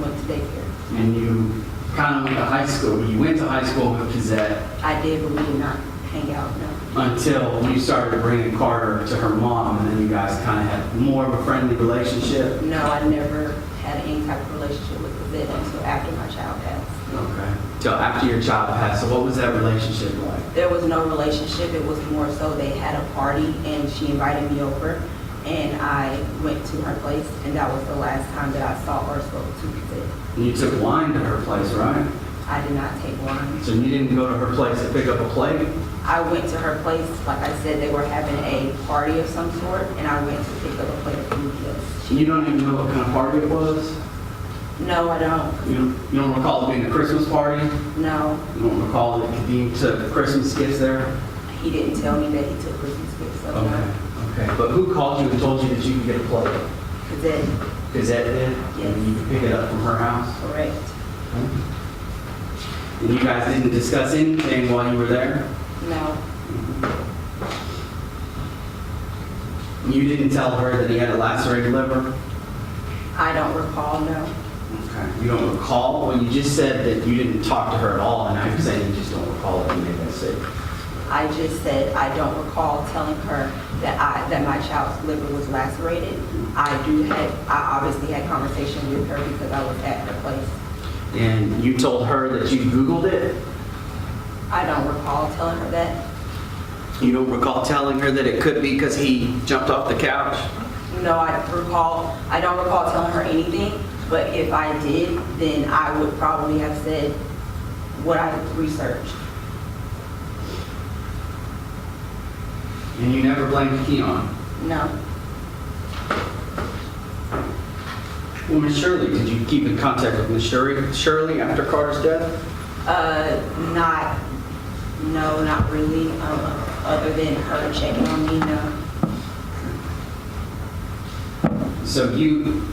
went to daycare. And you kind of went to high school. You went to high school with Kazette I did, but we did not hang out, no. until you started bringing Karter to her mom, and then you guys kind of had more of a friendly relationship. No, I never had any type of relationship with Kazette until after my child passed. Okay. Till after your child passed. So what was that relationship like? There was no relationship. It was more so they had a party and she invited me over and I went to her place and that was the last time that I saw or spoke to Kazette. And you took wine to her place, right? I did not take wine. So you didn't go to her place to pick up a plate? I went to her place, like I said, they were having a party of some sort and I went to pick up a plate of food. Yes. You don't even know what kind of party it was? No, I don't. You don't recall it being a Christmas party? No, You don't recall that Kadeem took Christmas gifts there? he didn't tell me that he took Christmas gifts. So Okay, no. okay. But who called you and told you that you could get a plate? Kazette, Gazette did? Yes. And you could pick it up from her house? correct. And you guys didn't discuss anything while you were there? No, You didn't tell her that he had a lacerated liver? I don't recall, no. Okay. You don't recall? Well, you just said that you didn't talk to her at all, and now you're saying you just don't recall that you made that statement. I just said I don't recall telling her that my child's liver was lacerated. I obviously had conversation with her because I was at her place. And you told her that you Googled it? I don't recall telling her that. You don't recall telling her that it could be because he jumped off the couch? No, I don't recall telling her anything, but if I did, then I would probably have said what I researched. And you never blamed Kiyon? No. Well, Miss Shirley, did you keep in contact with Miss Shirley after Carter's death? No, not really, other than her checking on me, no. So you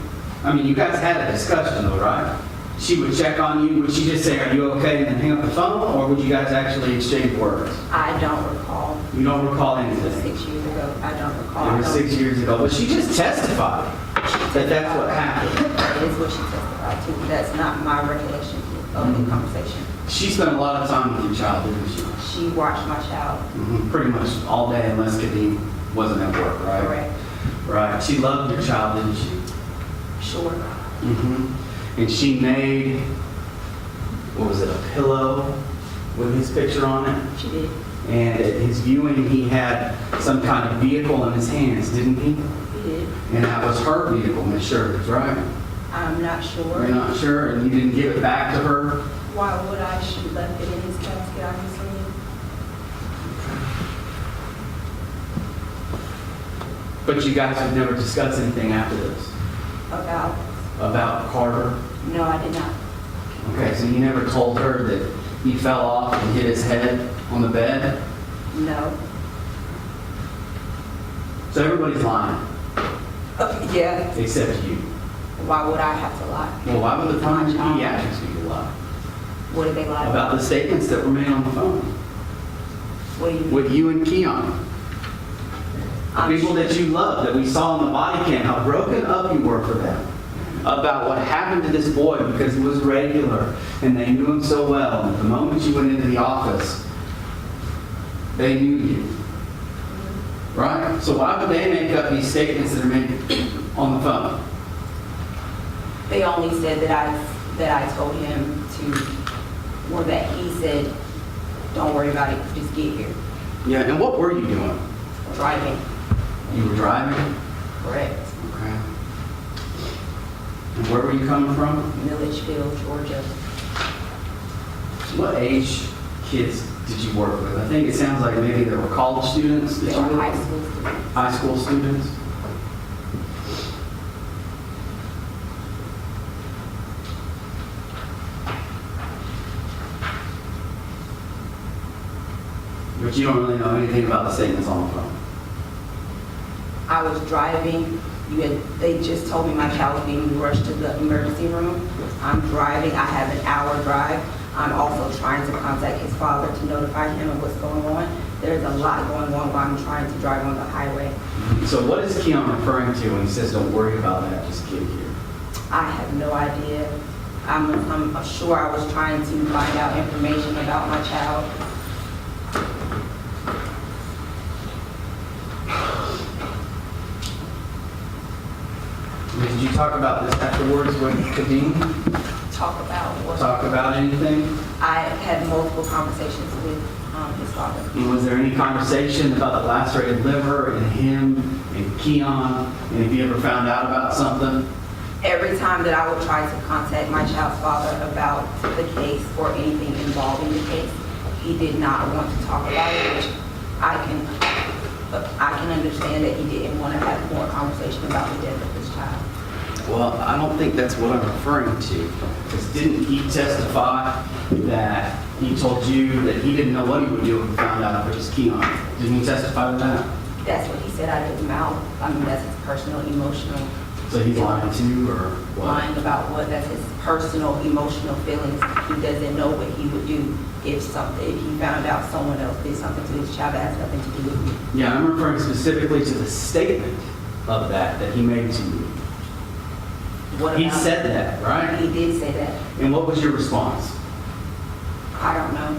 guys had a discussion though, right? She would check on you, would she just say, are you okay, and then hang up the phone, or would you guys actually exchange words? I don't recall. You don't recall It was anything? 6 years ago. I don't recall. It was 6 years ago, but she just testified that that's what happened. That is what she testified to. That's not my recollection of the conversation. She spent a lot of time with your child, didn't she? She watched my child. Pretty much all day unless Kadeem wasn't at work, right? Correct. Right. She loved your child, didn't she? Sure. And she made, what was it, a pillow with his picture on it? She did. And at his viewing, he had some kind of vehicle in his hands, didn't he? She did. And that was her vehicle, Miss Shirley's, right? I'm not sure. You're not sure, and you didn't give it back to her? Why would I? She left it in his casket, obviously. But you guys would never discuss anything after this? About Carter? No, I did not. Okay, so you never told her that he fell off and hit his head on the bed? No. So everybody's lying, Yeah. except you. Why would I have to lie? Well, why would the forensic pediatrics need to lie? What did they lie About the statements that were made on the phone What do you mean? with you and Kiyon. The people that you love, that we saw on the body cam, how broken up you were for them. About what happened to this boy because he was regular and they knew him so well. And the moment you went into the office, they knew you. Right? So why would they make up these statements that are made on the phone? They only said that I told him to, or that he said, don't worry about it, just get here. Yeah, and what were you doing? Driving. You were driving? Correct. Okay. And where were you coming from? Milledgeville, Georgia. What age kids did you work with? I think it sounds like maybe there were college students. that They you were worked high with? school students. High school students? But you don't really know anything about the statements on the phone. I was driving. They just told me my child was being rushed to the emergency room. I'm driving. I have an hour drive. I'm also trying to contact his father to notify him of what's going on. There's a lot going on while I'm trying to drive on the highway. So what is Kiyon referring to when he says, don't worry about that, just get here? I have no idea. I'm sure I was trying to find out information about my child. Did you talk about this afterwards with Kadeem? Talk about what? Talk about anything? I had multiple conversations with his father. And was there any conversation about the lacerated liver and him and Kiyon? And if you ever found out about something? Every time that I would try to contact my child's father about the case or anything involving the case, he did not want to talk about it, which I can understand that he didn't want to have more conversation about the death of his child. Well, I don't think that's what I'm referring to. Because didn't he testify that he told you that he didn't know what he would do if he found out it was Kiyon? Didn't he testify to that? That's what he said out of his mouth. I mean, that's his personal, emotional. So he's lying too, or what? Lying about what? That's his personal, emotional feelings. He doesn't know what he would do if he found out someone else did something to his child that has nothing to do with me. Yeah, I'm referring specifically to the statement of that he made to you. What He about- said that, right? He did say that. And what was your response? I don't know.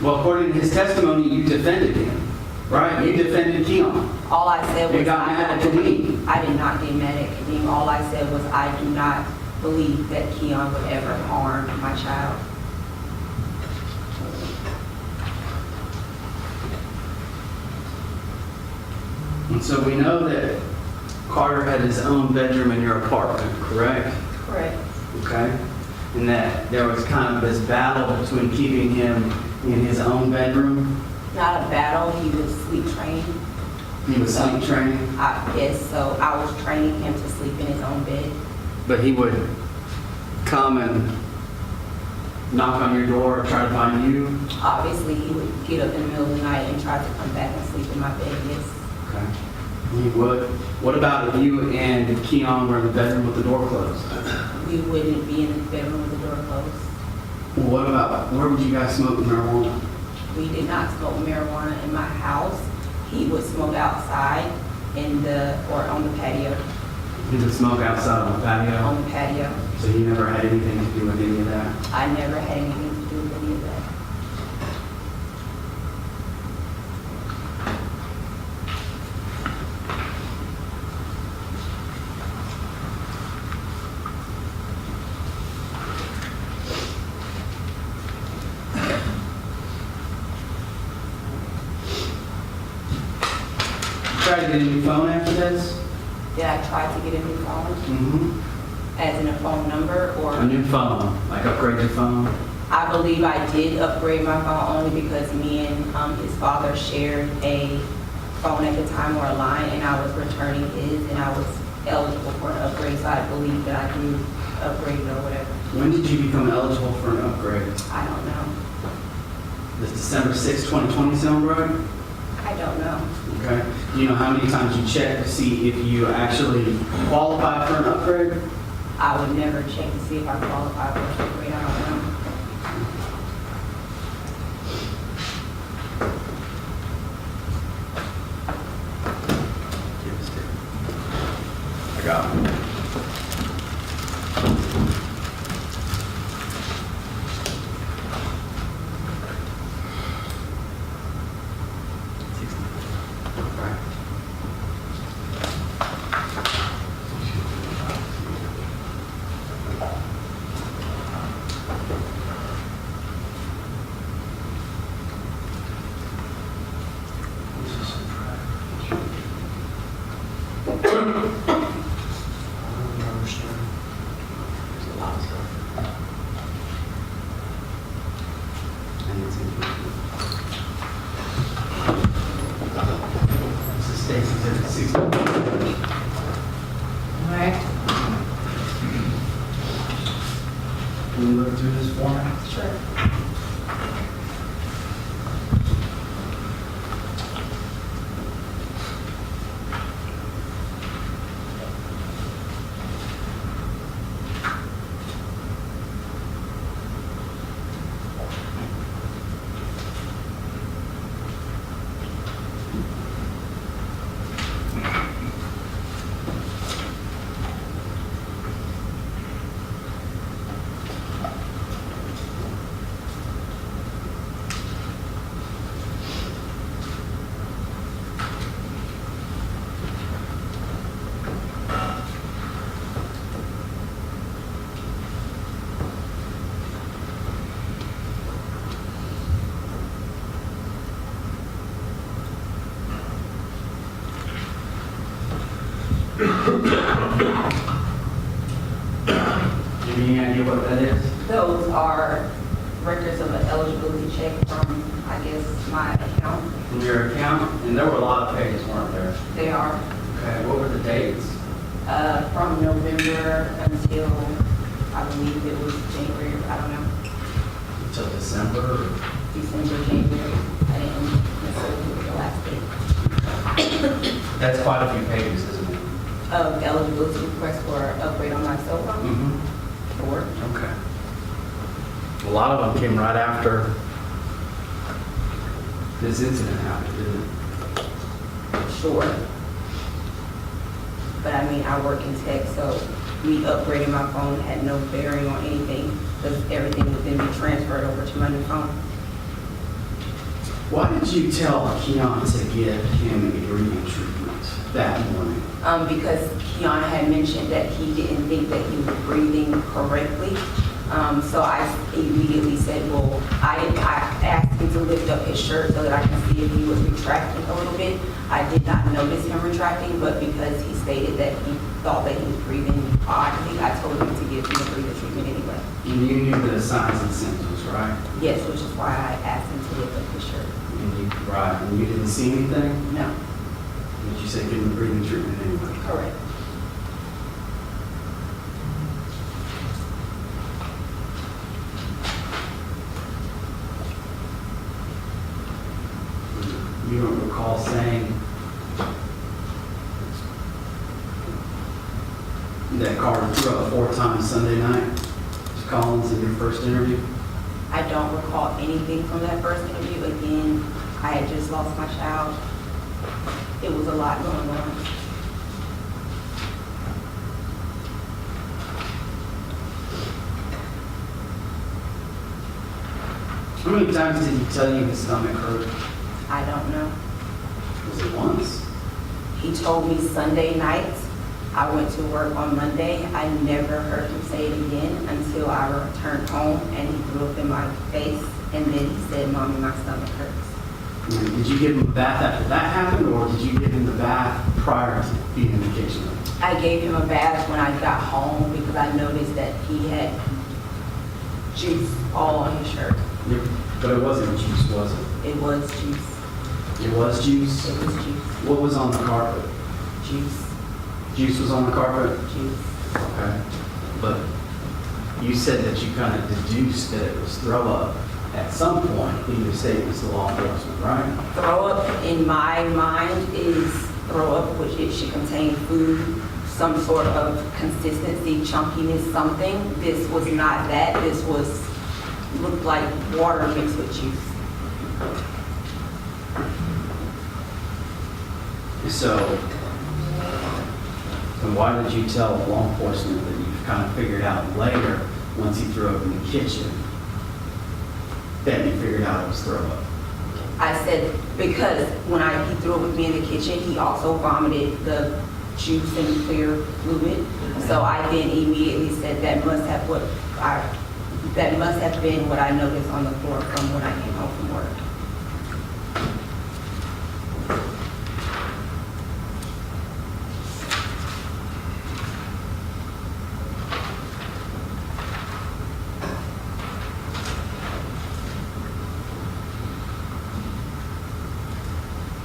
Well, according to his testimony, you defended him, right? You defended Kiyon. All I said was. You got mad at Kadeem. I did not get mad at Kadeem. All I said was I do not believe that Kiyon would ever harm my child. And so we know that Karter had his own bedroom in your apartment, correct? Correct. Okay. And that there was kind of this battle between keeping him in his own bedroom. Not a battle, he was sleep trained. He was sleep training, Yes, so I was training him to sleep in his own bed. but he would come and knock on your door or try to find you. Obviously, he would get up in the middle of the night and try to come back and sleep in my bed, yes. Okay. He would. What about if you and Kiyon were in the bedroom with the door closed? We wouldn't be in the bedroom with the door closed. Well, what about, where would you guys smoke marijuana? We did not smoke marijuana in my house. He would smoke outside or on the patio. He would smoke outside on the patio? On the patio. So you never had anything to do with any of that? I never had anything to do with any of that. Try to get a new phone after this? Did I try to get a new phone? Mm-hmm. As in a phone number or? A new phone, like upgrade your phone? I believe I did upgrade my phone only because me and his father shared a phone at the time or a line, and I was returning his, and I was eligible for an upgrade, so I believe that I did upgrade it or whatever. When did you become eligible for an upgrade? I don't know. Does December 6, 2020 sound right? I don't know. Okay. Do you know how many times you checked to see if you actually qualified for an upgrade? I would never check to see if I qualify for an upgrade. I don't know. I got it. Can you look through this form? Sure. Do you have any idea what that is? Those are records of an eligibility check from, I guess, my account. From your account? And there were a lot of pages, weren't there? They are Okay, what were the dates? from November until, I believe it was January, I don't know, Until December? or- December, January. I didn't necessarily look at the last date. That's quite a few pages, isn't it? Of eligibility request for upgrade on my cell phone. Mm-hmm. Or Okay. A lot of them came right after this incident happened, didn't it? sure. But I mean, I work in tech, so me upgrading my phone had no bearing on anything because everything would then be transferred over to my new phone. Why did you tell Kiyon to give him a breathing treatment that morning? Because Kianna had mentioned that he didn't think that he was breathing correctly. So I immediately said, well, I asked him to lift up his shirt so that I can see if he was retracting a little bit. I did not notice him retracting, but because he stated that he thought that he was breathing oddly, I told him to give him a breathing treatment anyway. And you knew the signs and symptoms, right? Yes, which is why I asked him to lift up his shirt. And you didn't see anything? No, But you said give him a breathing treatment anyway. correct. You don't recall saying that Carter threw up 4 times Sunday night to Collins in your first interview? I don't recall anything from that first interview. Again, I had just lost my child. It was a lot going on. How many times did he tell you his stomach hurt? I don't know. Was it once? He told me Sunday nights. I went to work on Monday. I never heard him say it again until I returned home and he threw up in my face. And then he said, Mommy, my stomach hurts. Did you give him a bath after that happened, or did you give him the bath prior to being in the kitchen? I gave him a bath when I got home because I noticed that he had juice all on his shirt. But it wasn't juice, was it? It was juice. It was juice? It was juice. What was on the carpet? Juice. Juice was on the carpet? Juice. Okay. But you said that you kind of deduced that it was throw up at some point in your statements to law enforcement, right? Throw up in my mind is throw up, which it should contain food, some sort of consistency, chunkiness, something. This was not that. This looked like water mixed with juice. So, then why did you tell law enforcement that you kind of figured out later, once he threw up in the kitchen, that you figured out it was throw up? I said, because when he threw up with me in the kitchen, he also vomited the juice and clear fluid. So I then immediately said that must have been what I noticed on the floor from when I came home from work.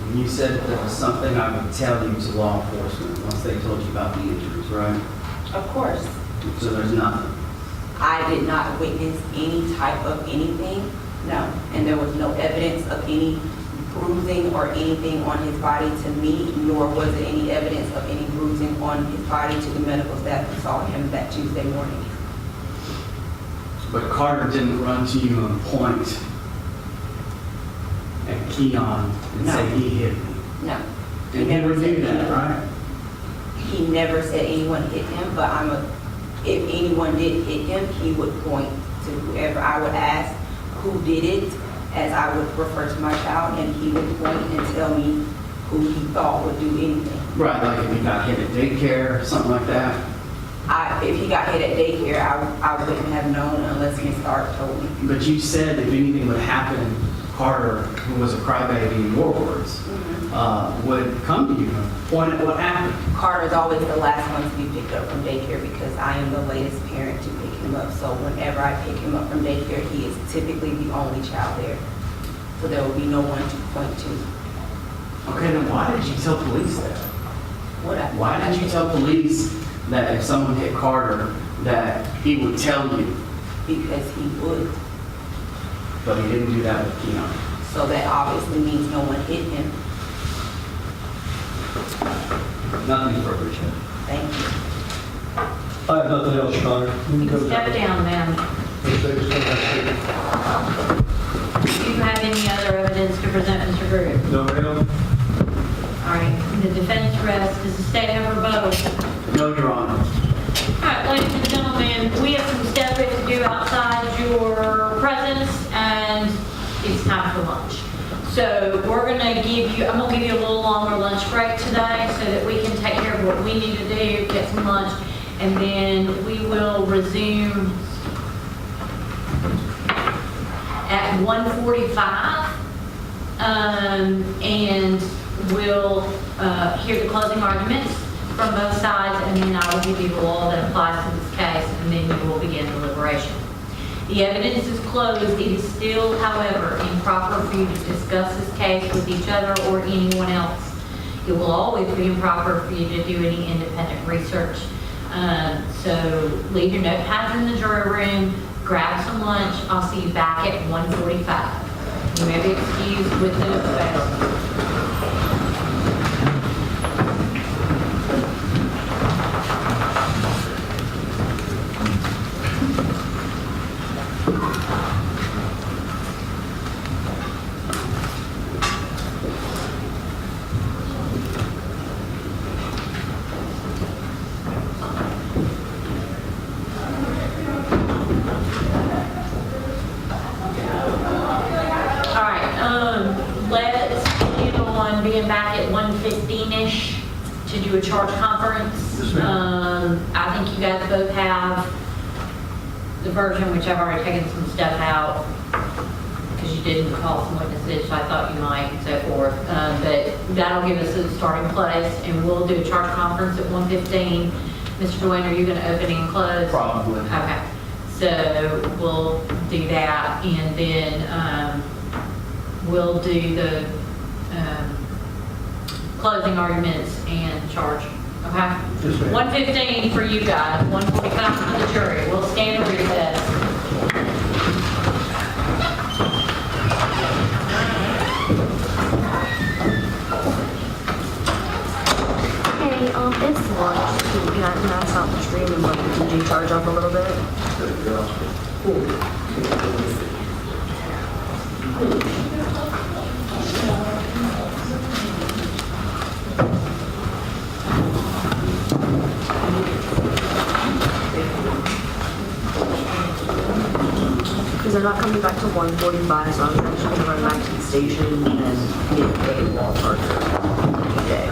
And you said that there was something I would tell you to law enforcement once they told you about the injuries, right? Of course. So there's nothing. I did not witness any type of anything, no. And there was no evidence of any bruising or anything on his body to me, nor was there any evidence of any bruising on his body to the medical staff who saw him that Tuesday morning. But Carter didn't run to you and point at Kiyon and No. say he hit me. No. And he never knew that, right? He never said anyone hit him, but if anyone did hit him, he would point to whoever. I would ask who did it, as I would refer to my child, and he would point and tell me who he thought would do anything. Right, like if he got hit at daycare or something like that. If he got hit at daycare, I wouldn't have known unless Ms. Stark told me. But you said if anything would happen, Carter, who was a crybaby in your words, would come to you and point at what happened. Carter's always the last one to be picked up from daycare because I am the latest parent to pick him up. So whenever I pick him up from daycare, he is typically the only child there. So there will be no one to point to. Okay, then why did you tell police that? Why did you tell police that if someone hit Carter, that he would tell you? Because he would. But he didn't do that with Kiyon. So that obviously means no one hit him. Nothing further, Judge. Thank you. I have nothing else, Connor. You can go. Step down, ma'am. Ms. Davis, come back. Do you have any other evidence to present, Mr. Greer? No, ma'am. All right, the defense rests. Does the state have a vote? No, Your Honor. All right, ladies and gentlemen, we have some stuff we have to do outside your presence, and it's time for lunch. So we're gonna give you, I'm gonna give you a little longer lunch break today so that we can take care of what we need to do, get some lunch, and then we will resume at 1:45. And we'll hear the closing arguments from both sides, and then I will give you the law that applies to this case, and then we will begin deliberation. The evidence is closed. It is still, however, improper for you to discuss this case with each other or anyone else. It will always be improper for you to do any independent research. So leave your notepads in the jury room, grab some lunch. I'll see you back at 1:45. You may be excused with the bail. Let's plan on being back at 1:15-ish to do a charge conference. I think you guys both have the version, which I've already taken some stuff out because you didn't call some witnesses, so I thought you might, and so forth. But that'll give us a starting place, and we'll do a charge conference at 1:15. Mr. Dwayne, are you going to open and close? Probably. Okay. So we'll do that, and then we'll do the closing arguments and charge. Okay? 1:15 for you guys, 1:45 for the jury. We'll stand and recess. Hey, it's lunch. Can I stop the stream and let the DJ charge up a little bit? Because they're not coming back to 1:45, so I was actually going to run back to the station and get a wall charger today.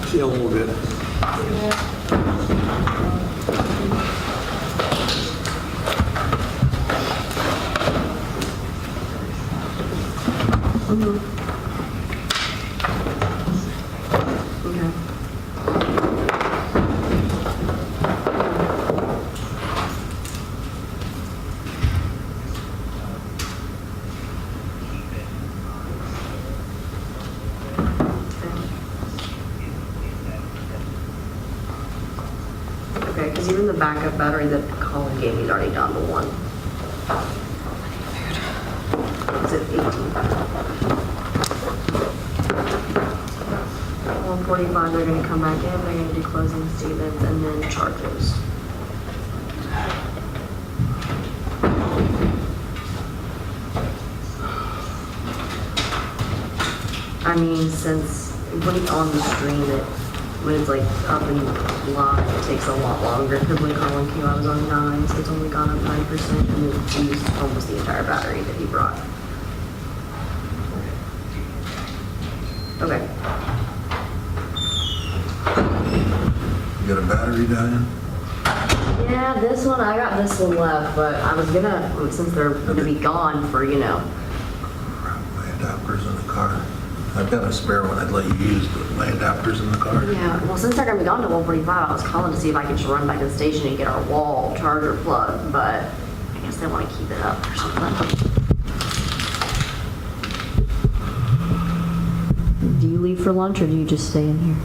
See a little bit. Mm-hmm. Okay. Okay, because even the backup battery that Colin gave me is already down to 1. It's at 18. 1:45, they're going to come back in, they're going to do closing statements and then charges. I mean, since when it's on the stream, when it's like up and live, it takes a lot longer. Because when Colin came, I was on 9, so it's only gone up 9%, and then it's used almost the entire battery that he brought. Okay. You got a battery down? Yeah, this one, I got this one left, but I was gonna, since they're gonna be gone for, My adapter's in the car. I've got a spare one I'd let you use, but my adapter's in the car. yeah, well, since they're gonna be gone to 1:45, I was calling to see if I could just run back to the station and get our wall charger plug, but I guess they wanna keep it up or something. Do you leave for lunch or do you just stay in here?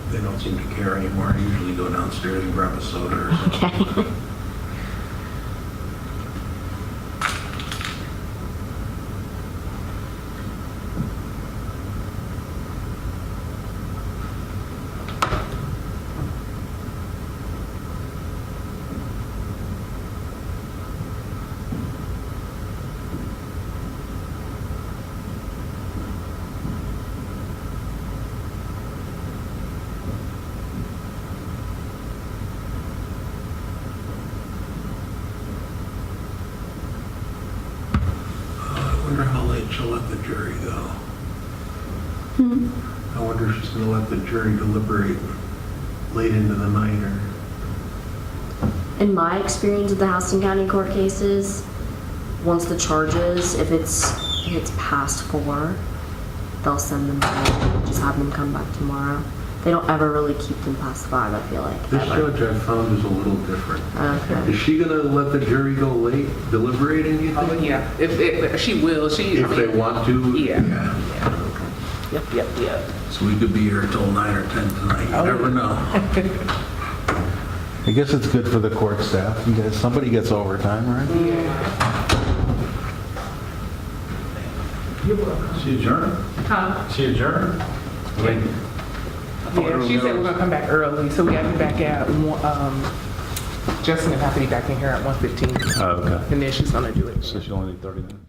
They don't seem to care anymore. I usually go downstairs and grab a soda or something. Okay. she'll let the jury go. I wonder if she's going to let the jury deliberate late into the night or... In my experience with the Houston County court cases, once the charges, if it's past 4, they'll send them home, just have them come back tomorrow. They don't ever really keep them past 5, I feel like. This ever. judge I found is a little different. Okay. Is she going to let the jury go late deliberating, you think? Oh, yeah. If she will, If they want to? Yeah. Yep. So we could be here till 9 or 10 tonight. You Oh, never yeah. know. I guess it's good for the court staff. You guys, somebody gets overtime, right? She adjourned? Huh? She adjourned? Yeah, she said we're gonna come back early, so we gotta be back at, Justin will have to be back in here at 1:15. Oh, okay. And then she's gonna do it. So she'll only need 30 minutes?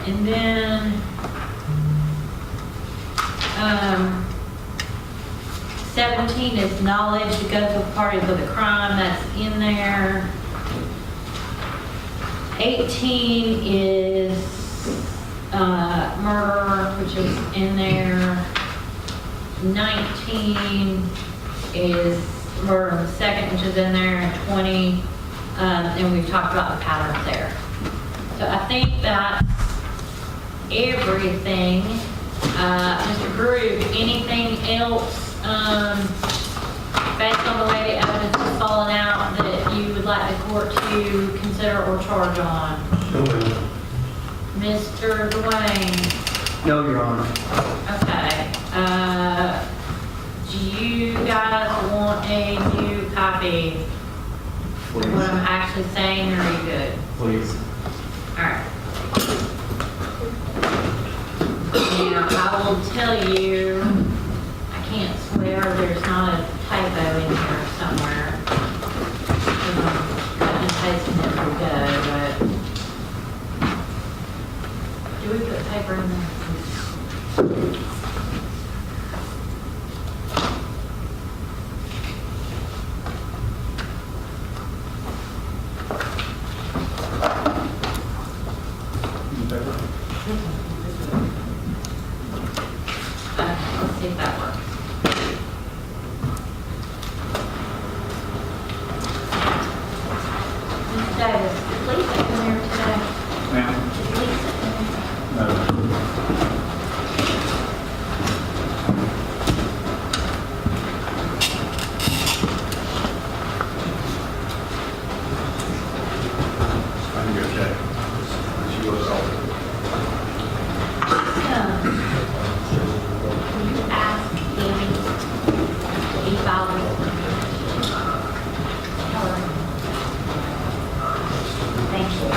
And then, 17 is knowledge to go to parties of the crime, that's in there. 18 is murder, which is in there. 19 is murder in the second, which is in there, and 20, and we've talked about the patterns there. So I think that's everything. Mr. Groove, anything else, based on the way the evidence has fallen out, that you would like the court to consider or charge on? Mr. Dwayne? No, Your Honor. Okay. Do you guys want a new copy of what I'm actually saying, or are you good? Please. All right. Now, I will tell you, I can't swear there's not a typo in here somewhere. I'm cutting and pasting as we go, but do we put paper in there? Let's see if that works. Ms. Davis, did Lisa come here today? Ma'am? Did Lisa come here? No. I can go check. She was all. Will you ask Amy to e-file this? Tell her. Thank you.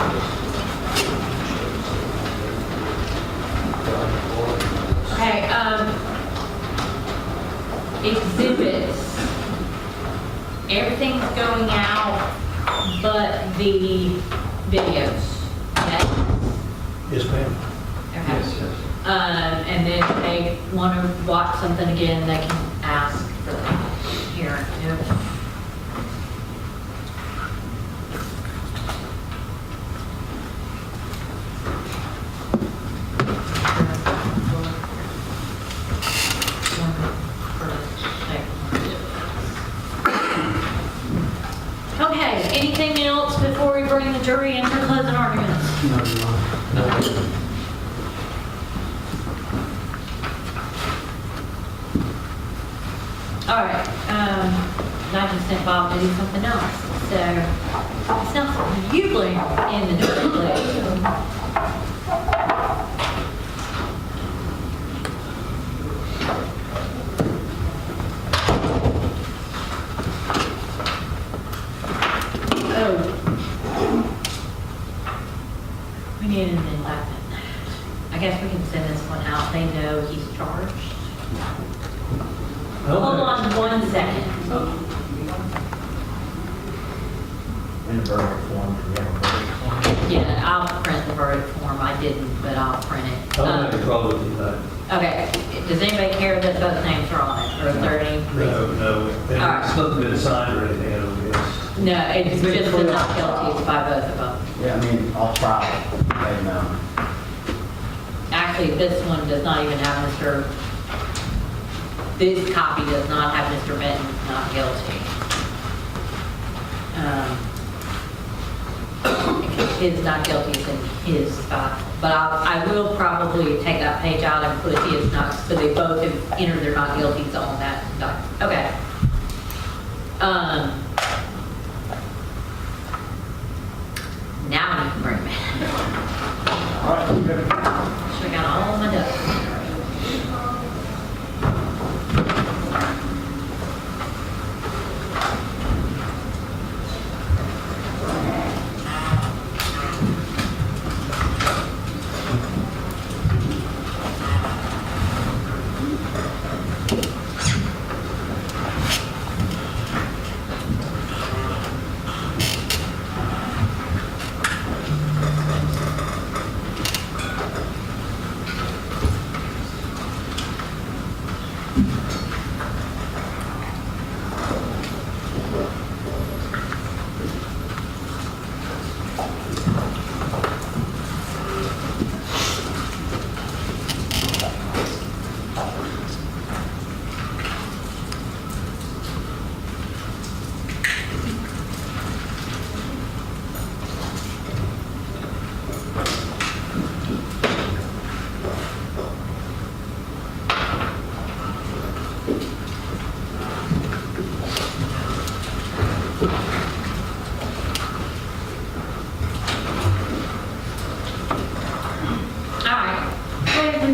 Okay, exhibits. Everything's going out but the videos, okay? Yes, ma'am. Okay. And then if they want to watch something again, they can ask for the hearing. Yep. Okay, anything else before we bring the jury in for closing arguments? No, Your Honor. All right, 9% Bob to do something else. So it's not something you blame in the jury collection. Oh. We need an indictment. I guess we can send this one out. They know he's charged. Hold on 1 second. In the verdict form, do we have a verdict form? Yeah, I'll print the verdict form. I didn't, but I'll print it. I don't have any problem with that. Okay, does anybody care that both names are on it, or is there any reason? No. All right. It's not been signed or anything, I don't guess. No, it's just a not guilty, it's by both of them. Yeah, I mean, I'll try it. Okay, no. Actually, this one does not even have this copy does not have Mr. Benton not guilty. His not guilty is in his file. But I will probably take that page out and put his not, so they both have entered their not guilties on that document. Okay. Now I can bring him in. All right, we're good. Should have got all my ducks.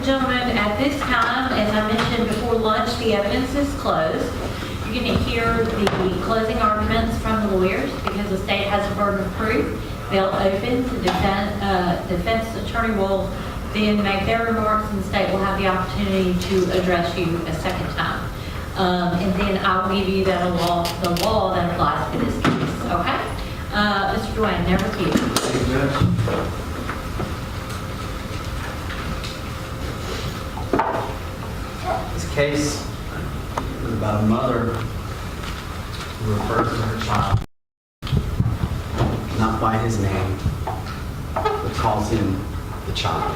gentlemen, at this time, as I mentioned before lunch, the evidence is closed. You're going to hear the closing arguments from the lawyers because the state has a burden of proof. They'll open. The defense attorney will then make their remarks, and the state will have the opportunity to address you a second time. And then I'll give you the law that applies to this case. Okay? Mr. Dwayne, never keep. Thank you, Judge. This case is about a mother who refers to her child not by his name, but calls him the child.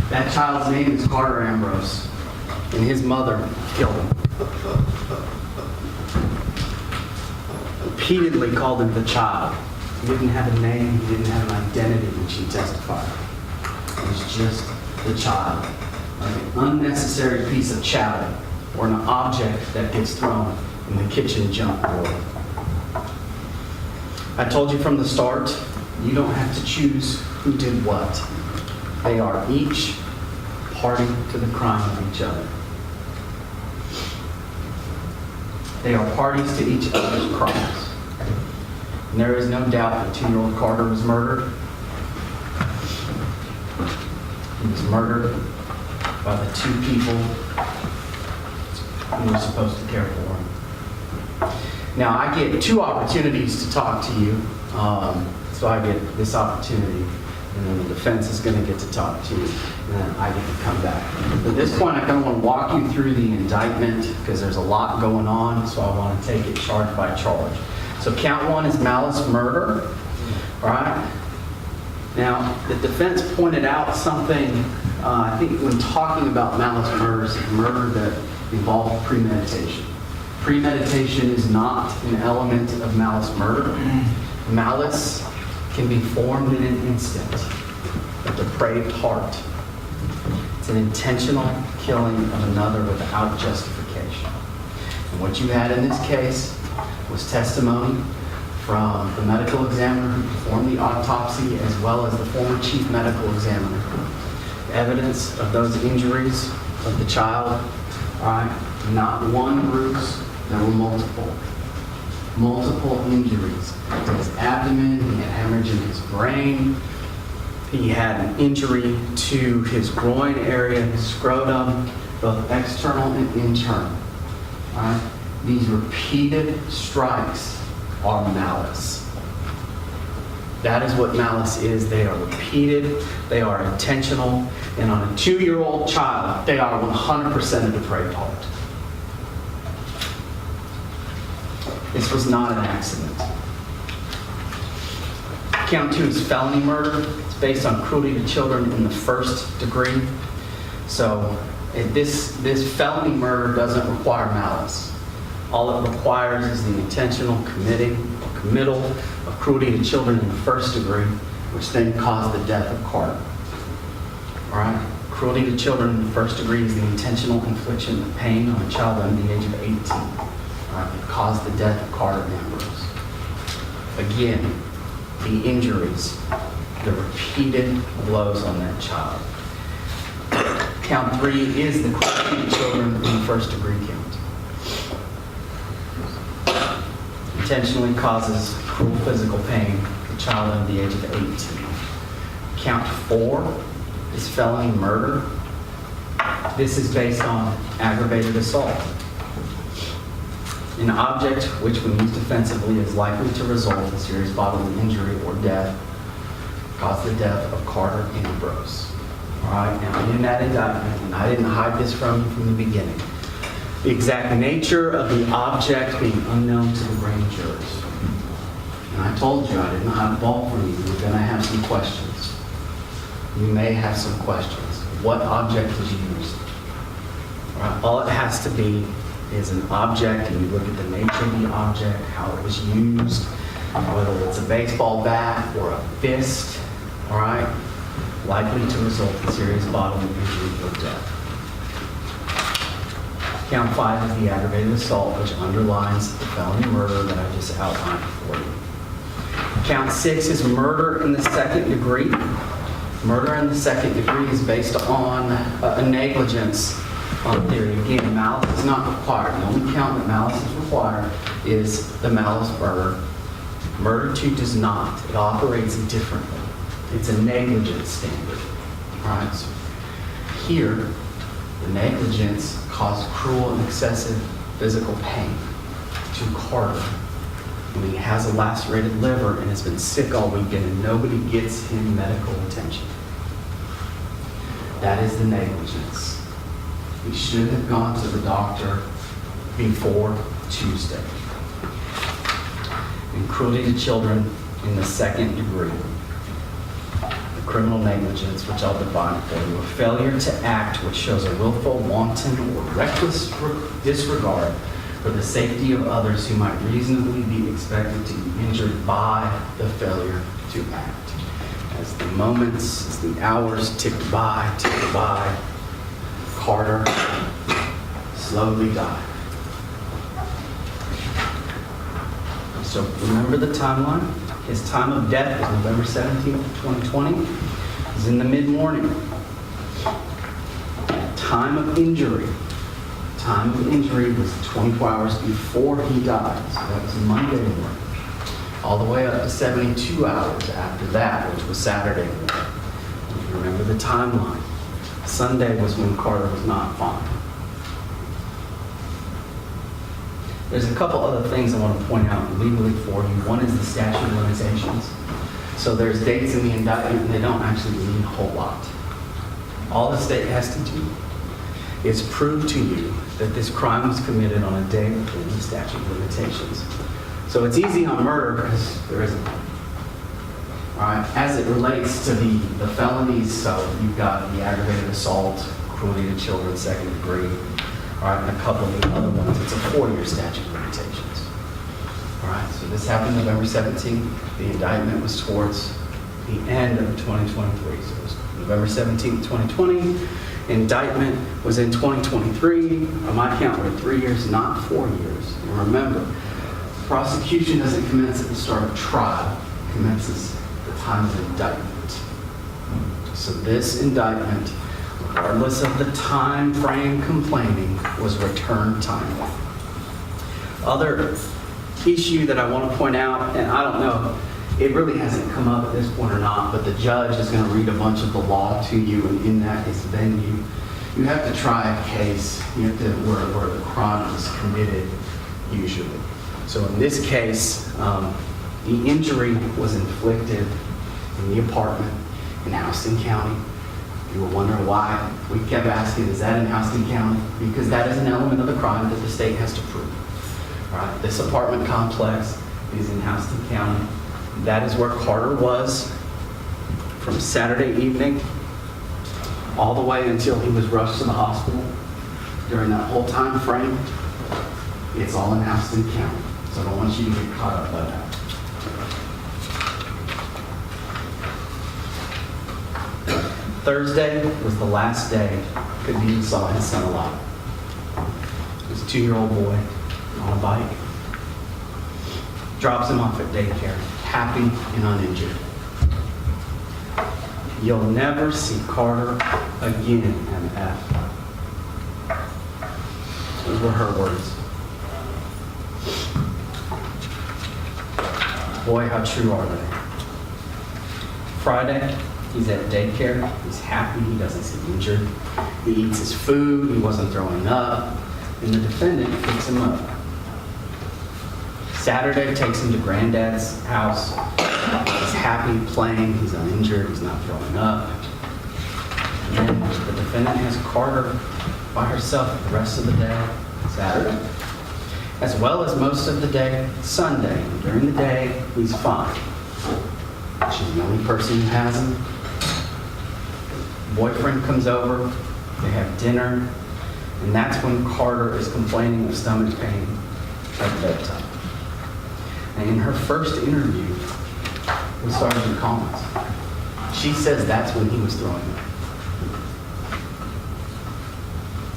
That child's name is Karter Ambrose, and his mother killed him. Repeatedly called him the child. He didn't have a name, he didn't have an identity when she testified. He was just the child. Like an unnecessary piece of chatter or an object that gets thrown in the kitchen junk drawer. I told you from the start, you don't have to choose who did what. They are each party to the crime of each other. They are parties to each other's crimes. And there is no doubt that 2-year-old Karter was murdered. He was murdered by the 2 people who were supposed to care for him. Now, I get 2 opportunities to talk to you. So I get this opportunity, and then the defense is going to get to talk to you, and then I get to come back. At this point, I kind of want to walk you through the indictment because there's a lot going on, so I want to take it charge by charge. So count 1 is malice murder, all right? Now, the defense pointed out something, I think when talking about malice murder that involved premeditation. Premeditation is not an element of malice murder. Malice can be formed in an instant, a depraved heart. It's an intentional killing of another without justification. And what you had in this case was testimony from the medical examiner who performed the autopsy as well as the former chief medical examiner. Evidence of those injuries of the child, all right, not one bruise, there were multiple. Multiple injuries to his abdomen, he had hemorrhage in his brain, he had an injury to his groin area, his scrotum, both external and internal. All right? These repeated strikes are malice. That is what malice is. They are repeated, they are intentional, and on a 2-year-old child, they are 100% a depraved heart. This was not an accident. Count 2 is felony murder. It's based on cruelty to children in the 1st degree. So this felony murder doesn't require malice. All it requires is the intentional committal of cruelty to children in the 1st degree, which then caused the death of Karter. All right? Cruelty to children in the 1st degree is the intentional infliction of pain on a child under the age of 18. It caused the death of Karter Ambrose. Again, the injuries, the repeated blows on that child. Count 3 is the cruelty to children in the 1st degree count. Intentionally causes cruel physical pain to a child under the age of 18. Count 4 is felony murder. This is based on aggravated assault. An object which, when used offensively, is likely to result in serious bodily injury or death, caused the death of Karter Ambrose. All right, now in that indictment, and I didn't hide this from you from the beginning, the exact nature of the object being unknown to the grand jurors. And I told you I didn't hide the ball from you. You're going to have some questions. You may have some questions. What object was used? All right, all it has to be is an object, and you look at the nature of the object, how it was used, whether it's a baseball bat or a fist, all right, likely to result in serious bodily injury or death. Count 5 is the aggravated assault, which underlines the felony murder that I just outlined for you. Count 6 is murder in the 2nd degree. Murder in the second degree is based on a negligence theory. Again, malice is not required. The only count that malice is required is the malice murder. Murder 2 does not. It operates differently. It's a negligence standard. Right? So here, the negligence caused cruel and excessive physical pain to Karter when he has a lacerated liver and has been sick all weekend and nobody gets him medical attention. That is the negligence. He should have gone to the doctor before Tuesday. And cruelty to children in the second degree. The criminal negligence, which I'll define for you, a failure to act which shows a willful, wanton, or reckless disregard for the safety of others who might reasonably be expected to be injured by the failure to act. As the moments, as the hours ticked by, Karter slowly died. So remember the timeline. His time of death was November 17th, 2020. It was in the mid-morning. Time of injury was 24 hours before he died. So that was Monday morning. All the way up to 72 hours after that, which was Saturday morning. If you remember the timeline. Sunday was when Karter was not fine. There's a couple other things I want to point out legally for you. One is the statute of limitations. So there's dates in the indictment, and they don't actually mean a whole lot. All the state has to do is prove to you that this crime was committed on a day within the statute of limitations. So it's easy on murder because there isn't one. All right. As it relates to the felonies, so you've got the aggravated assault, cruelty to children, second degree, all right, and a couple of the other ones. It's a 4-year statute of limitations. All right, so this happened November 17th. The indictment was towards the end of 2023. So it was November 17th, 2020. Indictment was in 2023. On my count, we're 3 years, not 4 years. And remember, prosecution doesn't commence at the start of trial. It commences at the time of indictment. So this indictment, regardless of the time frame complaining, was returned timely. Other issue that I want to point out, and I don't know, it really hasn't come up at this point or not, but the judge is going to read a bunch of the law to you, and in that is venue. You have to try a case, you have to, where the crime was committed, usually. So in this case, the injury was inflicted in the apartment in Houston County. You were wondering why we kept asking, is that in Houston County? Because that is an element of the crime that the state has to prove. All right, this apartment complex is in Houston County. That is where Karter was from Saturday evening all the way until he was rushed to the hospital. During that whole time frame, it's all in Houston County. So I don't want you to get caught up by that. Thursday was the last day Kadeem saw his son alive. He was a 2-year-old boy on a bike. Drops him off at daycare, happy and uninjured. You'll never see Karter again, MF. Those were her words. Boy, how true are they? Friday, he's at daycare. He's happy. He doesn't seem injured. He eats his food. He wasn't throwing up. And the defendant picks him up. Saturday takes him to granddad's house. He's happy, playing. He's uninjured. He's not throwing up. And then the defendant has Karter by herself the rest of the day, Saturday, as well as most of the day, Sunday. During the day, he's fine. She's the only person who has him. Boyfriend comes over, they have dinner, and that's when Karter is complaining of stomach pain at bedtime. And in her first interview with Sergeant Collins, she says that's when he was throwing up.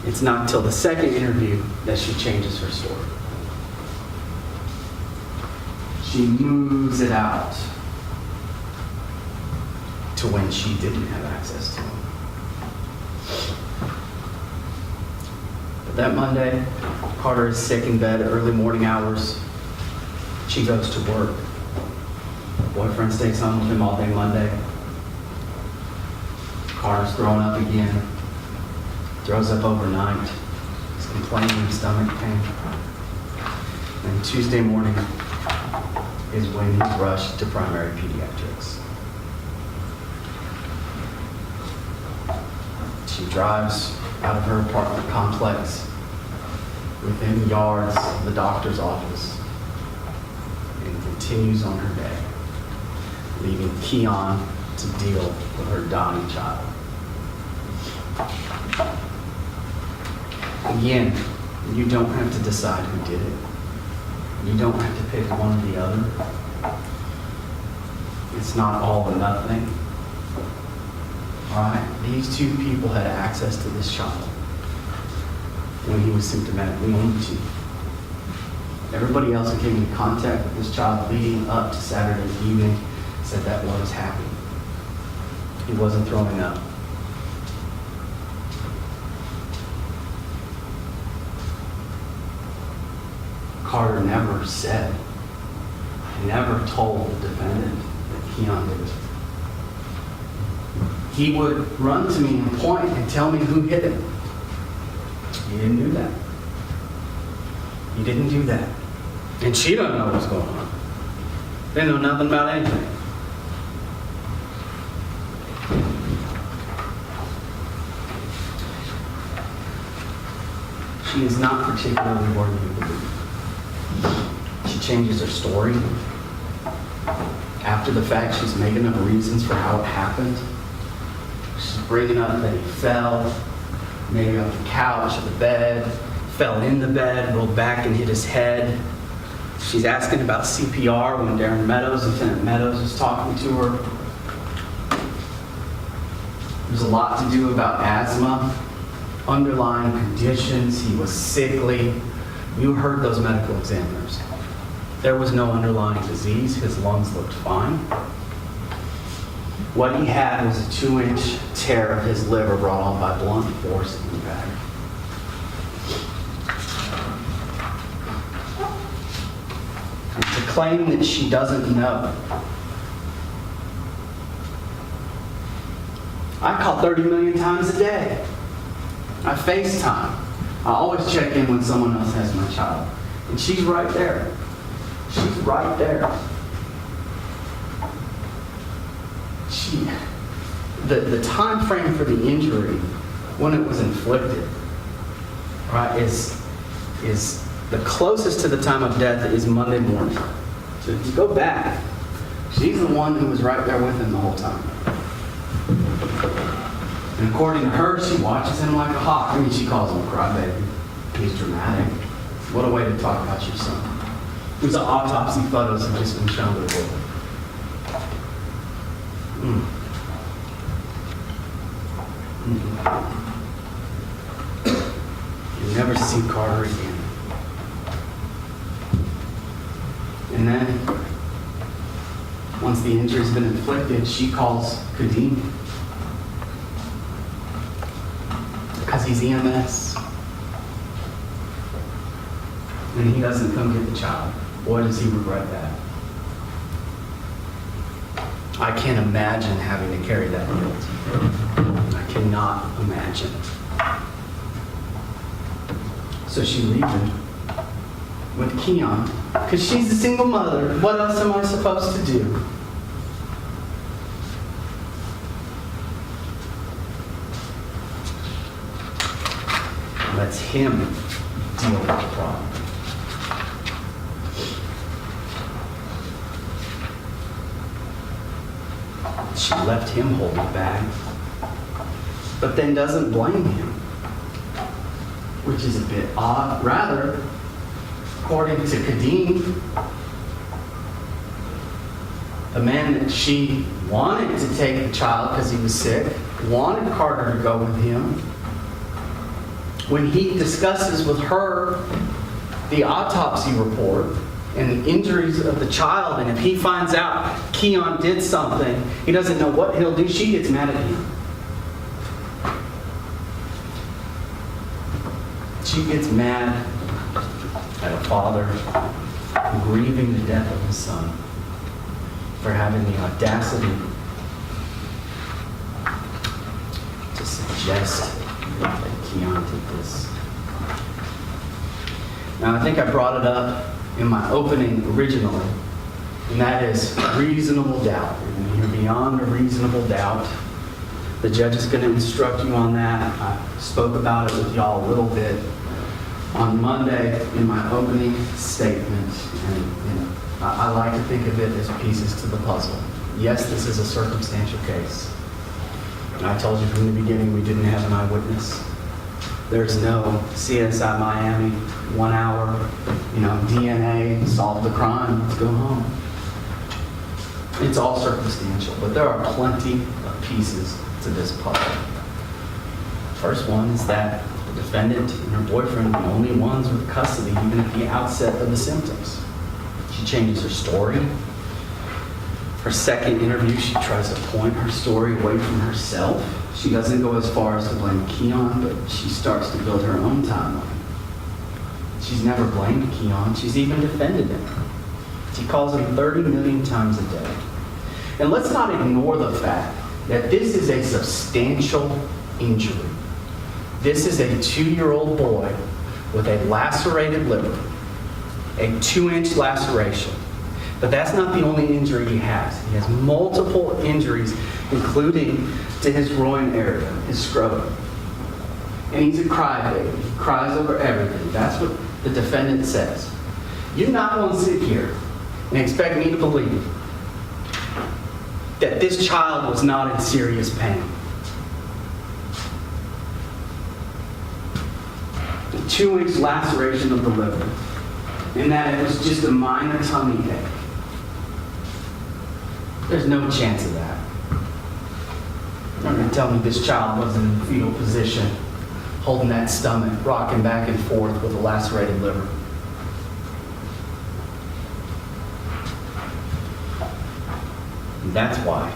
It's not until the second interview that she changes her story. She moves it out to to when she didn't have access to him. But that Monday, Karter is sick in bed, early morning hours. She goes to work. Boyfriend stays home with him all day Monday. Karter's throwing up again. Throws up overnight. He's complaining of stomach pain. And Tuesday morning is when he's rushed to primary pediatrics. She drives out of her apartment complex within yards of the doctor's office and continues on her day, leaving Kiyon to deal with her dying child. Again, you don't have to decide who did it. You don't have to pick one or the other. It's not all or nothing. All right? These two people had access to this child when he was symptomatically only 2. Everybody else who came into contact with this child leading up to Saturday evening said that boy was happy. He wasn't throwing up. Karter never said, never told the defendant that Kianna Davis. He would run to me and point and tell me who hit him. He didn't do that. He didn't do that. And she doesn't know what's going on. They know nothing about anything. She is not particularly worthy of belief. She changes her story. After the fact, she's making up reasons for how it happened. She's bringing up that he fell, maybe off the couch or the bed, fell in the bed, rolled back and hit his head. She's asking about CPR when Lieutenant Meadows was talking to her. There's a lot to do about asthma, underlying conditions. He was sickly. You heard those medical examiners. There was no underlying disease. His lungs looked fine. What he had was a 2-inch tear of his liver brought on by blunt force in the back. And to claim that she doesn't know. I call 30 million times a day. I FaceTime. I always check in when someone else has my child. And she's right there. She's right there. The time frame for the injury when it was inflicted, right, is the closest to the time of death is Monday morning. So if you go back, she's the one who was right there with him the whole time. And according to her, she watches him like a hawk. I mean, she calls him a crybaby. He's dramatic. What a way to talk about your son. Whose autopsy photos have just been shown to the world. You'll never see Karter again. And then, once the injury's been inflicted, she calls Kadeem. Because he's EMS. And he doesn't come get the child. Boy, does he regret that. I can't imagine having to carry that guilt. I cannot imagine. So she leaves him with Kiyon, because she's a single mother. What else am I supposed to do? Lets him deal with the problem. She left him hold the bag, but then doesn't blame him, which is a bit odd. Rather, according to Kadeem, the man that she wanted to take the child because he was sick, wanted Karter to go with him, when he discusses with her the autopsy report, and the injuries of the child, and if he finds out Kiyon did something, he doesn't know what he'll do, she gets mad at him. She gets mad at a father grieving the death of his son for having the audacity to suggest that Kiyon did this. Now, I think I brought it up in my opening originally, and that is reasonable doubt. You're beyond a reasonable doubt. The judge is going to instruct you on that. I spoke about it with y'all a little bit on Monday in my opening statement, and I like to think of it as pieces to the puzzle. Yes, this is a circumstantial case. And I told you from the beginning we didn't have an eyewitness. There's no CSI Miami, 1 hour, DNA, solve the crime, let's go home. It's all circumstantial, but there are plenty of pieces to this puzzle. First one is that the defendant and her boyfriend are the only ones with custody even at the outset of the symptoms. She changes her story. Her second interview, she tries to point her story away from herself. She doesn't go as far as to blame Kiyon, but she starts to build her own timeline. She's never blamed Kiyon. She's even defended him. She calls him 30 million times a day. And let's not ignore the fact that this is a substantial injury. This is a 2-year-old boy with a lacerated liver, a 2-inch laceration. But that's not the only injury he has. He has multiple injuries, including to his groin area, his scrotum. And he's a crybaby. He cries over everything. That's what the defendant says. You're not going to sit here and expect me to believe that this child was not in serious pain. A 2-inch laceration of the liver, and that it was just a minor tummy ache. There's no chance of that. You're going to tell me this child wasn't in fetal position, holding that stomach, rocking back and forth with a lacerated liver. And that's why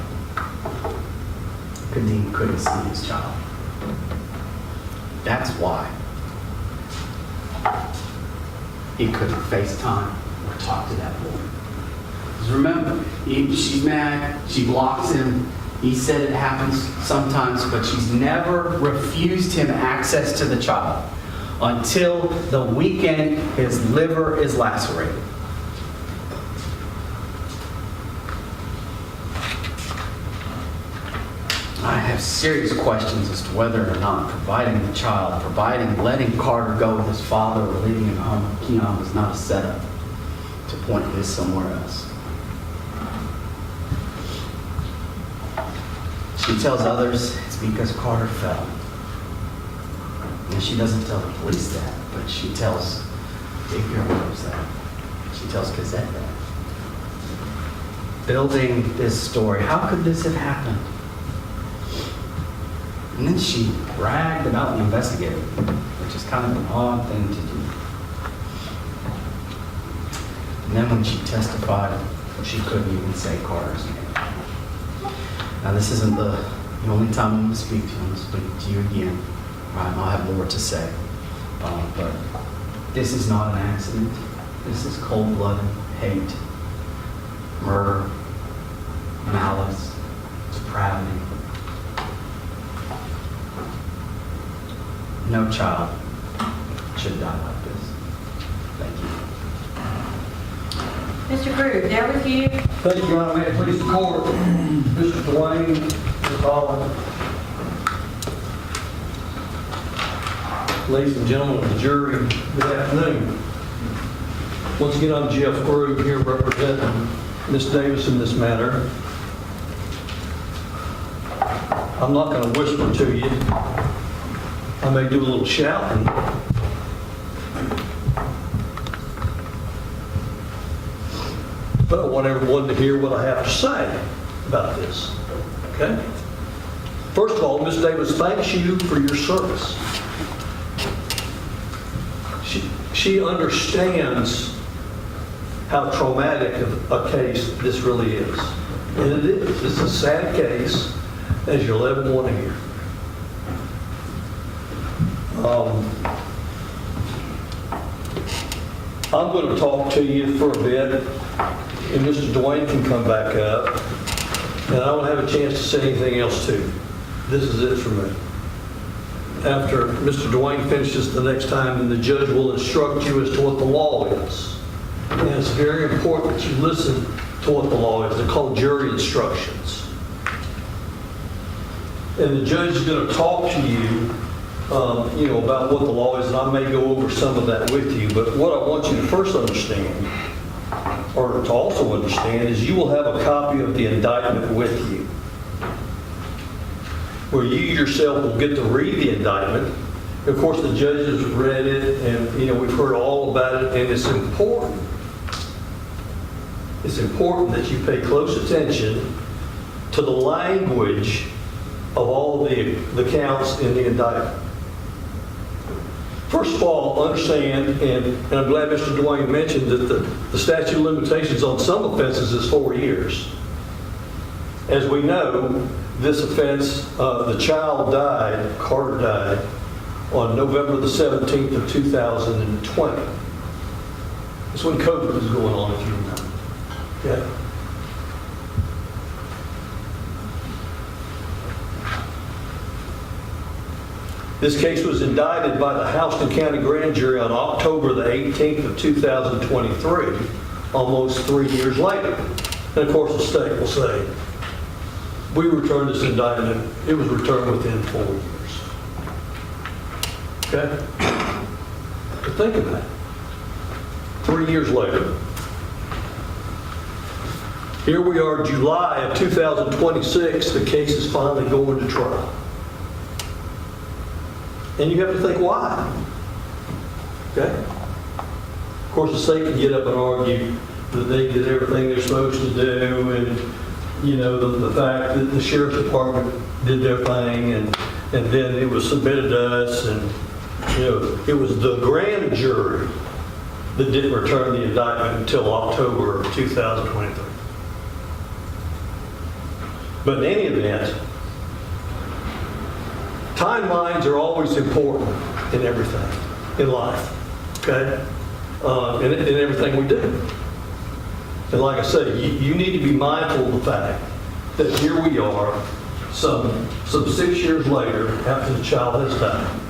Kadeem couldn't see his child. That's why he couldn't FaceTime or talk to that boy. Because remember, she's mad, she blocks him. He said it happens sometimes, but she's never refused him access to the child until the weekend his liver is lacerated. I have serious questions as to whether or not providing the child, letting Karter go with his father or leaving him home with Kiyon was not a setup to point this somewhere else. She tells others it's because Karter fell. And she doesn't tell the police that, but she tells Big Girl knows that. She tells Gazette that. Building this story, how could this have happened? And then she bragged about the investigator, which is kind of an odd thing to do. And then when she testified, she couldn't even say Karter's name. Now, this isn't the only time I'm going to speak to you. I'm going to speak to you again. All right, I'll have more to say. But this is not an accident. This is cold-blooded hate, murder, malice, depravity. No child should die like this. Thank you. Mr. Crew, there with you. Thank you, Your Honor. May it please the court. Mr. Dwayne, Mr. Collins. Ladies and gentlemen of the jury, good afternoon. Once again, I'm Jeff Crew here representing Ms. Davis in this matter. I'm not going to whisper to you. I may do a little shouting. But I want everyone to hear what I have to say about this. Okay? First of all, Ms. Davis thanks you for your service. She understands how traumatic a case this really is. And it is. It's a sad case, as you'll ever want to hear. I'm going to talk to you for a bit, and Mr. Dwayne can come back up, and I don't have a chance to say anything else too. This is it for me. After Mr. Dwayne finishes the next time, then the judge will instruct you as to what the law is. And it's very important that you listen to what the law is. They're called jury instructions. And the judge is going to talk to you, about what the law is, and I may go over some of that with you. But what I want you to first understand, or to also understand, is you will have a copy of the indictment with you, where you yourself will get to read the indictment. Of course, the judges read it, and we've heard all about it, and it's important. It's important that you pay close attention to the language of all the counts in the indictment. First of all, understand, and I'm glad Mr. Dwayne mentioned that the statute of limitations on some offenses is 4 years. As we know, this offense, the child died, Karter died, on November the 17th of 2020. That's when COVID was going on, if you remember. Okay? This case was indicted by the Houston County Grand Jury on October the 18th of 2023, almost 3 years later. And of course, the state will say, we returned this indictment, it was returned within 4 years. Okay? But think of that. 3 years later. Here we are, July of 2026, the case is finally going to trial. And you have to think why. Okay? Of course, the state can get up and argue that they did everything they're supposed to do, and the fact that the sheriff's department did their thing, and then it was submitted to us, and it was the grand jury that didn't return the indictment until October of 2023. But in any event, timelines are always important in everything in life, okay? In everything we do. And like I say, you need to be mindful of the fact that here we are, some 6 years later, after the child has died,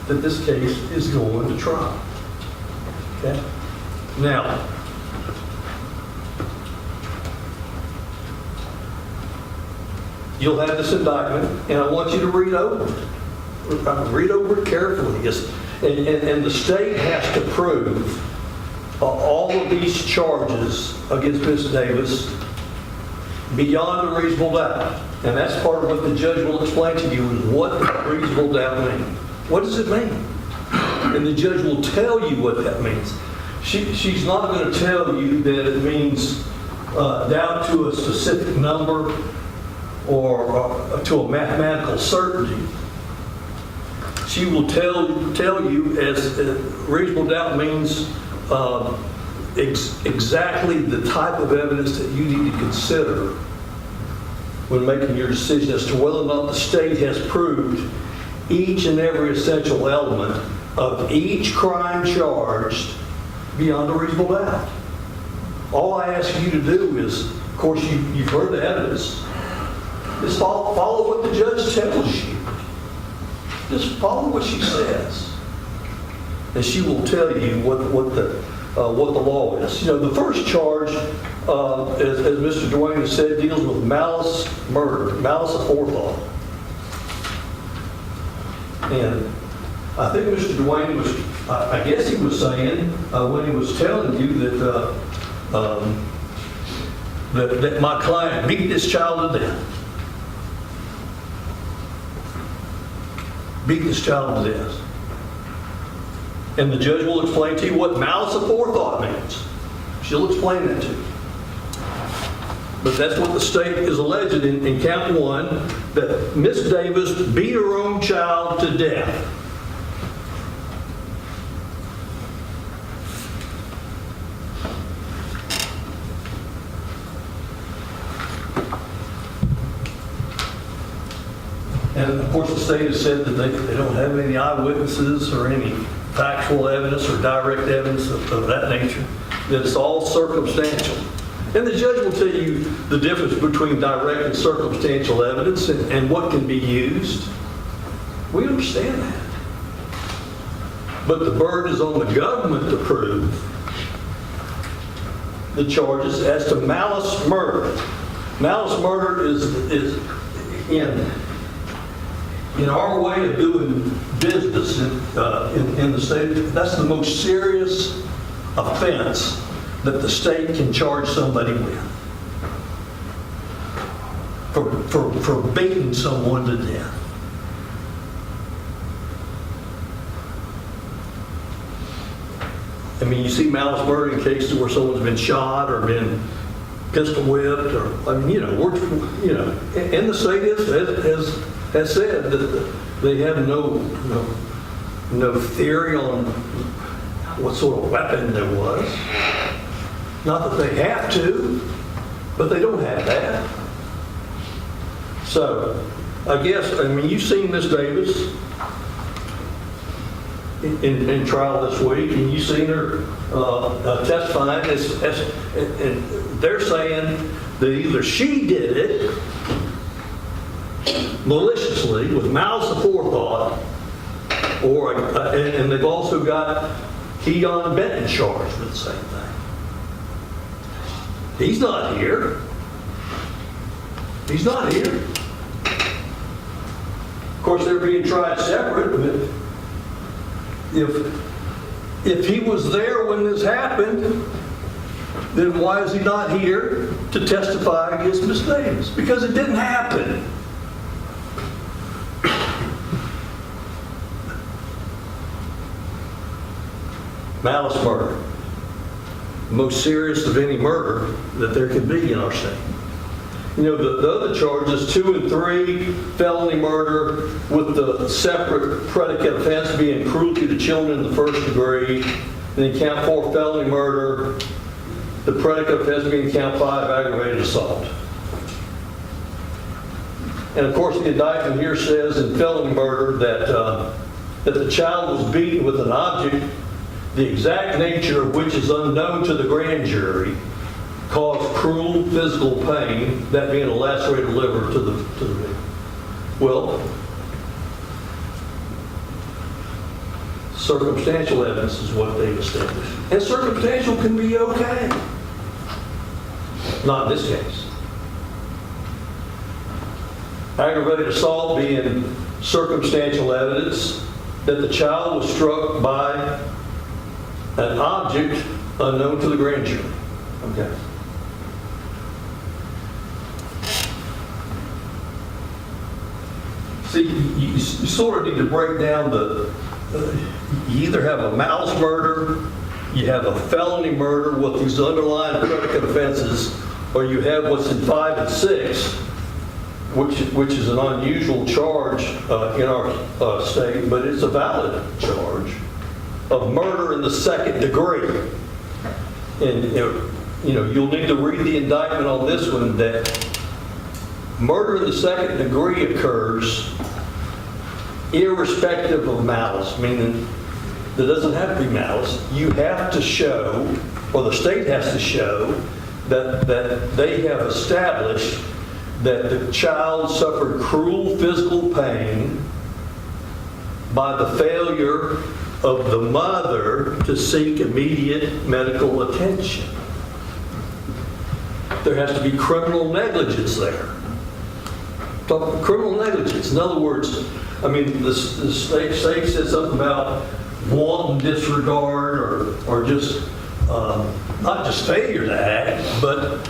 that this case is going to trial. Okay? Now, you'll have this indictment, and I want you to read over it. Read over it carefully. And the state has to prove all of these charges against Ms. Davis beyond a reasonable doubt. And that's part of what the judge will explain to you, is what does reasonable doubt mean? What does it mean? And the judge will tell you what that means. She's not going to tell you that it means down to a specific number or to a mathematical certainty. She will tell you as reasonable doubt means exactly the type of evidence that you need to consider when making your decision as to whether or not the state has proved each and every essential element of each crime charged beyond a reasonable doubt. All I ask you to do is, of course, you've heard the evidence, just follow what the judge tells you. Just follow what she says. And she will tell you what the law is. The first charge, as Mr. Dwayne has said, deals with malice murder, malice aforethought. And I think Mr. Dwayne was, I guess he was saying, when he was telling you that my client beat this child to death. Beat this child to death. And the judge will explain to you what malice aforethought means. She'll explain that to you. But that's what the state is alleged in count one, that Miss Davis beat her own child to death. And of course, the state has said that they don't have any eyewitnesses or any factual evidence or direct evidence of that nature, that it's all circumstantial. And the judge will tell you the difference between direct and circumstantial evidence and what can be used. We understand that. But the burden is on the government to prove the charges as to malice murder. Malice murder is in our way of doing business in the state, that's the most serious offense that the state can charge somebody with. For beating someone to death. I mean, you see malice murder in cases where someone's been shot or been pistol whipped, or, I mean, and the state has said that they have no theory on what sort of weapon there was. Not that they have to, but they don't have that. So, I guess, you've seen Miss Davis in trial this week, and you've seen her testifying, and they're saying that either she did it maliciously with malice aforethought, and they've also got Kiyon Benton charged with the same thing. He's not here. He's not here. Of course, they're being tried separate, but if he was there when this happened, then why is he not here to testify against Miss Davis? Because it didn't happen. Malice murder. The most serious of any murder that there could be in our state. The other charges, 2 and 3, felony murder with the separate predicate offense being cruelty to children in the first degree. Then count 4, felony murder, the predicate offense being count 5, aggravated assault. And of course, the indictment here says in felony murder that the child was beaten with an object, the exact nature of which is unknown to the grand jury, caused cruel physical pain, that being a lacerated liver to the victim. Well, circumstantial evidence is what they've established. And circumstantial can be okay. Not in this case. Aggravated assault being circumstantial evidence that the child was struck by an object unknown to the grand jury. Okay. See, you sort of need to break down you either have a malice murder, you have a felony murder with these underlying predicate offenses, or you have what's in 5 and 6, which is an unusual charge in our state, but it's a valid charge of murder in the second degree. And you'll need to read the indictment on this one, that murder in the second degree occurs irrespective of malice, meaning there doesn't have to be malice. You have to show, or the state has to show, that they have established that the child suffered cruel physical pain by the failure of the mother to seek immediate medical attention. There has to be criminal negligence there. Criminal negligence. In other words, the state said something about wanton disregard or just, not just failure to act, but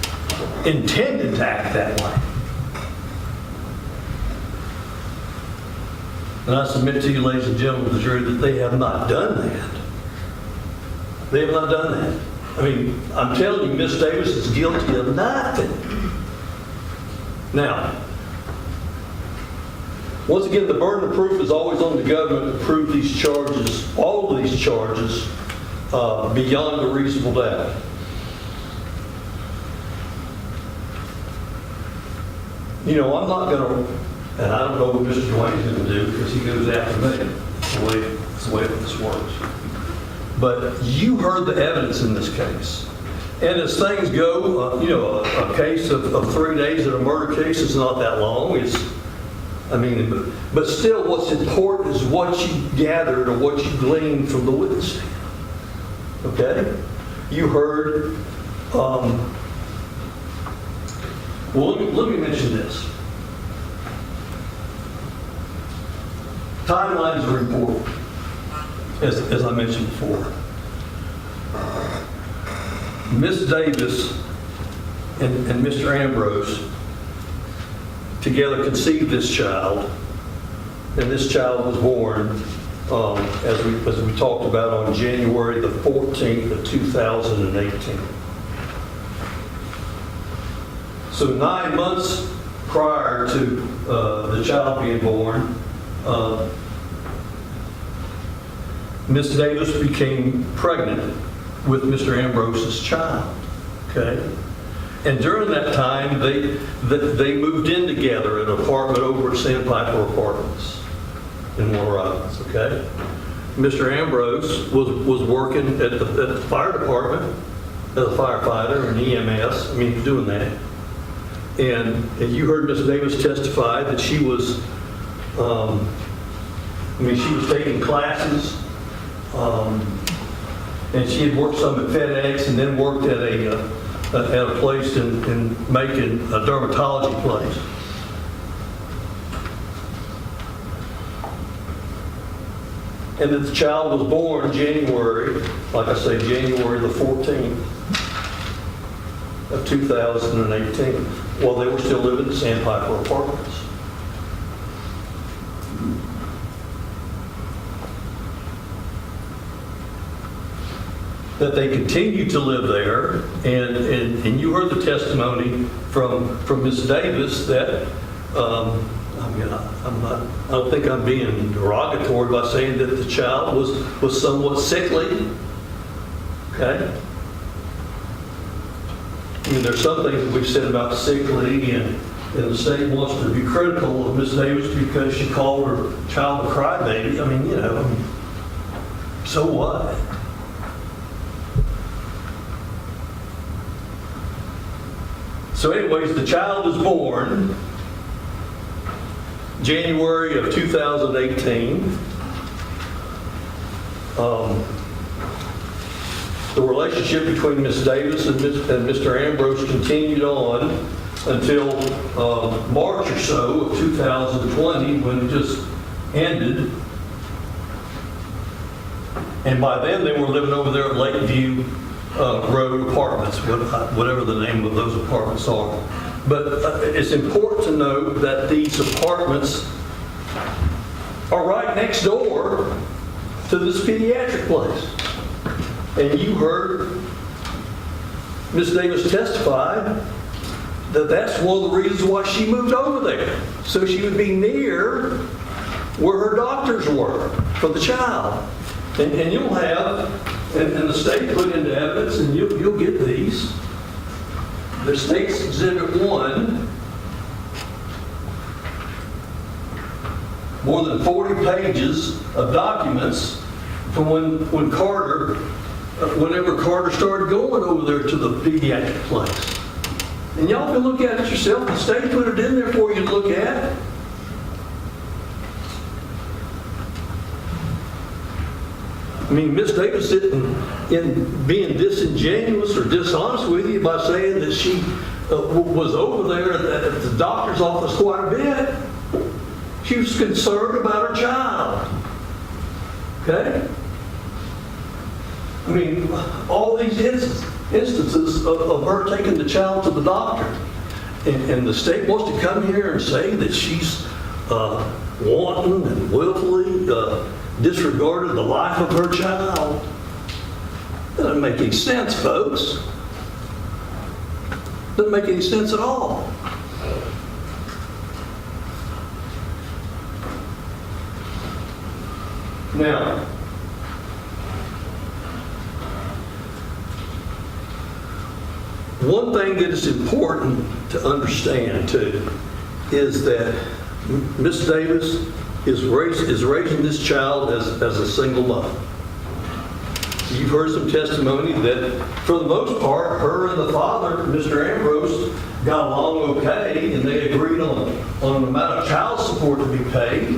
intended to act that way. And I submit to you, ladies and gentlemen of the jury, that they have not done that. They have not done that. I'm telling you, Miss Davis is guilty of nothing. Now, once again, the burden of proof is always on the government to prove these charges, all of these charges, beyond a reasonable doubt. I'm not going to And I don't know what Mr. Dwayne's going to do because he goes after me. It's the way this works. But you heard the evidence in this case. And as things go, a case of 3 days in a murder case is not that long. But still what's important is what you gathered or what you gleaned from the witness stand. Okay? You heard, well, let me mention this. Timelines are important, as I mentioned before. Ms. Davis and Mr. Ambrose together conceived this child, and this child was born, as we talked about, on January the 14th of 2018. So 9 months prior to the child being born, Ms. Davis became pregnant with Mr. Ambrose's child. Okay? And during that time, they moved in together in an apartment over at Sandpiper Apartments in Warner Robins. Okay? Mr. Ambrose was working at the fire department as a firefighter and EMS. He was doing that. And you heard Ms. Davis testify that she was, she was taking classes, and she had worked some at FedEx and then worked at a place in Macon, a dermatology place. And that the child was born January, like I say, January the 14th of 2018, while they were still living at Sandpiper Apartments. That they continued to live there, and you heard the testimony from Ms. Davis that I don't think I'm being derogatory by saying that the child was somewhat sickly. Okay? There's some things that we've said about sickly, and the state wants to be critical of Ms. Davis because she called her child a crybaby. So what? So anyways, the child was born January of 2018. The relationship between Ms. Davis and Mr. Ambrose continued on until March or so of 2020, when it just ended. And by then they were living over there at Lakeview Road Apartments, whatever the name of those apartments are. But it's important to note that these apartments are right next door to this pediatric place. And you heard Ms. Davis testify that that's one of the reasons why she moved over there, so she would be near where her doctors were for the child. And you'll have, and the state put into evidence, and you'll get these. The State's Exhibit 1, more than 40 pages of documents from when Karter, whenever Karter started going over there to the pediatric place. And y'all can look at it yourself. The state put it in there for you to look at. Ms. Davis isn't being disingenuous or dishonest with you by saying that she was over there at the doctor's office quite a bit. She was concerned about her child. Okay? All these instances of her taking the child to the doctor. And the state wants to come here and say that she's wanton and willfully disregarded the life of her child. That doesn't make any sense, folks. Doesn't make any sense at all. Now, one thing that is important to understand too is that Miss Davis is raising this child as a single mother. You've heard some testimony that, for the most part, her and the father, Mr. Ambrose, got along okay, and they agreed on the amount of child support to be paid,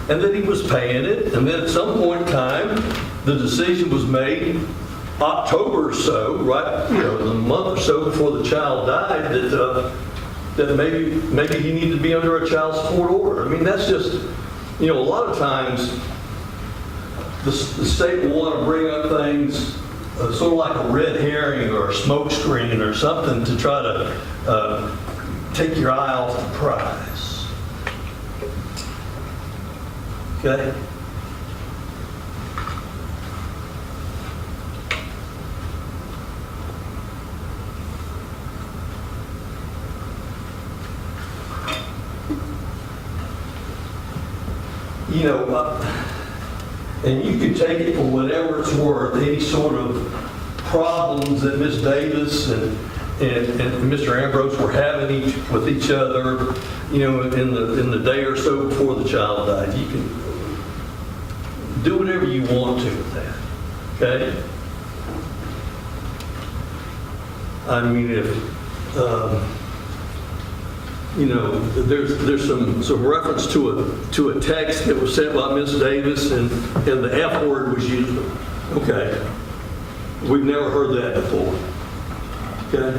and that he was paying it. And then at some point in time, the decision was made, October or so, right, a month or so before the child died, that maybe he needed to be under a child support order. I mean, that's just, a lot of times, the state will want to bring up things sort of like a red herring or a smoke screen or something to try to take your eye off the prize. Okay? And you can take it for whatever it's worth, any sort of problems that Miss Davis and Mr. Ambrose were having with each other, in the day or so before the child died. You can do whatever you want to with that, okay? I mean, if, there's some reference to a text that was sent by Miss Davis, and the F word was used. Okay, we've never heard that before. Okay.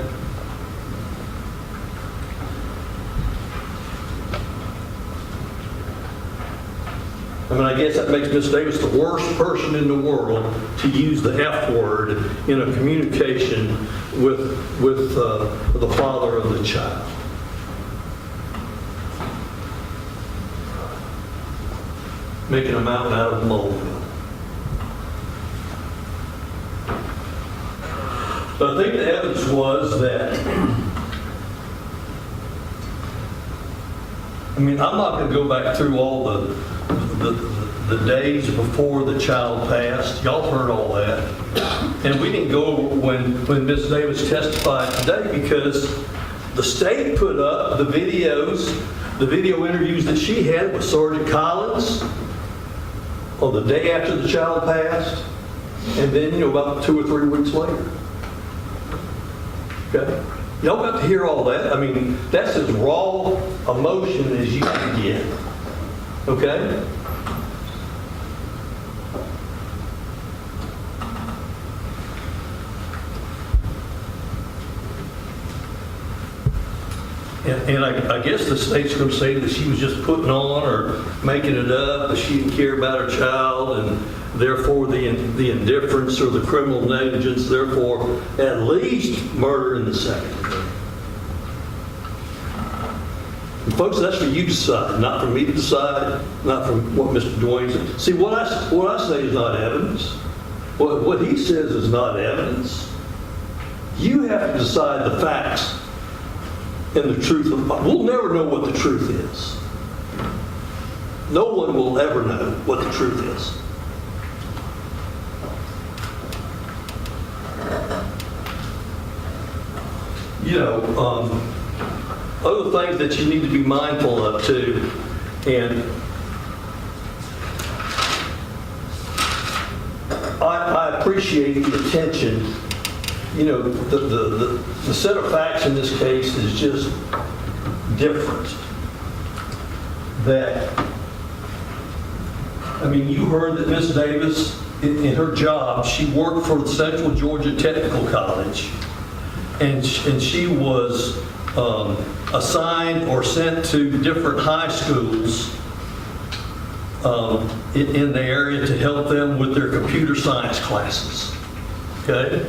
I mean, I guess that makes Miss Davis the worst person in the world to use the F word in a communication with the father of the child. Making a mountain out of a molehill. So I think the evidence was that, I'm not going to go back through all the days before the child passed. Y'all heard all that. And we didn't go over when Ms. Davis testified today, because the state put up the video interviews that she had with Sergeant Collins on the day after the child passed, and then, about 2 or 3 weeks later. Okay? Y'all got to hear all that. I mean, that's as raw emotion as you can get. Okay? And I guess the state's going to say that she was just putting on or making it up, that she didn't care about her child, and therefore the indifference or the criminal negligence, therefore at least murder in the second degree. And folks, that's for you to decide, not for me to decide, not for what Mr. Dwayne said. See, what I say is not evidence. What he says is not evidence. You have to decide the facts and the truth. We'll never know what the truth is. No one will ever know what the truth is. Other things that you need to be mindful of too, and I appreciate the attention. The set of facts in this case is just different. You heard that Ms. Davis, in her job, she worked for the Central Georgia Technical College, and she was assigned or sent to different high schools in the area to help them with their computer science classes. Okay?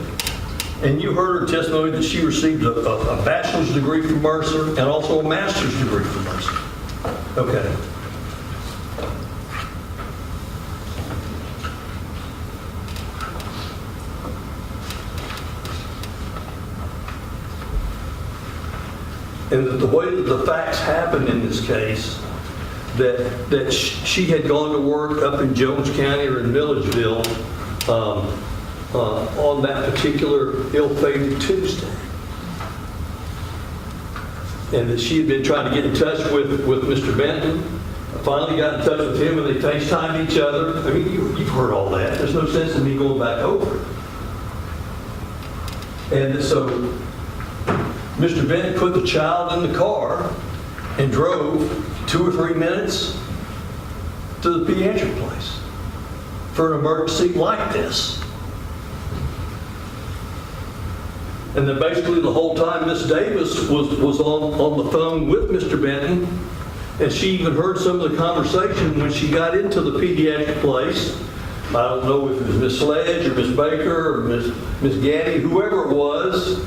And you heard her testimony that she received a bachelor's degree from Mercer and also a master's degree from Mercer. Okay. And the way that the facts happened in this case, that she had gone to work up in Jones County or in Milledgeville on that particular ill-fated Tuesday. and that she had been trying to get in touch with Mr. Benton. I finally got in touch with him, and they FaceTimed each other. I mean, you've heard all that. There's no sense in me going back over it. And so Mr. Benton put the child in the car and drove 2 or 3 minutes to the pediatric place for an emergency like this. And then basically the whole time Miss Davis was on the phone with Mr. Benton, and she even heard some of the conversation when she got into the pediatric place. I don't know if it was Miss Sledge or Miss Baker or Miss Gaddy, whoever it was,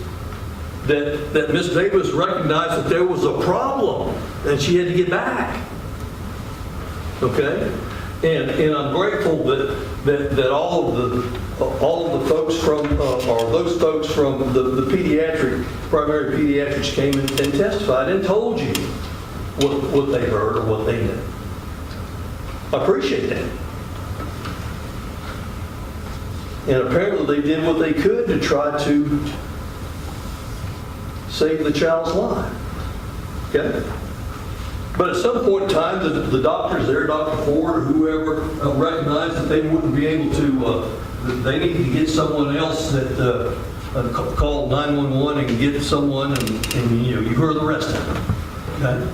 that Miss Davis recognized that there was a problem and she had to get back. Okay? And I'm grateful that all of the folks from, or those folks from the primary pediatrics came and testified and told you what they heard or what they knew. I appreciate that. And apparently they did what they could to try to save the child's life. Okay? But at some point in time, the doctors there, Dr. Ford or whoever, recognized that they wouldn't be able to, that they needed to get someone else that called 911 and get someone, and you heard the rest of it. Okay?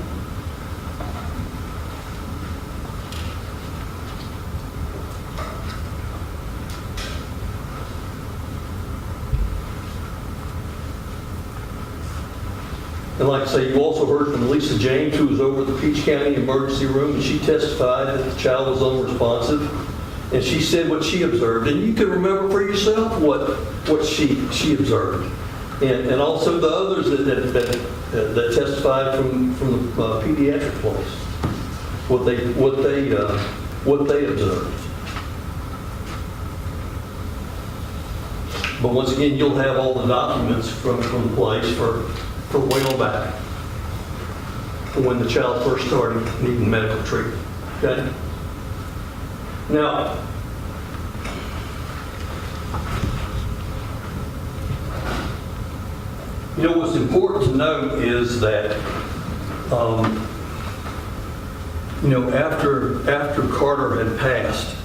And like I say, you also heard from Lisa James, who was over at the Peach County Emergency Room, and she testified that the child was unresponsive. And she said what she observed. And you can remember for yourself what she observed. And also the others that testified from the pediatric place, what they observed. But once again, you'll have all the documents from the place for way on back, when the child first started needing medical treatment. Okay? Now, what's important to note is that, after Karter had passed,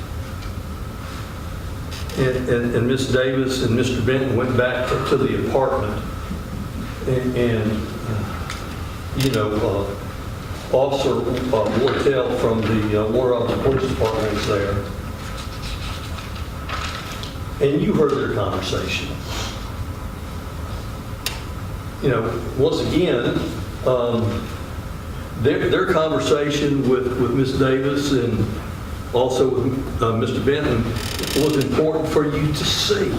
and Miss Davis and Mr. Benton went back to the apartment, Officer Wartell from the Warner Robins Police Department was there. And you heard their conversation. Once again, their conversation with Miss Davis and also with Mr. Benton was important for you to see.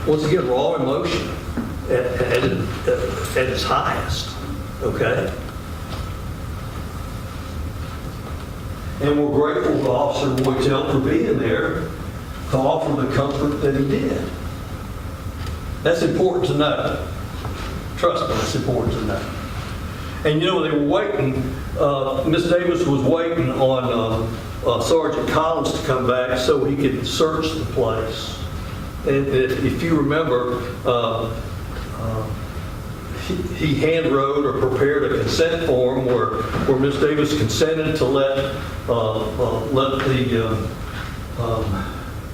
Once again, raw emotion at its highest, okay? And we're grateful to Officer Wartell for being there to offer the comfort that he did. That's important to know. Trust me, it's important to know. And they were waiting, Miss Davis was waiting on Sergeant Collins to come back so he could search the place. And if you remember, he hand wrote or prepared a consent form where Miss Davis consented to let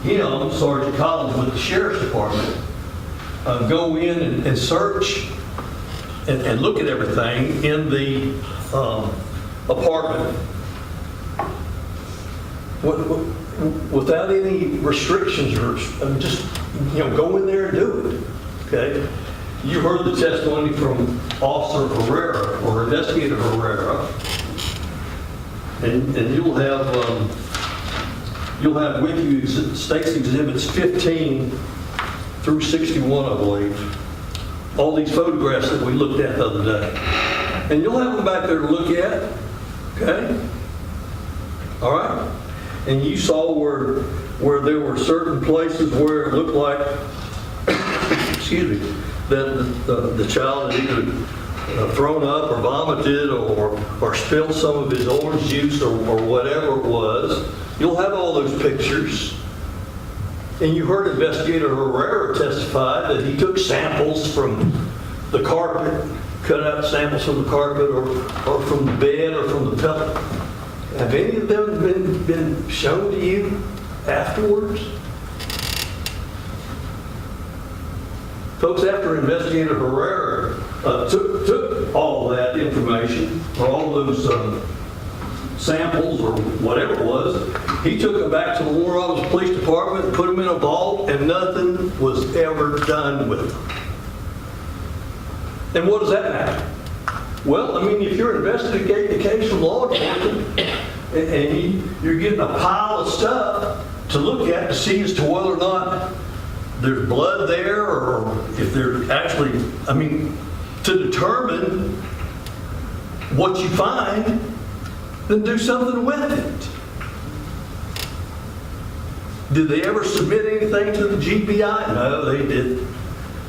him, Sergeant Collins, with the Sheriff's Department, go in and search and look at everything in the apartment without any restrictions or just go in there and do it. Okay. You heard the testimony from Officer Herrera or Investigator Herrera, and you'll have with you State's Exhibits 15 through 61, I believe. All these photographs that we looked at the other day, and you'll have them back there to look at. Okay. All right. And you saw where there were certain places where it looked like, excuse me, that the child had either thrown up or vomited or spilled some of his orange juice or whatever it was. You'll have all those pictures. And you heard Investigator Herrera testify that he took samples from the carpet cut out samples from the carpet or from the bed or from the pillow. Have any of them been shown to you afterwards? Folks, after Investigator Herrera took all that information, or all those samples or whatever it was, he took them back to the Warner Robins Police Department, put them in a vault, and nothing was ever done with them. And what does that matter? Well, I mean, if you're investigating the case from law enforcement and you're getting a pile of stuff to look at to see as to whether or not there's blood there, or if there's actually, I mean, to determine what you find, then do something with it. Did they ever submit anything to the GBI? No, they didn't.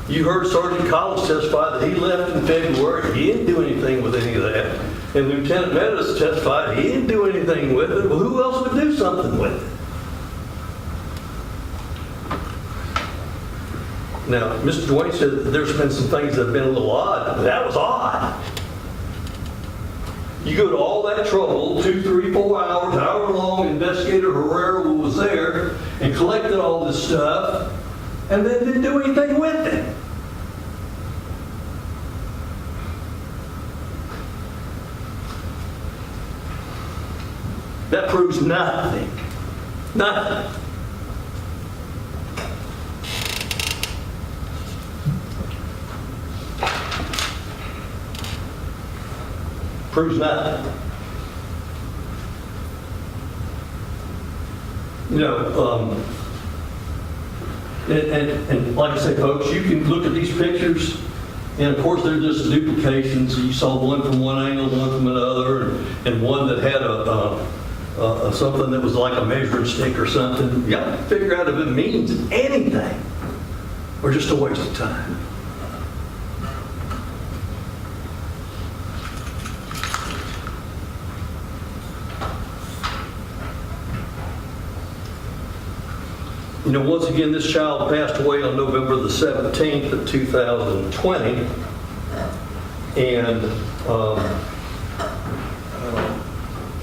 You heard Sergeant Collins testify that he left in February. He didn't do anything with any of that. And Lieutenant Meadows testified he didn't do anything with it. Well, who else would do something with it? Now, Mr. Dwayne said that there's been some things that have been a little odd. That was odd. You go to all that trouble, 2, 3, 4 hours, however long Investigator Herrera was there and collected all this stuff, and then didn't do anything with it. That proves nothing. Nothing. Proves nothing. You know, and like I say, folks, you can look at these pictures, and of course they're just duplications. You saw one from one angle, one from another, and one that had something that was like a measuring stick or something. You got to figure out if it means anything or just a waste of time. You know, once again, this child passed away on November the 17th of 2020, and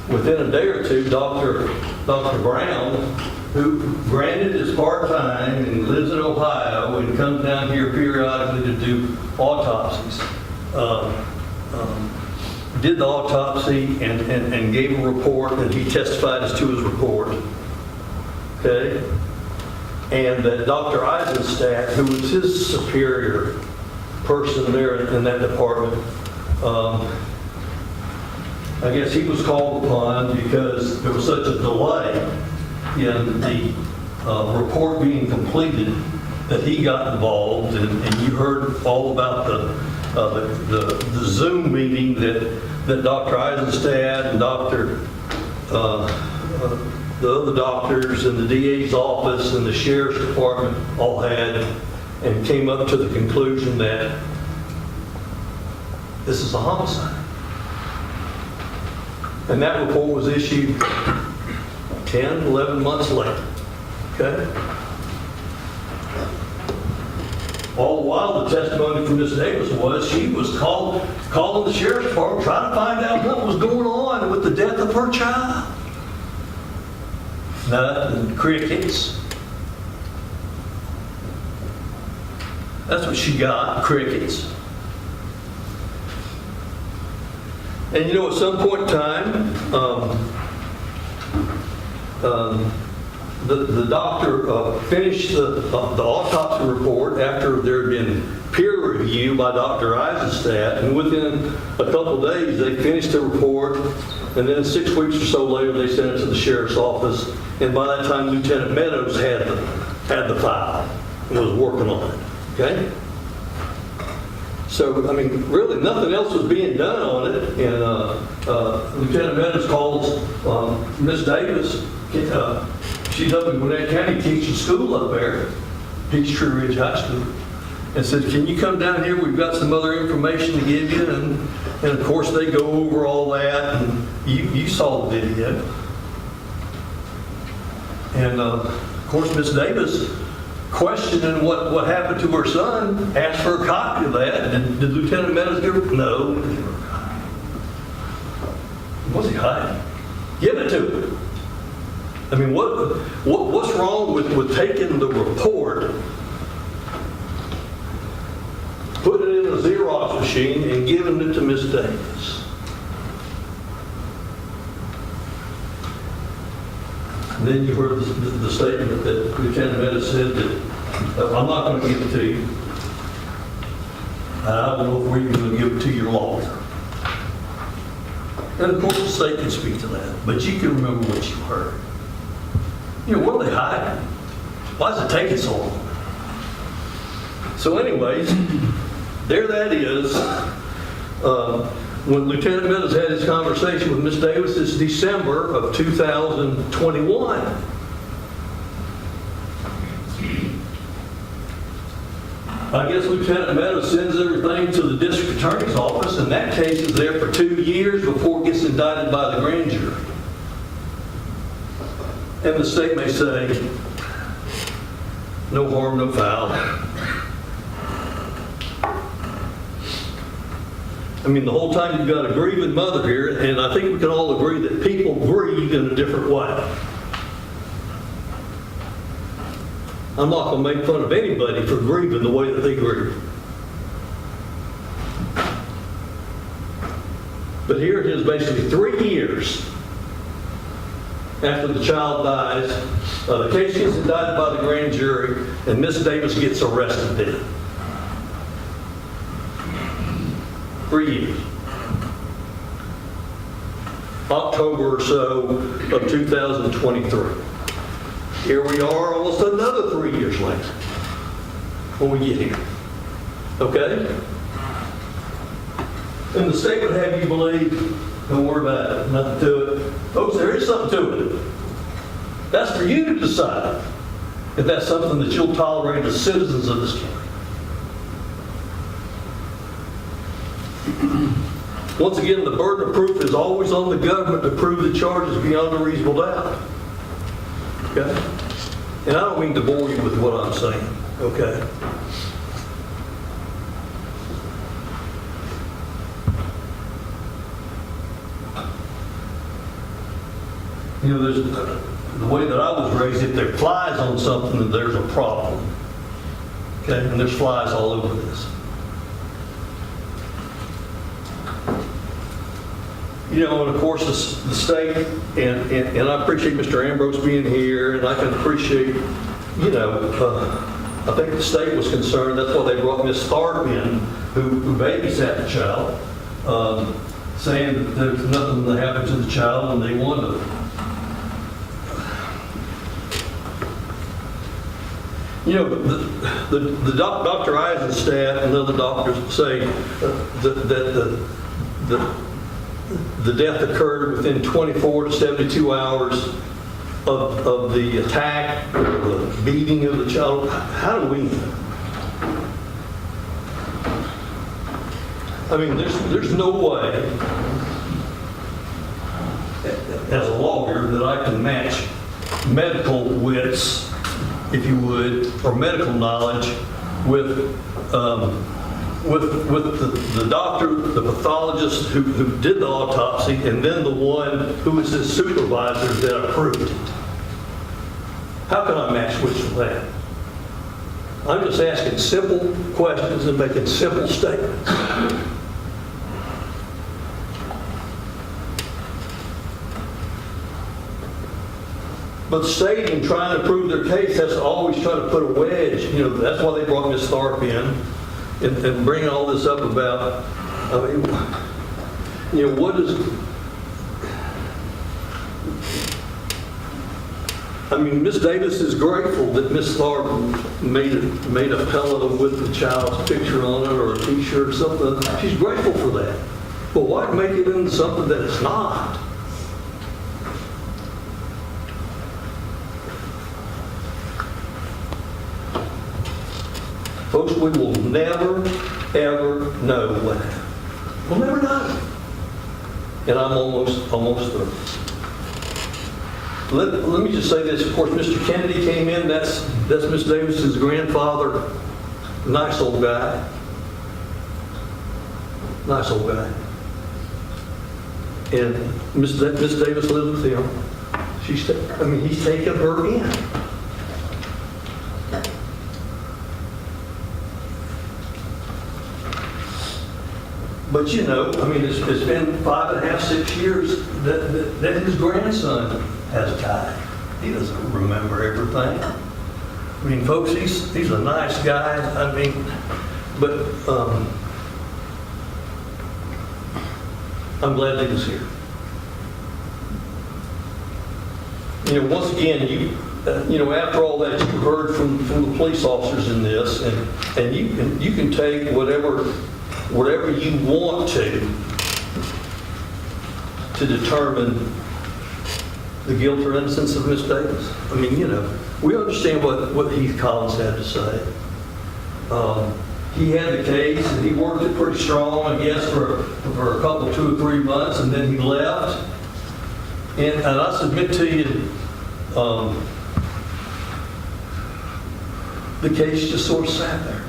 within a day or two, Dr. Brown, who granted is part-time and lives in Ohio and comes down here periodically to do autopsies, did the autopsy and gave a report, and he testified as to his report. Okay? And that Dr. Eisenstadt, who was his superior person there in that department, I guess he was called upon because there was such a delay in the report being completed that he got involved, and you heard all about the Zoom meeting that Dr. Eisenstadt and the other doctors and the DA's office and the sheriff's department all had, and came up to the conclusion that this is a homicide. And that report was issued 10, 11 months later. Okay? All the while, the testimony from Ms. Davis was she was calling the sheriff's department trying to find out what was going on with the death of her child. Nothing. Crickets. That's what she got, crickets. And you know, at some point in time, the doctor finished the autopsy report after there had been peer review by Dr. Eisenstadt, and within a couple of days they finished the report, and then 6 weeks or so later they sent it to the sheriff's office, and by that time Lieutenant Meadows had the file and was working on it. Okay? So, I mean, really nothing else was being done on it, and Lieutenant Meadows calls Miss Davis. She's up in Gwinnett County teaching school up there, Peachtree Ridge High School, and said, "Can you come down here? We've got some other information to give you." And of course they go over all that, and you saw the video. And of course Miss Davis questioning what happened to her son, asked for a copy of that. Did Lieutenant Meadows give her? No. What's he hiding? Give it to him. I mean, what's wrong with taking the report, putting it in a Xerox machine, and giving it to Miss Davis? And then you heard the statement that Lieutenant Meadows said that I'm not going to give it to you. And I don't know if we're even going to give it to your lawyer. And of course the state can speak to that, but you can remember what you heard. You know, what are they hiding? Why is it taking so long? So anyways, there that is. When Lieutenant Meadows had his conversation with Miss Davis, it's December of 2021. I guess Lieutenant Meadows sends everything to the district attorney's office, and that case is there for 2 years before it gets indicted by the grand jury. And the state may say, no harm, no foul. I mean, the whole time you've got a grieving mother here, and I think we can all agree that people grieve in a different way. I'm not going to make fun of anybody for grieving the way that they grieve. But here it is, basically 3 years after the child dies, the case gets indicted by the grand jury, and Miss Davis gets arrested then. 3 years. October or so of 2023. Here we are almost another 3 years later when we get here. Okay? And the state would have you believe, don't worry about it, nothing to it. Folks, there is something to it. That's for you to decide if that's something that you'll tolerate as citizens of this county. Once again, the burden of proof is always on the government to prove the charges beyond a reasonable doubt. Okay? And I don't mean to bore you with what I'm saying. Okay? You know, there's the way that I was raised, if there are flies on something, then there's a problem. Okay? And there's flies all over this. You know, and of course, the state, and I appreciate Mr. Ambrose being here, and I can appreciate, you know, I think the state was concerned. That's why they brought Ms. Tharp in, who babysat the child, saying that there's nothing that happened to the child, and they wanted to. You know, the Dr. Eisen's staff and other doctors say that the death occurred within 24 to 72 hours of the attack or the beating of the child. How do we know? I mean, there's no way, as a lawyer, that I can match medical wits, if you would, or medical knowledge with the doctor, the pathologist who did the autopsy, and then the one who was his supervisor that approved it. How can I match which of that? I'm just asking simple questions and making simple statements. But stating, trying to prove their case, that's always trying to put a wedge. You know, that's why they brought Ms. Tharp in. And bringing all this up about, I mean, you know, what is, I mean, Ms. Davis is grateful that Ms. Tharp made a pellet with the child's picture on it or a t-shirt or something. She's grateful for that. But why make it into something that it's not? Folks, we will never, ever know what happened. We'll never know. And I'm almost through. Let me just say this, of course, Mr. Kennedy came in, that's Miss Davis's grandfather, nice old guy. Nice old guy. And Miss Davis lives with him. He's taken her in. But you know, it's been 5.5, 6 years that his grandson has died. He doesn't remember everything. Folks, he's a nice guy. But I'm glad that he was here. Once again, after all that, you heard from the police officers in this, and you can take whatever you want to determine the guilt or innocence of Miss Davis. We understand what Heath Collins had to say. He had the case, and he worked it pretty strong, I guess, for a couple, 2 or 3 months, and then he left. And I submit to you, the case just sort of sat there.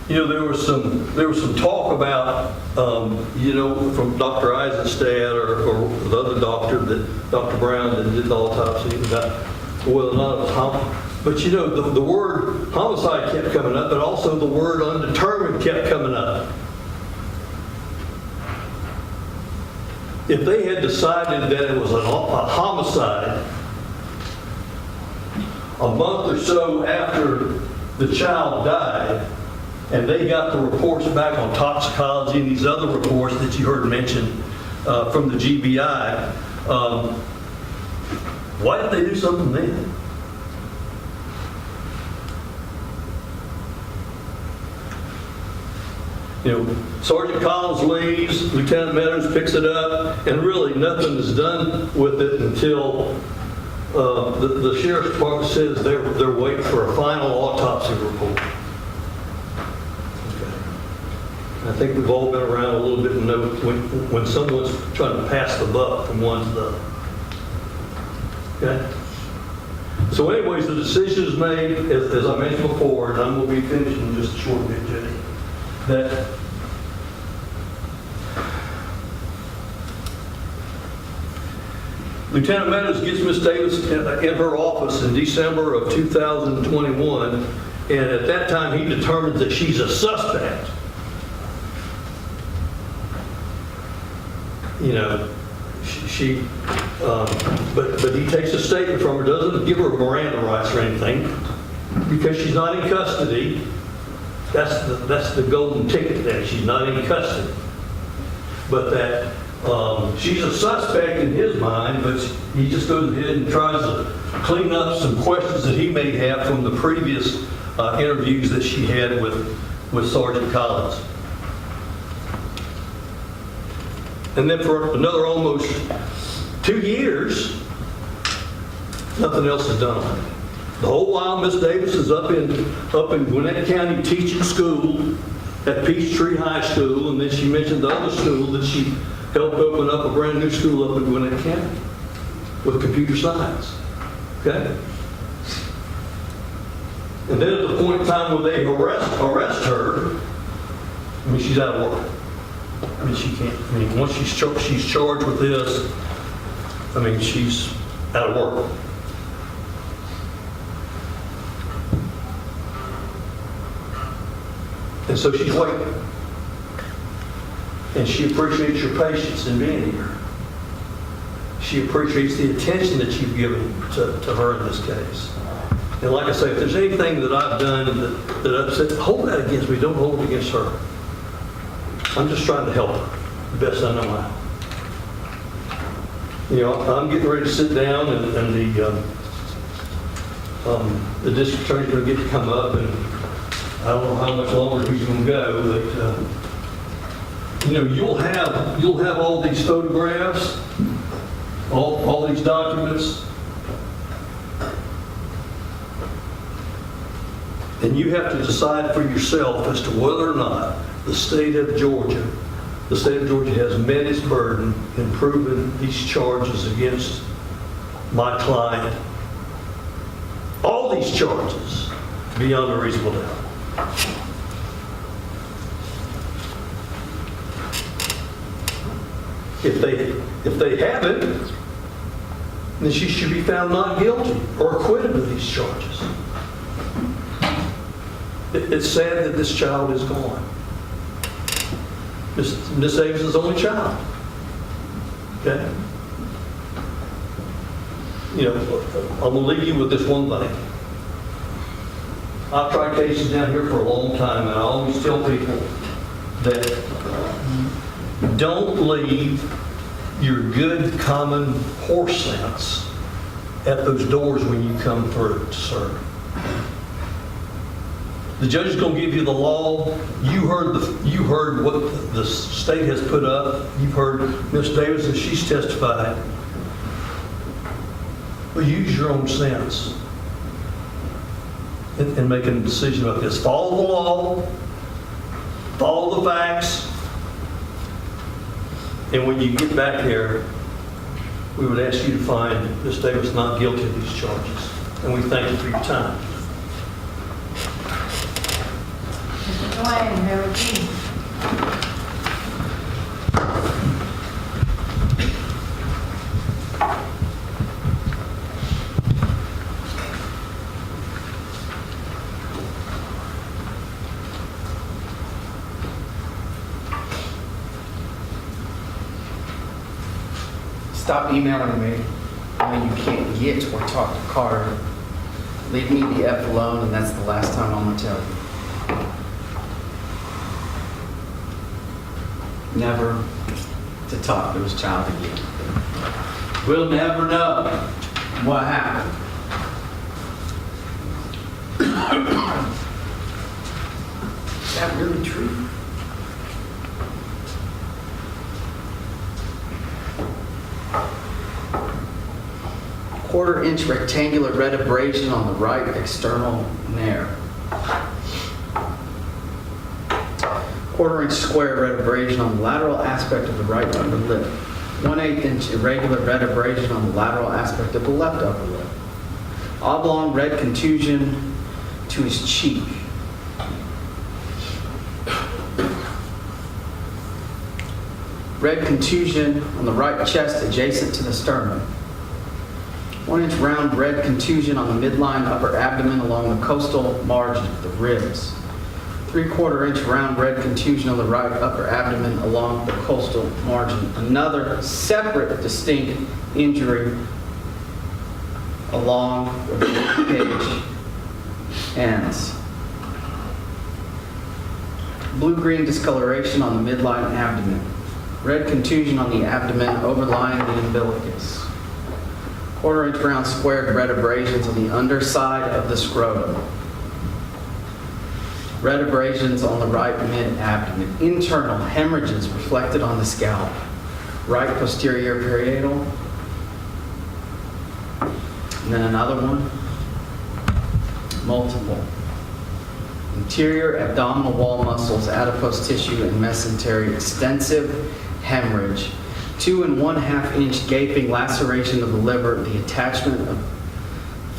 There was some talk about, from Dr. Eisenstadt or the other doctor, that Dr. Brown that did the autopsy, about whether or not it was homicide. But the word homicide kept coming up, but also the word undetermined kept coming up. If they had decided that it was a homicide a month or so after the child died, and they got the reports back on toxicology and these other reports that you heard mentioned from the GBI, why didn't they do something then? Sergeant Collins leaves, Lieutenant Meadows picks it up, and really nothing is done with it until the Sheriff's Department says they're waiting for a final autopsy report. I think we've all been around a little bit and know when someone's trying to pass the buck from one to the other. Okay? So anyways, the decision is made, as I mentioned before, and I'm going to be finishing in just a short bit, Jenny, that Lieutenant Meadows gets Miss Davis in her office in December of 2021, and at that time he determines that she's a suspect. But he takes a statement from her, doesn't give her Miranda rights or anything, because she's not in custody. That's the golden ticket there. She's not in custody. But that she's a suspect in his mind, but he just goes ahead and tries to clean up some questions that he may have from the previous interviews that she had with Sergeant Collins. And then for another almost 2 years, nothing else is done on it. The whole while Miss Davis is up in Gwinnett County teaching school at Peachtree High School, and then she mentioned the other school that she helped open up, a brand new school up in Gwinnett County with computer science. Okay? And then at the point in time where they arrest her, she's out of work. She can't, once she's charged with this, she's out of work. And so she's waiting. And she appreciates your patience in being here. She appreciates the attention that you've given to her in this case. And like I say, if there's anything that I've done that upset, hold that against me, don't hold it against her. I'm just trying to help her the best I know how. I'm getting ready to sit down, and the district attorney's going to get to come up, and I don't know how much longer he's going to go, but you'll have all these photographs, all these documents, and you have to decide for yourself as to whether or not the state of Georgia the state of Georgia has met its burden in proving these charges against my client, all these charges, beyond a reasonable doubt. If they haven't, then she should be found not guilty or acquitted of these charges. It's sad that this child is gone. Miss Davis is the only child. Okay? You know, I'm gonna leave you with this one thing. I've tried cases down here for a long time, and I always tell people that don't leave your good common horse sense at those doors when you come through to serve. The judge is going to give you the law. You heard what the state has put up. You've heard Ms. Davis, and she's testified. But use your own sense in making a decision about this. Follow the law. Follow the facts. And when you get back there, we would ask you to find Ms. Davis not guilty of these charges. And we thank you for your time. Mr. Dwayne, Mayor King. Stop emailing me when you can't get or talk to Karter. Leave me the F alone, and that's the last time I'm going to tell you. Never to talk to his child again. We'll never know what happened. Is that really true? Quarter-inch rectangular red abrasion on the right external nair. Quarter-inch square red abrasion on the lateral aspect of the right upper lip. 1/8 inch irregular red abrasion on the lateral aspect of the left upper lip. Oblong red contusion to his cheek. Red contusion on the right chest adjacent to the sternum. 1-inch round red contusion on the midline upper abdomen along the costal margin of the ribs. 3/4 inch round red contusion on the right upper abdomen along the costal margin. Another separate distinct injury along the rib cage ends. Blue-green discoloration on the midline abdomen. Red contusion on the abdomen overlying the umbilicus. 1/4 inch round squared red abrasions on the underside of the scrotum. Red abrasions on the right mid-abdomen. Internal hemorrhages reflected on the scalp. Right posterior parietal. And then another one. Multiple. Interior abdominal wall muscles, adipose tissue, and mesentery. Extensive hemorrhage. 2 1/2 inch gaping laceration of the liver, the attachment of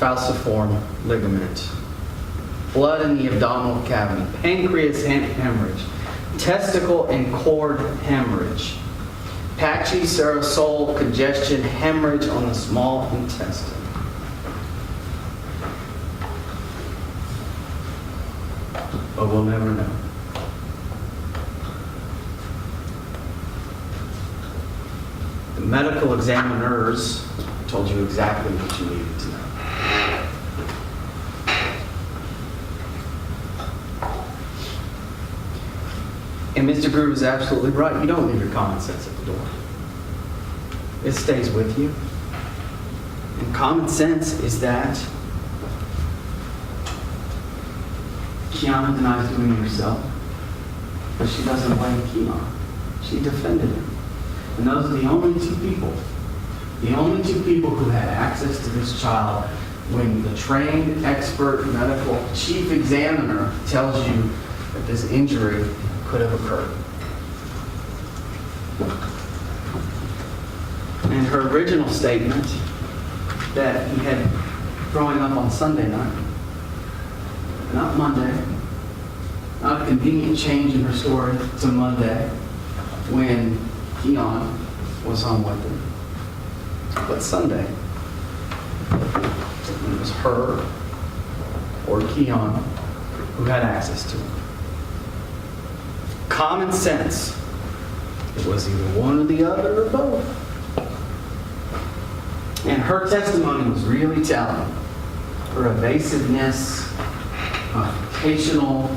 falciform ligament. Blood in the abdominal cavity. Pancreas hemorrhage. Testicle and cord hemorrhage. Patchy serosol congestion hemorrhage on the small intestine. But we'll never know. The medical examiners told you exactly what you needed to know. And Mr. Groove is absolutely right. You don't leave your common sense at the door. It stays with you. And common sense is that Kianna denies doing it herself, but she doesn't blame Kiyon. She defended him. And those are the only two people who had access to this child when the trained expert medical chief examiner tells you that this injury could have occurred. And her original statement that he had growing up on Sunday night, not Monday, not a convenient change in her story to Monday when Kiyon was home with him, but Sunday. It was her or Kiyon who had access to him. Common sense. It was either one or the other or both. And her testimony was really telling. Her evasiveness, confrontational,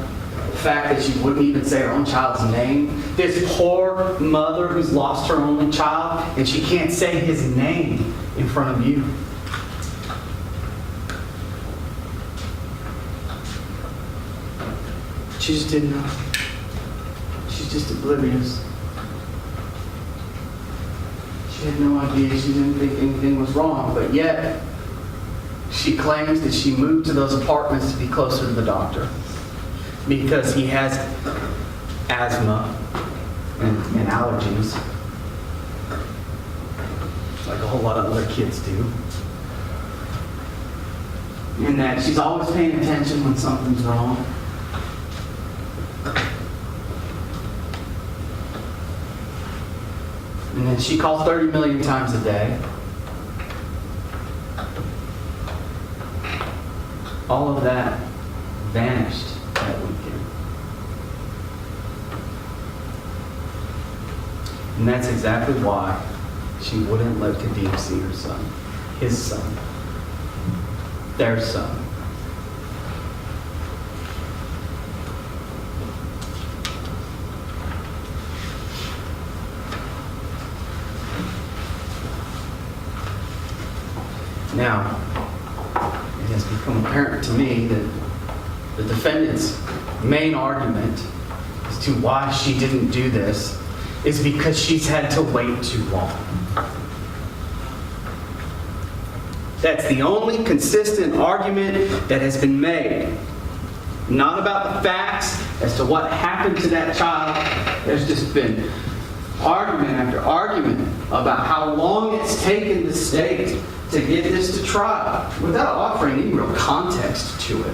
the fact that she wouldn't even say her own child's name. This poor mother who's lost her only child and she can't say his name in front of you. She just didn't know. She's just oblivious. She had no idea. She didn't think anything was wrong, but yet she claims that she moved to those apartments to be closer to the doctor because he has asthma and allergies, like a whole lot of other kids do. And that she's always paying attention when something's wrong. And then she calls 30 million times a day. All of that vanished that weekend. And that's exactly why she wouldn't let Kadeem see her son, his son, their son. Now, it has become apparent to me that the defendant's main argument as to why she didn't do this is because she's had to wait too long. That's the only consistent argument that has been made. Not about the facts as to what happened to that child. There's just been argument after argument about how long it's taken the state to get this to trial without offering any real context to it,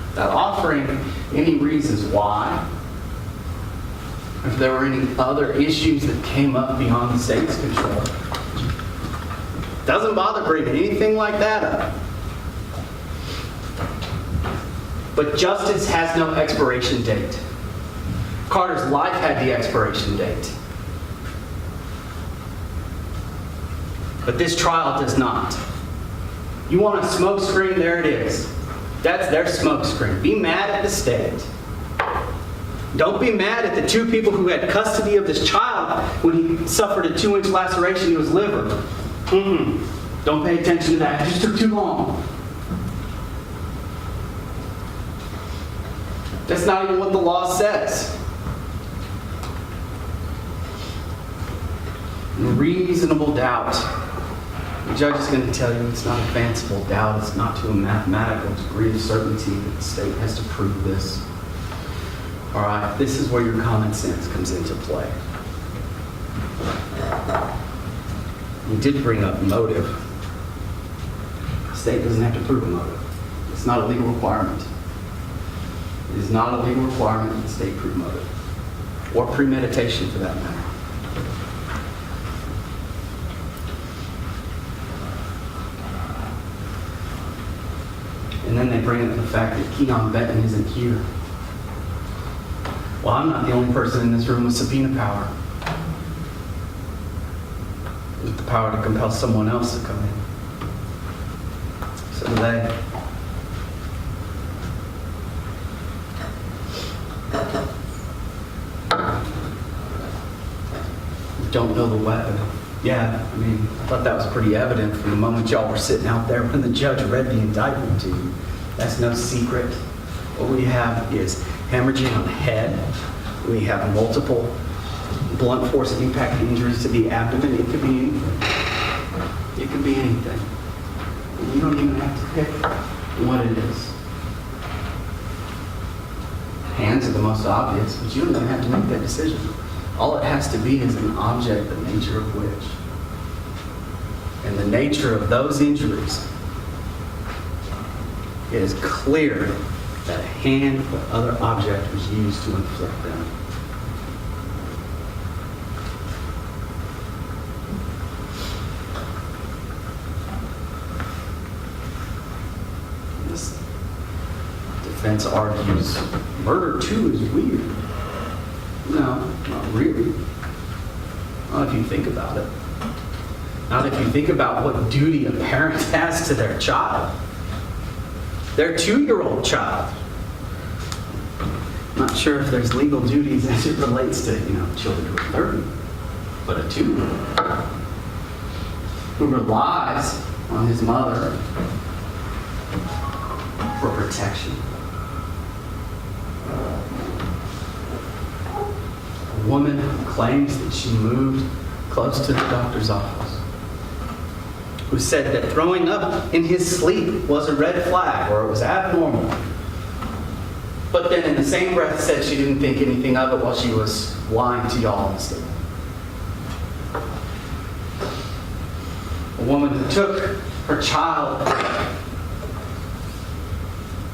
without offering any reasons why, if there were any other issues that came up beyond the state's control. Doesn't bother bringing anything like that up. But justice has no expiration date. Karter's life had the expiration date. But this trial does not. You want a smoke screen? There it is. That's their smoke screen. Be mad at the state. Don't be mad at the two people who had custody of this child when he suffered a 2-inch laceration in his liver. Don't pay attention to that. It just took too long. That's not even what the law says. Reasonable doubt. The judge is going to tell you it's not a fanciful doubt. It's not to a mathematical degree of certainty that the state has to prove this. All right, this is where your common sense comes into play. You did bring up motive. The state doesn't have to prove a motive. It's not a legal requirement. It is not a legal requirement that the state prove motive, or premeditation for that matter. And then they bring up the fact that Kiyon Benton isn't here. Well, I'm not the only person in this room with subpoena power. With the power to compel someone else to come in. So do they. We don't know the weapon. Yeah, I mean, I thought that was pretty evident from the moment y'all were sitting out there when the judge read the indictment to you. That's no secret. What we have is hemorrhaging on the head. We have multiple blunt force impact injuries to the abdomen. It could be anything. It could be anything. You don't even have to pick what it is. Hands are the most obvious, but you don't even have to make that decision. All it has to be is an object, the nature of which. And the nature of those injuries, it is clear that a hand or other object was used to inflict them. This defense argues murder too is weird. No, not really. Not if you think about it. Not if you think about what duty a parent has to their child. Their 2-year-old child. Not sure if there's legal duties as it relates to, children who are 30, but a 2-year-old who relies on his mother for protection. A woman who claims that she moved close to the doctor's office, who said that throwing up in his sleep was a red flag or it was abnormal. But then in the same breath said she didn't think anything of it while she was lying to y'all in the state. A woman who took her child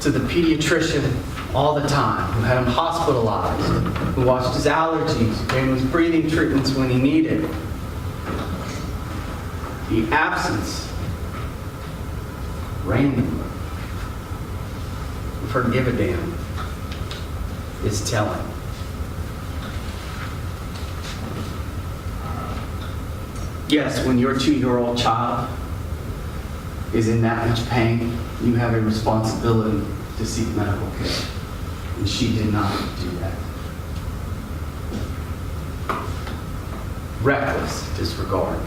to the pediatrician all the time, who had him hospitalized, who watched his allergies, who gave him his breathing treatments when he needed. The absence, randomly, of her give a damn is telling. Yes, when your 2-year-old child is in that much pain, you have a responsibility to seek medical care. And she did not do that. Reckless disregard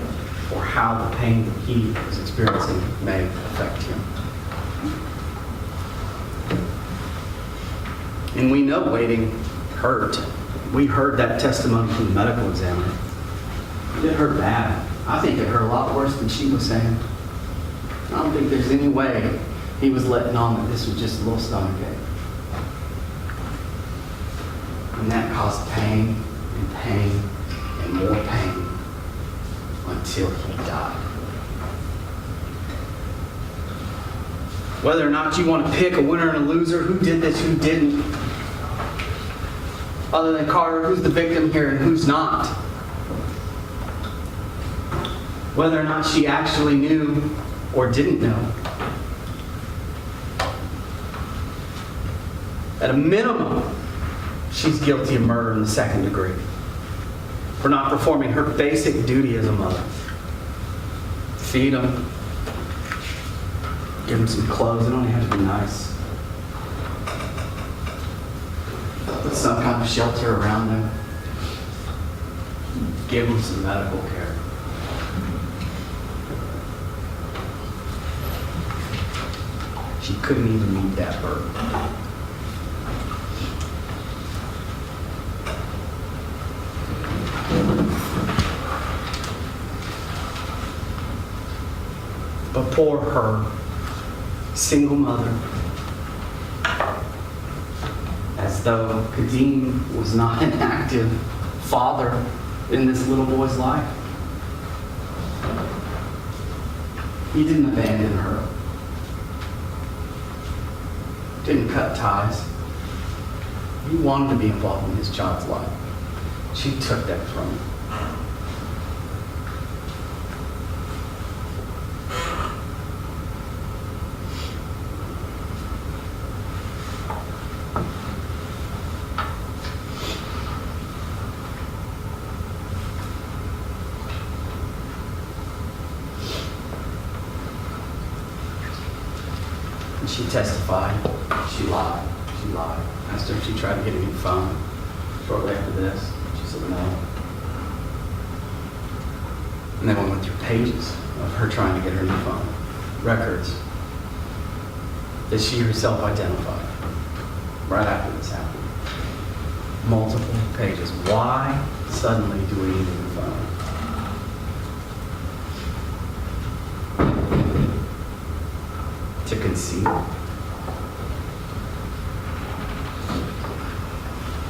for how the pain that he was experiencing may affect him. And we know waiting hurt. We heard that testimony from the medical examiner. It hurt bad. I think it hurt a lot worse than she was saying. I don't think there's any way he was letting on that this was just a little stomachache. And that caused pain and pain and more pain until he died. Whether or not you want to pick a winner and a loser, who did this, who didn't, other than Karter, who's the victim here and who's not? Whether or not she actually knew or didn't know. At a minimum, she's guilty of murder in the 2nd degree for not performing her basic duty as a mother. Feed them, give them some clothes. They don't have to be nice. Put some kind of shelter around them. Give them some medical care. She couldn't even meet that burden. But poor her, single mother, as though Kadeem was not an active father in this little boy's life. He didn't abandon her. Didn't cut ties. He wanted to be involved in his child's life. She took that from him. And she testified. She lied. She lied. Asked her if she tried to get a new phone shortly after this. She said no. And then we went through pages of her trying to get her new phone. Records that she herself identified right after this happened. Multiple pages. Why suddenly do we need a new phone? To conceal.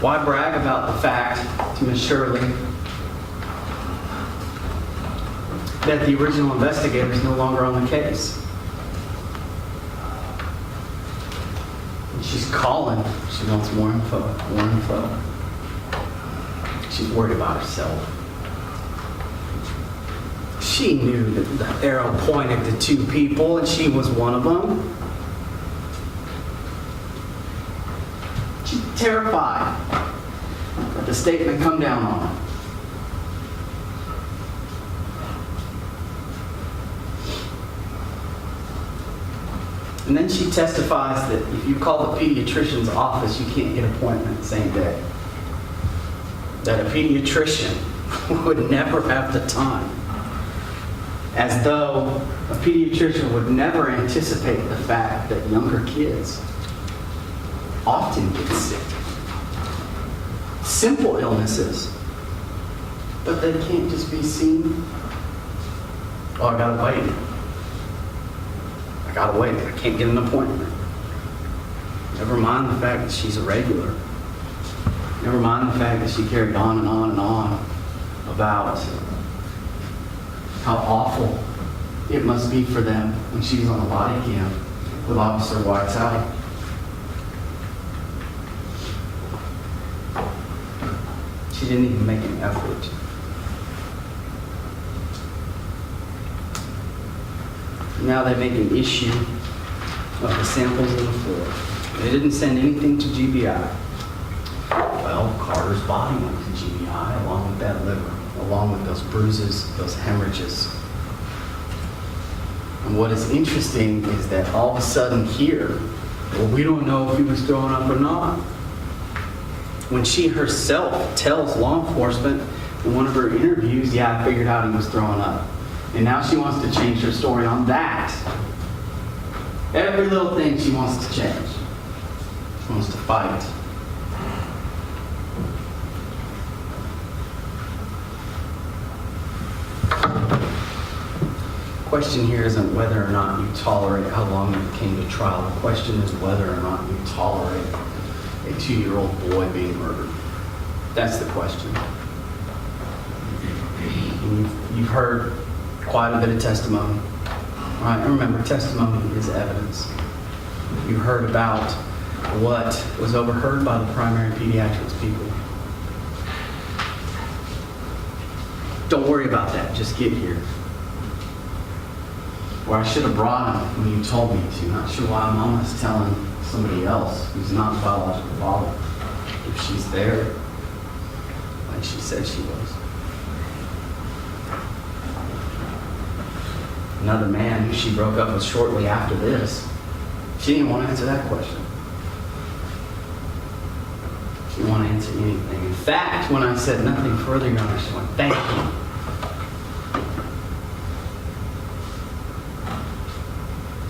Why brag about the fact to Ms. Shirley that the original investigator is no longer on the case? And she's calling. She wants more info, more info. She's worried about herself. She knew that the arrow pointed to two people, and she was one of them. She's terrified that the state may come down on her. And then she testifies that if you call the pediatrician's office, you can't get an appointment the same day. That a pediatrician would never have the time. As though a pediatrician would never anticipate the fact that younger kids often get sick. Simple illnesses, but they can't just be seen. Oh, I gotta wait. I gotta wait. I can't get an appointment. Never mind the fact that she's a regular. Never mind the fact that she carried on and on and on about how awful it must be for them when she's on a body cam with Officer Whiteside. She didn't even make an effort. Now they make an issue of the samples on the floor. They didn't send anything to GBI. Well, Carter's body went to GBI along with that liver, along with those bruises, those hemorrhages. And what is interesting is that all of a sudden here, well, we don't know if he was throwing up or not. When she herself tells law enforcement in one of her interviews, yeah, I figured out he was throwing up. And now she wants to change her story on that. Every little thing she wants to change. She wants to fight. The question here isn't whether or not you tolerate how long it came to trial. The question is whether or not you tolerate a 2-year-old boy being murdered. That's the question. And you've heard quite a bit of testimony. All right, and remember, testimony is evidence. You heard about what was overheard by the primary pediatrics people. Don't worry about that. Just get here. Or I should have brought him when you told me to. Not sure why Mama's telling somebody else who's not the biological father if she's there like she said she was. Another man who she broke up with shortly after this, she didn't want to answer that question. She didn't want to answer anything. In fact, when I said nothing further, Your Honor, she went, thank you.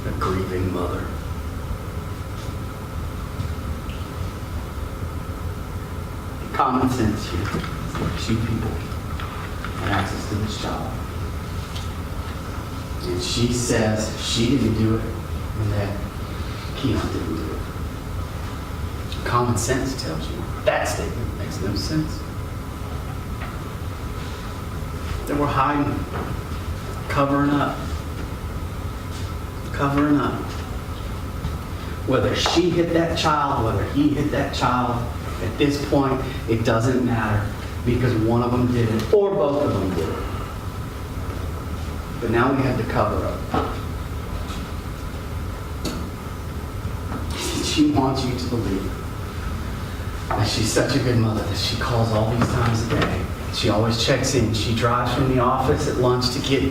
A grieving mother. Common sense here. Two people had access to this child. And she says she didn't do it and that Kiyon didn't do it. Common sense tells you that statement makes no sense. They were hiding, covering up. Covering up. Whether she hit that child, whether he hit that child, at this point, it doesn't matter because one of them did it or both of them did it. But now we have to cover up. She wants you to believe that she's such a good mother that she calls all these times a day. She always checks in. She drives from the office at lunch to get,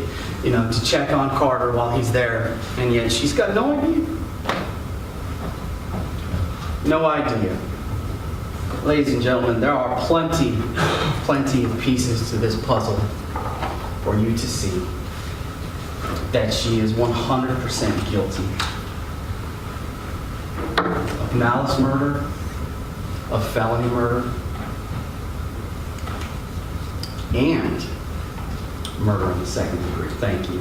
to check on Karter while he's there. And yet she's got no idea. No idea. Ladies and gentlemen, there are plenty of pieces to this puzzle for you to see that she is 100% guilty of malice murder, of felony murder, and murder in the second degree. Thank you.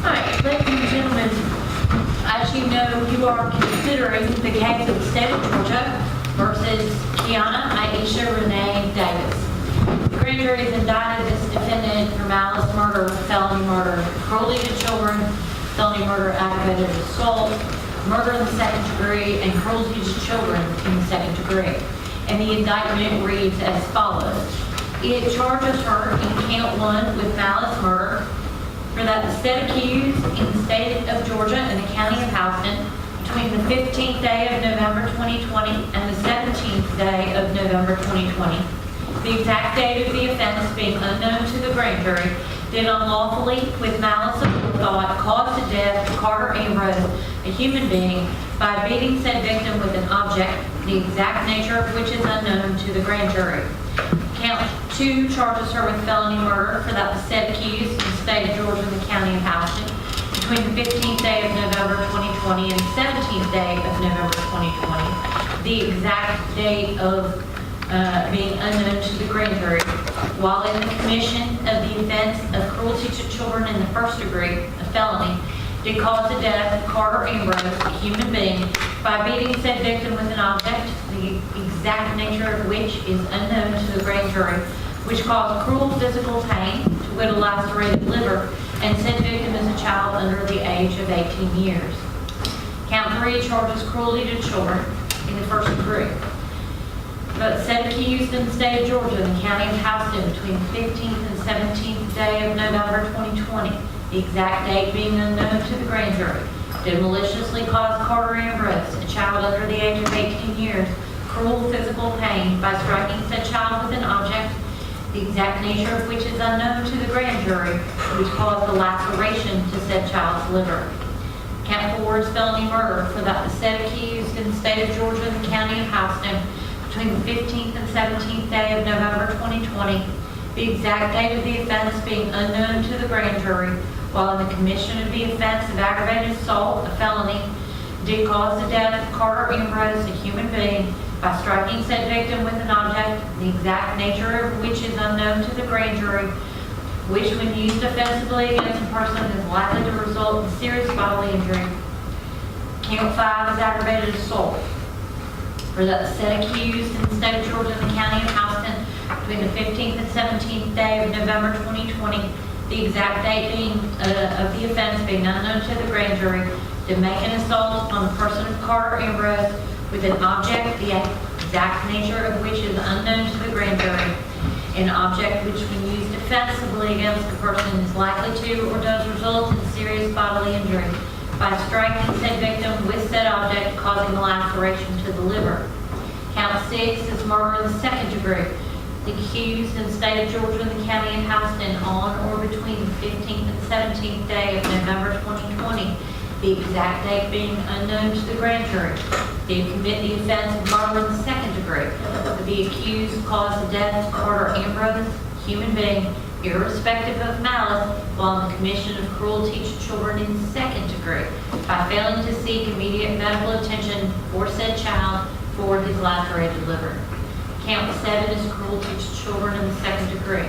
All right, ladies and gentlemen, as you know, you are considering the case of the state of Georgia versus Kianna Davis. The grand jury has indicted this defendant for malice, murder, felony murder, cruelty to children, felony murder, aggravated assault, murder in the second degree, and cruelty to children in the second degree. And the indictment reads as follows. It charges her in count 1 with malice murder for that the said accused in the state of Georgia and the county of Houston between the 15th day of November 2020 and the 17th day of November 2020, the exact date of the offense being unknown to the grand jury, did unlawfully with malice aforethought cause the death of Karter Ambrose, a human being, by beating said victim with an object, the exact nature of which is unknown to the grand jury. Count 2 charges her with felony murder for that the said accused in the state of Georgia and the county of Houston between the 15th day of November 2020 and the 17th day of November 2020, the exact date of being unknown to the grand jury, while in the commission of the offense of cruelty to children in the first degree, a felony, did cause the death of Karter Ambrose, a human being, by beating said victim with an object, the exact nature of which is unknown to the grand jury, which caused cruel physical pain, to wit a lacerated liver, and said victim is a child under the age of 18 years. Count 3 charges cruelty to children in the first degree. But said accused in the state of Georgia and the county of Houston between the 15th and 17th day of November 2020, the exact date being unknown to the grand jury, did maliciously cause Karter Ambrose, a child under the age of 18 years, cruel physical pain by striking said child with an object, the exact nature of which is unknown to the grand jury, which caused the laceration to said child's liver. Count 4 is felony murder for that the said accused in the state of Georgia and the county of Houston between the 15th and 17th day of November 2020, the exact date of the offense being unknown to the grand jury, while in the commission of the offense of aggravated assault, a felony, did cause the death of Karter Ambrose, a human being, by striking said victim with an object, the exact nature of which is unknown to the grand jury, which when used offensively against a person is likely to result in serious bodily injury. Count 5 is aggravated assault for that the said accused in the state of Georgia and the county of Houston between the 15th and 17th day of November 2020, the exact date being of the offense being unknown to the grand jury, to make an assault on the person of Karter Ambrose with an object, the exact nature of which is unknown to the grand jury, an object which when used offensively against a person is likely to or does result in serious bodily injury, by striking said victim with said object causing a laceration to the liver. Count 6 is murder in the second degree. The accused in the state of Georgia and the county of Houston on or between the 15th and 17th day of November 2020, the exact date being unknown to the grand jury, did commit the offense of murder in the second degree. The accused caused the death of Karter Ambrose, human being, irrespective of malice, while in the commission of cruelty to children in the second degree, by failing to seek immediate medical attention for said child for his lacerated liver. Count 7 is cruelty to children in the second degree,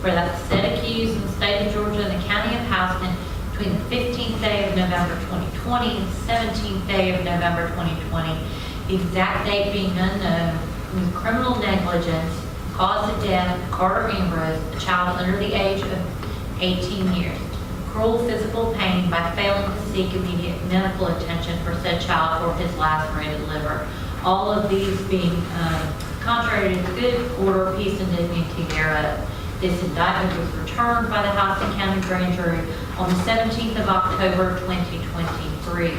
where that said accused in the state of Georgia and the county of Houston between the 15th day of November 2020 and the 17th day of November 2020, the exact date being unknown, with criminal negligence, caused the death of Karter Ambrose, a child under the age of 18 years. Cruel physical pain by failing to seek immediate medical attention for said child for his lacerated liver. All of these being contrary to the good order, peace, and dignity thereof. This indictment was returned by the Houston County Grand Jury on the 17th of October, 2023.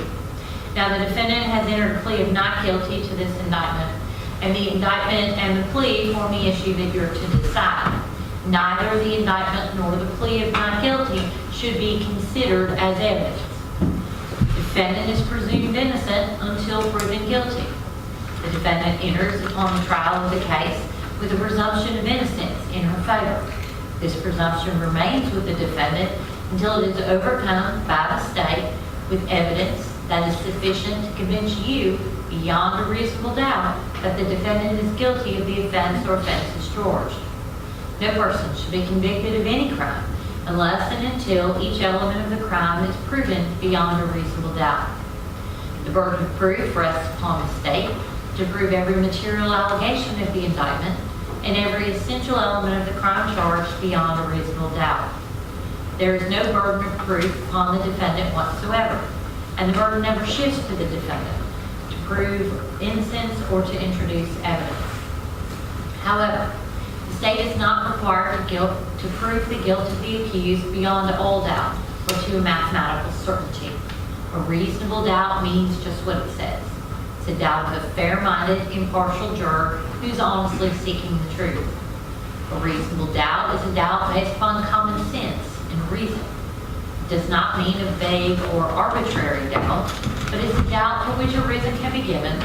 Now, the defendant has entered a plea of not guilty to this indictment, and the indictment and the plea form the issue that you're to decide. Neither the indictment nor the plea of not guilty should be considered as evidence. The defendant is presumed innocent until proven guilty. The defendant enters upon the trial of the case with a presumption of innocence in her favor. This presumption remains with the defendant until it is overcome by the state with evidence that is sufficient to convince you beyond a reasonable doubt that the defendant is guilty of the offense or offenses charged. No person should be convicted of any crime unless and until each element of the crime is proven beyond a reasonable doubt. The burden of proof rests upon the state to prove every material allegation of the indictment and every essential element of the crime charged beyond a reasonable doubt. There is no burden of proof upon the defendant whatsoever, and the burden never shifts to the defendant to prove innocence or to introduce evidence. However, the state is not required to prove the guilt of the accused beyond all doubt or to a mathematical certainty. A reasonable doubt means just what it says. It's a doubt of a fair-minded, impartial juror who's honestly seeking the truth. A reasonable doubt is a doubt based upon common sense and reason. It does not mean a vague or arbitrary doubt, but it's a doubt for which a reason can be given,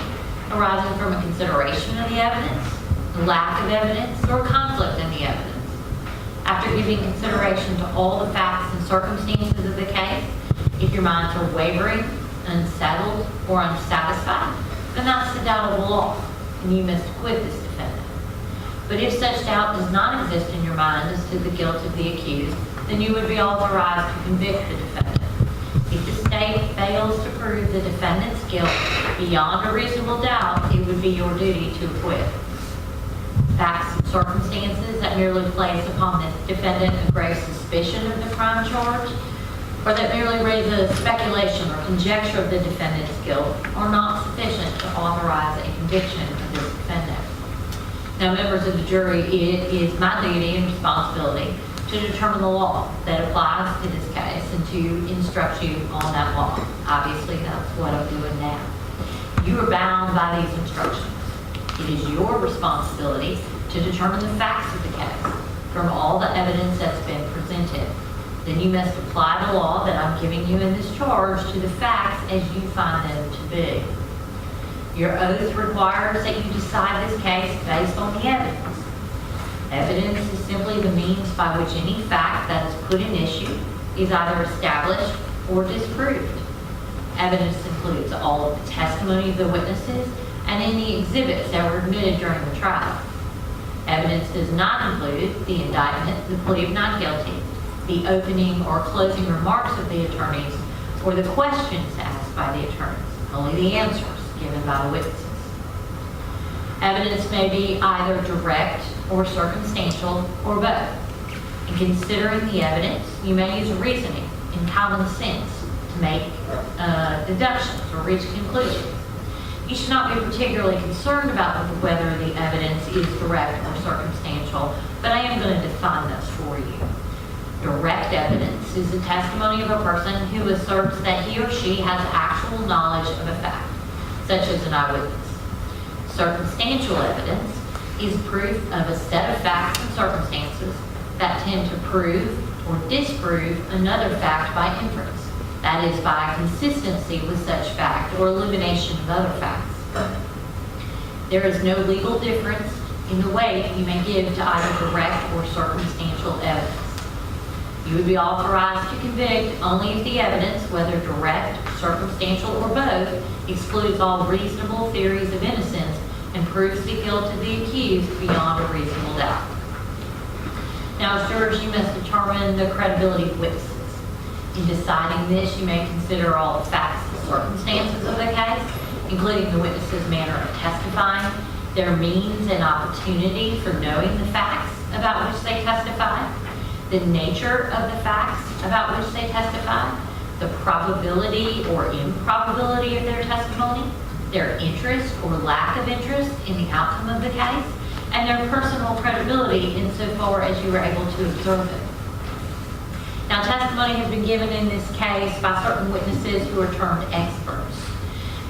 arising from a consideration of the evidence, lack of evidence, or conflict in the evidence. After giving consideration to all the facts and circumstances of the case, if your minds are wavering, unsettled, or unsatisfied, then that's the doubt of the law, and you must acquit this defendant. But if such doubt does not exist in your mind as to the guilt of the accused, then you would be authorized to convict the defendant. If the state fails to prove the defendant's guilt beyond a reasonable doubt, it would be your duty to acquit. Facts and circumstances that merely place upon the defendant a grave suspicion of the crime charge, or that merely raise a speculation or conjecture of the defendant's guilt, are not sufficient to authorize a conviction of this defendant. Now, members of the jury, it is my duty and responsibility to determine the law that applies to this case and to instruct you on that law. Obviously, that's what I'm doing now. You are bound by these instructions. It is your responsibility to determine the facts of the case from all the evidence that's been presented. Then you must apply the law that I'm giving you in this charge to the facts as you find them to be. Your oath requires that you decide this case based on the evidence. Evidence is simply the means by which any fact that is put in issue is either established or disproved. Evidence includes all of the testimony of the witnesses and any exhibits that were admitted during the trial. Evidence does not include the indictment, the plea of not guilty, the opening or closing remarks of the attorneys, or the questions asked by the attorneys, only the answers given by the witnesses. Evidence may be either direct or circumstantial or both. In considering the evidence, you may use reasoning and common sense to make deductions or reach conclusions. You should not be particularly concerned about whether the evidence is direct or circumstantial, but I am going to define those for you. Direct evidence is the testimony of a person who asserts that he or she has actual knowledge of a fact, such as an eyewitness. Circumstantial evidence is proof of a set of facts and circumstances that tend to prove or disprove another fact by inference. That is, by consistency with such fact or elimination of other facts. There is no legal difference in the weight you may give to either direct or circumstantial evidence. You would be authorized to convict only if the evidence, whether direct, circumstantial, or both, excludes all reasonable theories of innocence and proves the guilt of the accused beyond a reasonable doubt. Now, as jurors, you must determine the credibility of witnesses. In deciding this, you may consider all the facts and circumstances of the case, including the witness's manner of testifying, their means and opportunity for knowing the facts about which they testified, the nature of the facts about which they testified, the probability or improbability of their testimony, their interest or lack of interest in the outcome of the case, and their personal credibility insofar as you were able to observe it. Now, testimony has been given in this case by certain witnesses who are termed experts.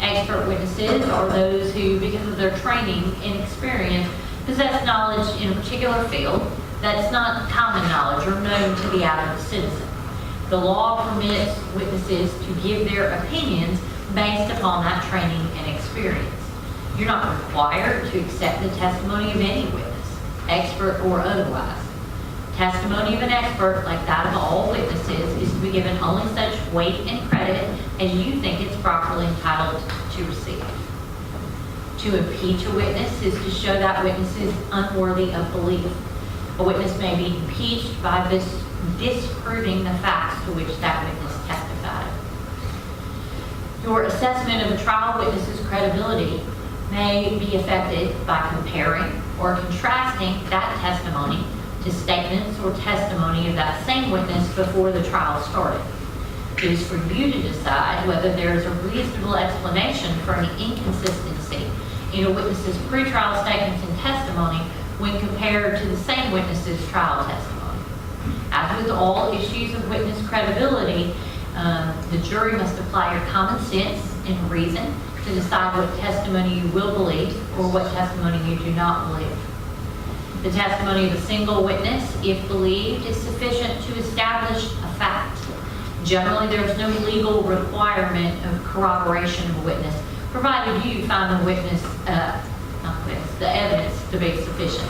Expert witnesses are those who, because of their training and experience, possess knowledge in a particular field that's not common knowledge or known to the average citizen. The law permits witnesses to give their opinions based upon that training and experience. You're not required to accept the testimony of any witness, expert or otherwise. Testimony of an expert, like that of all witnesses, is to be given only such weight and credit as you think it's properly entitled to receive. To impeach a witness is to show that witness is unworthy of belief. A witness may be impeached by disproving the facts to which that witness testified. Your assessment of a trial witness's credibility may be affected by comparing or contrasting that testimony to statements or testimony of that same witness before the trial started. It is for you to decide whether there is a reasonable explanation for any inconsistency in a witness's pretrial statements and testimony when compared to the same witness's trial testimony. As with all issues of witness credibility, the jury must apply your common sense and reason to decide what testimony you will believe or what testimony you do not believe. The testimony of a single witness, if believed, is sufficient to establish a fact. Generally, there is no legal requirement of corroboration of a witness, provided you find the the evidence to be sufficient.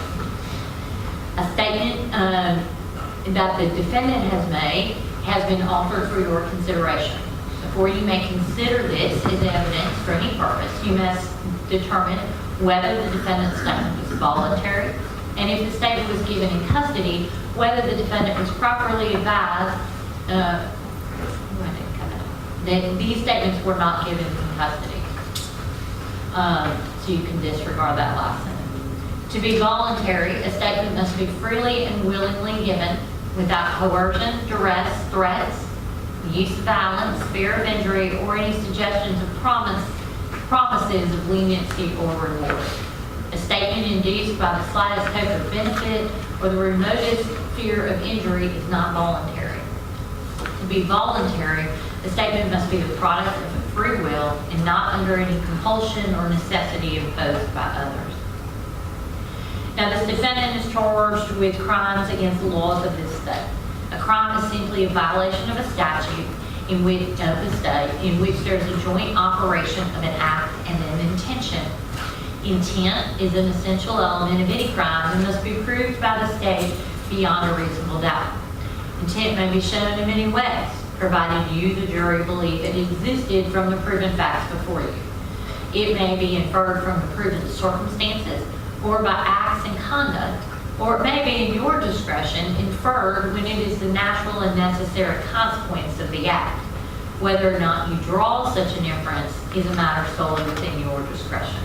A statement that the defendant has made has been offered for your consideration. Before you may consider this as evidence for any purpose, you must determine whether the defendant's statement was voluntary, and if the statement was given in custody, whether the defendant was properly advised that these statements were not given in custody. So you can disregard that last sentence. To be voluntary, a statement must be freely and willingly given without coercion, duress, threats, use of violence, fear of injury, or any suggestions of promises of leniency or reward. A statement induced by the slightest hope of benefit or the remotest fear of injury is not voluntary. To be voluntary, the statement must be the product of a free will and not under any compulsion or necessity imposed by others. Now, this defendant is charged with crimes against the laws of this state. A crime is simply a violation of a statute in which there is a joint operation of an act and an intention. Intent is an essential element of any crime and must be proved by the state beyond a reasonable doubt. Intent may be shown in many ways, provided you, the jury, believe it existed from the proven facts before you. It may be inferred from the proven circumstances or by acts and conduct, or it may be in your discretion inferred when it is the natural and necessary consequence of the act. Whether or not you draw such an inference is a matter solely within your discretion.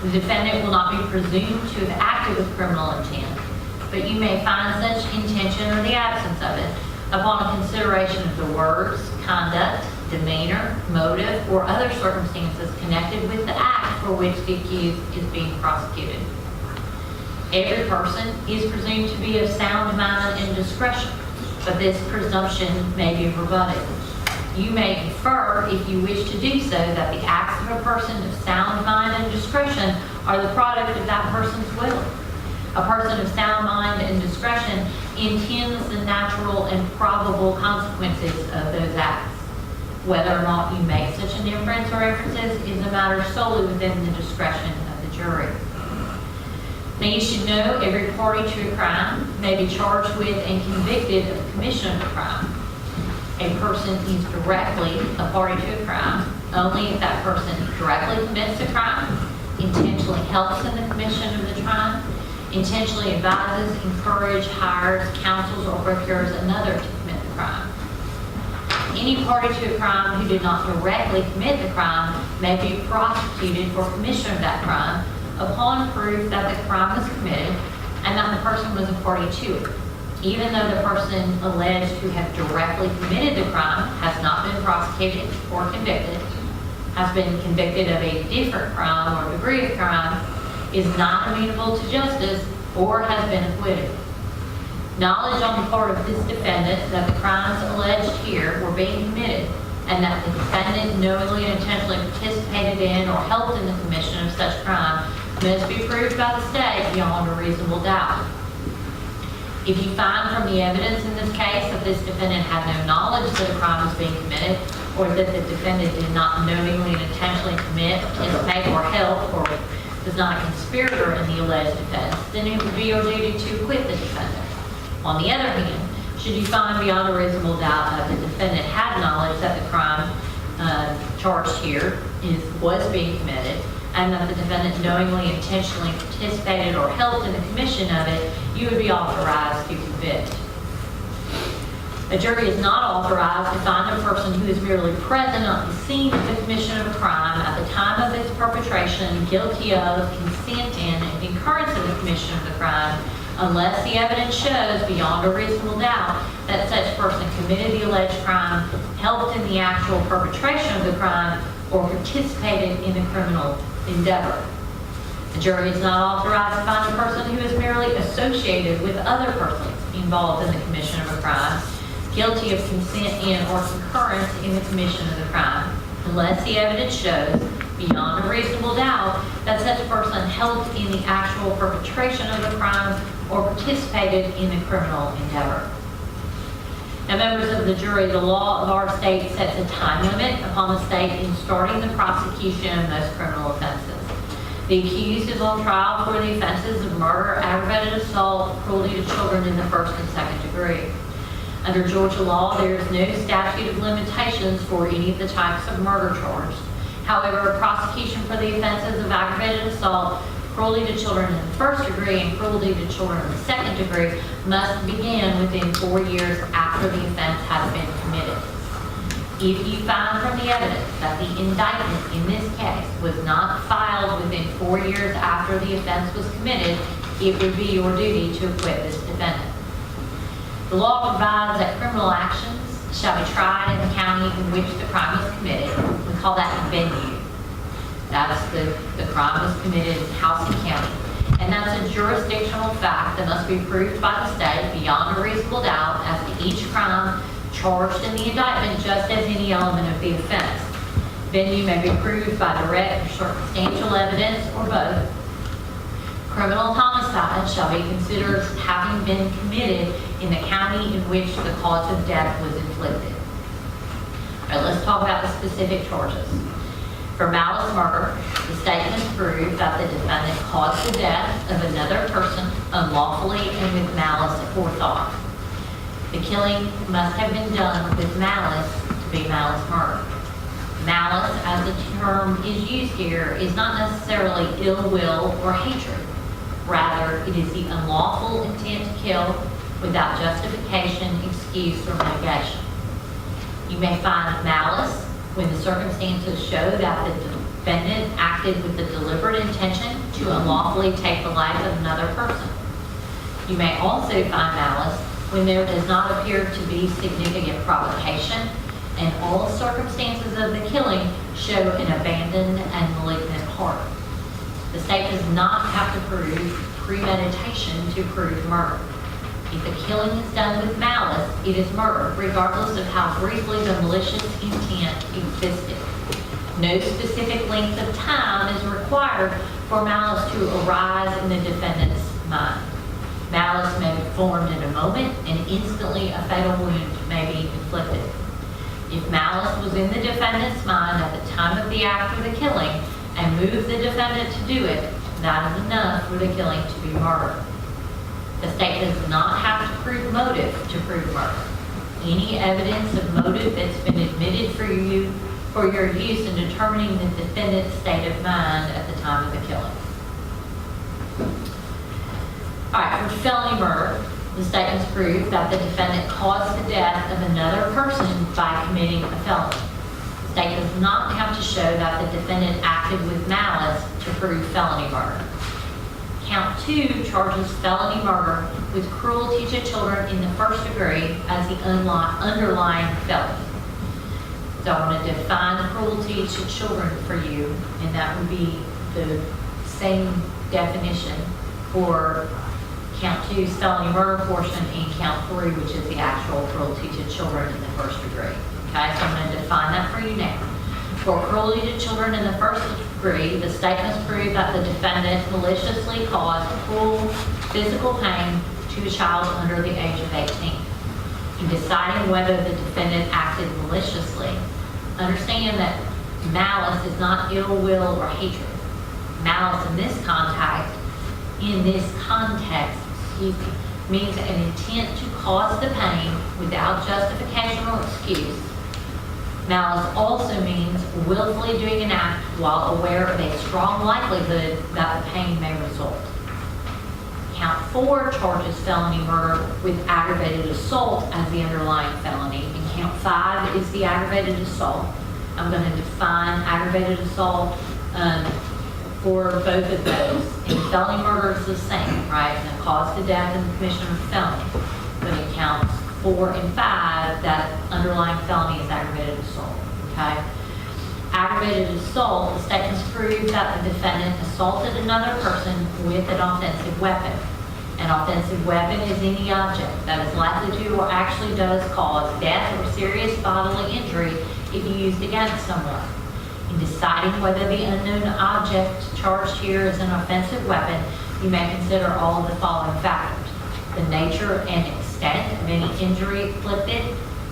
The defendant will not be presumed to have acted with criminal intent, but you may find such intention or the absence of it upon a consideration of the words, conduct, demeanor, motive, or other circumstances connected with the act for which the accused is being prosecuted. Every person is presumed to be of sound mind and discretion, but this presumption may be rebutted. You may infer, if you wish to do so, that the acts of a person of sound mind and discretion are the product of that person's will. A person of sound mind and discretion intends the natural and probable consequences of those acts. Whether or not you make such an inference or inferences is a matter solely within the discretion of the jury. Now, you should know every party to a crime may be charged with and convicted of the commission of a crime. A person is directly a party to a crime only if that person directly commits a crime, intentionally helps in the commission of the crime, intentionally advises, encourages, hires, counsels, or procures another to commit the crime. Any party to a crime who did not directly commit the crime may be prosecuted for commission of that crime upon proof that the crime was committed and that the person was a party to it, even though the person alleged to have directly committed the crime has not been prosecuted or convicted, has been convicted of a different crime or degree of crime, is not amenable to justice, or has been acquitted. Knowledge on the part of this defendant that the crimes alleged here were being committed and that the defendant knowingly and intentionally participated in or helped in the commission of such crime must be proved by the state beyond a reasonable doubt. If you find from the evidence in this case that this defendant had no knowledge that a crime was being committed, or that the defendant did not knowingly and intentionally commit, participate, or help, or was not a conspirator in the alleged offense, then it would be your duty to acquit the defendant. On the other hand, should you find beyond a reasonable doubt that the defendant had knowledge that the crime charged here was being committed, and that the defendant knowingly, intentionally participated or helped in the commission of it, you would be authorized to convict. A jury is not authorized to find a person who is merely present on the scene of the commission of a crime at the time of its perpetration guilty of, consent in, and concurrence in the commission of the crime unless the evidence shows beyond a reasonable doubt that such person committed the alleged crime, helped in the actual perpetration of the crime, or participated in the criminal endeavor. The jury is not authorized to find a person who is merely associated with other persons involved in the commission of a crime, guilty of consent in or concurrence in the commission of the crime, unless the evidence shows, beyond a reasonable doubt, that such person helped in the actual perpetration of the crime or participated in the criminal endeavor. Now, members of the jury, the law of our state sets a time limit upon the state in starting the prosecution of most criminal offenses. The accused is on trial for the offenses of murder, aggravated assault, cruelty to children in the first and second degree. Under Georgia law, there is no statute of limitations for any of the types of murder charged. However, prosecution for the offenses of aggravated assault, cruelty to children in the first degree, and cruelty to children in the second degree must begin within 4 years after the offense has been committed. If you find from the evidence that the indictment in this case was not filed within 4 years after the offense was committed, it would be your duty to acquit this defendant. The law provides that criminal actions shall be tried in the county in which the crime was committed. We call that venue. That's the crime was committed in Houston County. And that's a jurisdictional fact that must be proved by the state beyond a reasonable doubt as to each crime charged in the indictment, just as any element of the offense. Venue may be proved by direct or circumstantial evidence or both. Criminal homicide shall be considered as having been committed in the county in which the cause of death was inflicted. All right, let's talk about the specific charges. For malice murder, the state must prove that the defendant caused the death of another person unlawfully and with malice aforethought. The killing must have been done with malice to be malice murder. Malice, as the term is used here, is not necessarily ill will or hatred. Rather, it is the unlawful intent to kill without justification, excuse, or mitigation. You may find malice when the circumstances show that the defendant acted with the deliberate intention to unlawfully take the life of another person. You may also find malice when there does not appear to be significant provocation and all circumstances of the killing show an abandoned and malignant heart. The state does not have to prove premeditation to prove murder. If the killing is done with malice, it is murder, regardless of how briefly the malicious intent existed. No specific length of time is required for malice to arise in the defendant's mind. Malice may be formed in a moment, and instantly a fatal wound may be inflicted. If malice was in the defendant's mind at the time of the act of the killing and moved the defendant to do it, that is enough for the killing to be murder. The state does not have to prove motive to prove murder. Any evidence of motive that's been admitted for your use in determining the defendant's state of mind at the time of the killing. All right, for felony murder, the state must prove that the defendant caused the death of another person by committing a felony. The state does not have to show that the defendant acted with malice to prove felony murder. Count 2 charges felony murder with cruelty to children in the first degree as the underlying felony. So I want to define cruelty to children for you, and that would be the same definition for Count 2's felony murder portion and Count 3, which is the actual cruelty to children in the first degree. Okay, so I'm going to define that for you now. For cruelty to children in the first degree, the state must prove that the defendant maliciously caused cruel physical pain to a child under the age of 18. In deciding whether the defendant acted maliciously, understand that malice is not ill will or hatred. Malice in this context, means an intent to cause the pain without justification or excuse. Malice also means willfully doing an act while aware of a strong likelihood that the pain may result. Count 4 charges felony murder with aggravated assault as the underlying felony, and count 5 is the aggravated assault. I'm going to define aggravated assault for both of those. And felony murder is the same, right? And the cause to death and the commission of felony. But in counts 4 and 5, that underlying felony is aggravated assault, okay? Aggravated assault, the state must prove that the defendant assaulted another person with an offensive weapon. An offensive weapon is any object that is likely to or actually does cause death or serious bodily injury if used against someone. In deciding whether the unknown object charged here is an offensive weapon, you may consider all of the following factors: the nature and extent of any injury inflicted,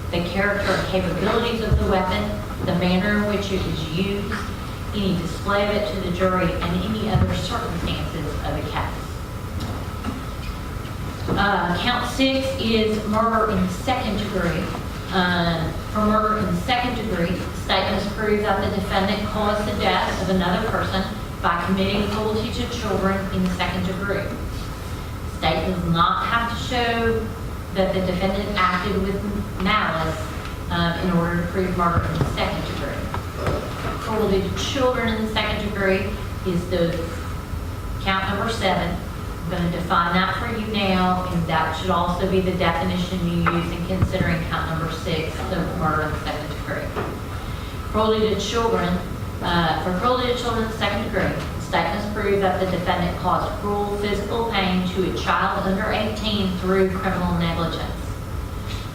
the character and capabilities of the weapon, the manner in which it is used, any display of it to the jury, and any other circumstances of the case. Count 6 is murder in the second degree. For murder in the second degree, the state must prove that the defendant caused the death of another person by committing cruelty to children in the second degree. The state does not have to show that the defendant acted with malice in order to prove murder in the second degree. Cruelty to children in the second degree is the count number 7. I'm going to define that for you now, and that should also be the definition you use in considering count number 6, the murder in the second degree. Cruelty to children, for cruelty to children in the second degree, the state must prove that the defendant caused cruel physical pain to a child under 18 through criminal negligence.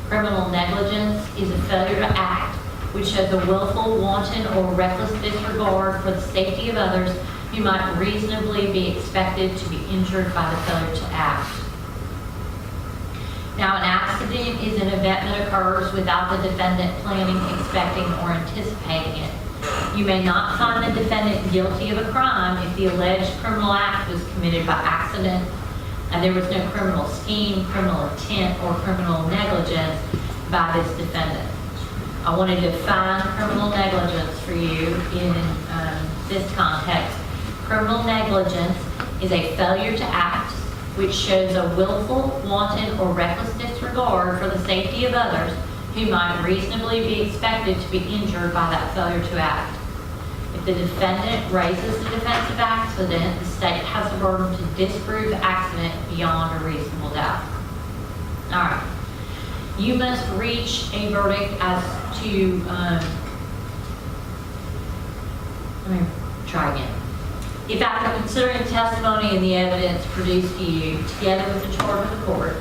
Criminal negligence is a failure to act which shows a willful, wanton, or reckless disregard for the safety of others who might reasonably be expected to be injured by the failure to act. Now, an accident is an event that occurs without the defendant planning, expecting, or anticipating it. You may not find the defendant guilty of a crime if the alleged criminal act was committed by accident and there was no criminal scheme, criminal intent, or criminal negligence by this defendant. I want to define criminal negligence for you in this context. Criminal negligence is a failure to act which shows a willful, wanton, or reckless disregard for the safety of others who might reasonably be expected to be injured by that failure to act. If the defendant raises the defense of accident, the state has the burden to disprove the accident beyond a reasonable doubt. All right. You must reach a verdict as to, let me try again. If after considering testimony and the evidence produced to you, together with the charge of the court,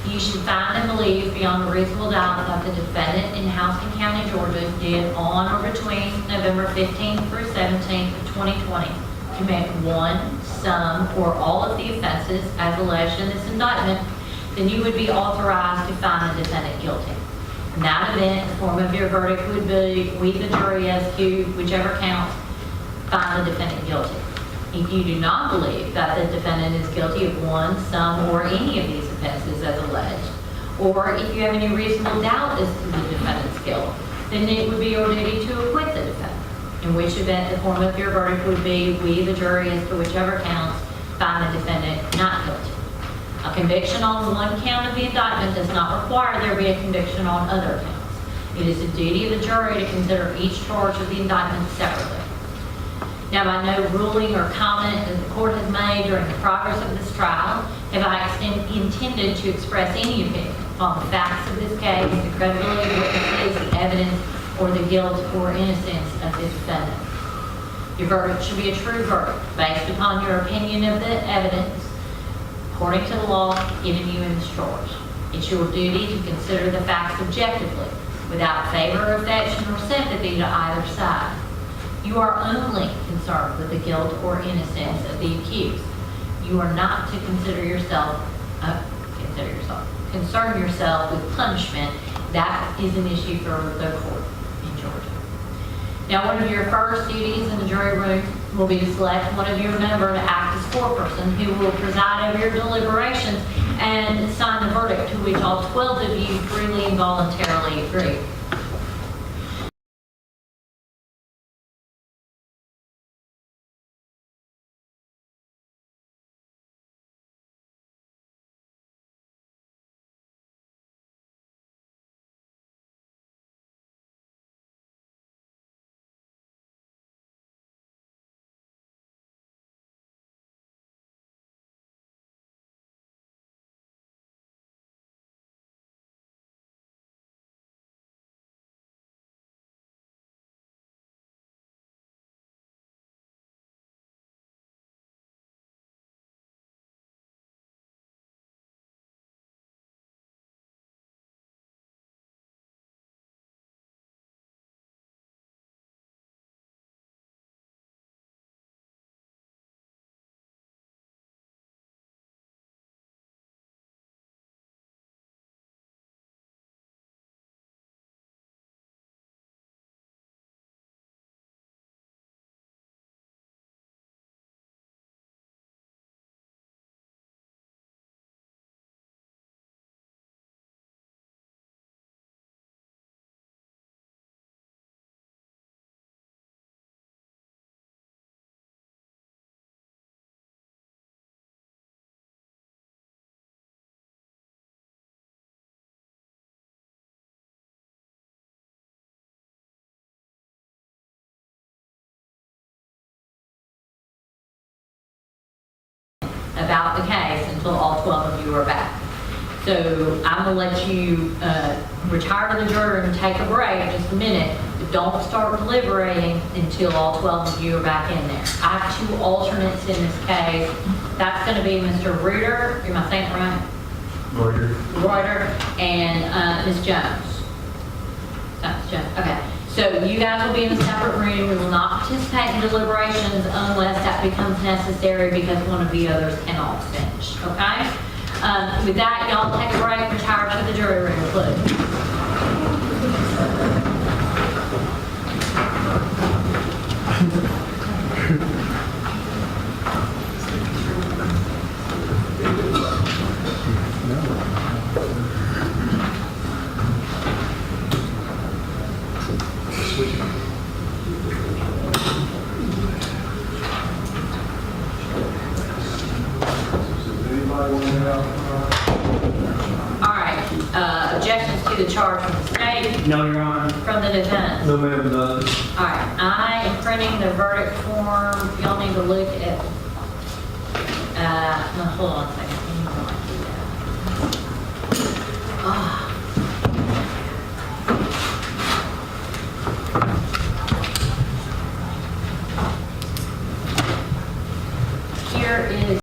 you should find and believe beyond a reasonable doubt that the defendant in Houston County, Georgia, did on or between November 15th through 17th of 2020 commit one, some, or all of the offenses as alleged in this indictment, then you would be authorized to find the defendant guilty. In that event, the form of your verdict would be, we the jury as to whichever count, find the defendant guilty. If you do not believe that the defendant is guilty of one, some, or any of these offenses as alleged, or if you have any reasonable doubt as to the defendant's guilt, then it would be your duty to acquit the defendant. In which event, the form of your verdict would be, we the jury as to whichever counts, find the defendant not guilty. A conviction on one count of the indictment does not require there be a conviction on other counts. It is the duty of the jury to consider each charge of the indictment separately. Now, by no ruling or comment that the court has made during the progress of this trial, have I intended to express any opinion on the facts of this case, the credibility of witnesses, the evidence, or the guilt or innocence of the defendant. Your verdict should be a true verdict based upon your opinion of the evidence according to the law given you in this charge. It's your duty to consider the facts objectively, without favor, affection, or sympathy to either side. You are only concerned with the guilt or innocence of the accused. You are not to concern yourself with punishment. That is an issue for the court in Georgia. Now, one of your first duties in the jury room will be to select one of your members to act as foreperson who will preside over your deliberations and sign the verdict to which all 12 of you freely and voluntarily agree. about the case until all 12 of you are back. So I'm gonna let you retire to the jury and take a break, just a minute, but don't start deliberating until all 12 of you are back in there. I have 2 alternates in this case. That's gonna be Mr. Reuter, am I saying it right? Reuter, and Ms. Jones. Ms. Jones, okay. So you guys will be in a separate room. We will not participate in deliberations unless that becomes necessary because one of the others cannot finish, okay? With that, y'all take a break, retire to the jury room, please. All right, objections to the charge from the state, No, Your Honor. from the defense. No, ma'am, none. All right, I am printing the verdict form. Y'all need to look at, no, hold on a second.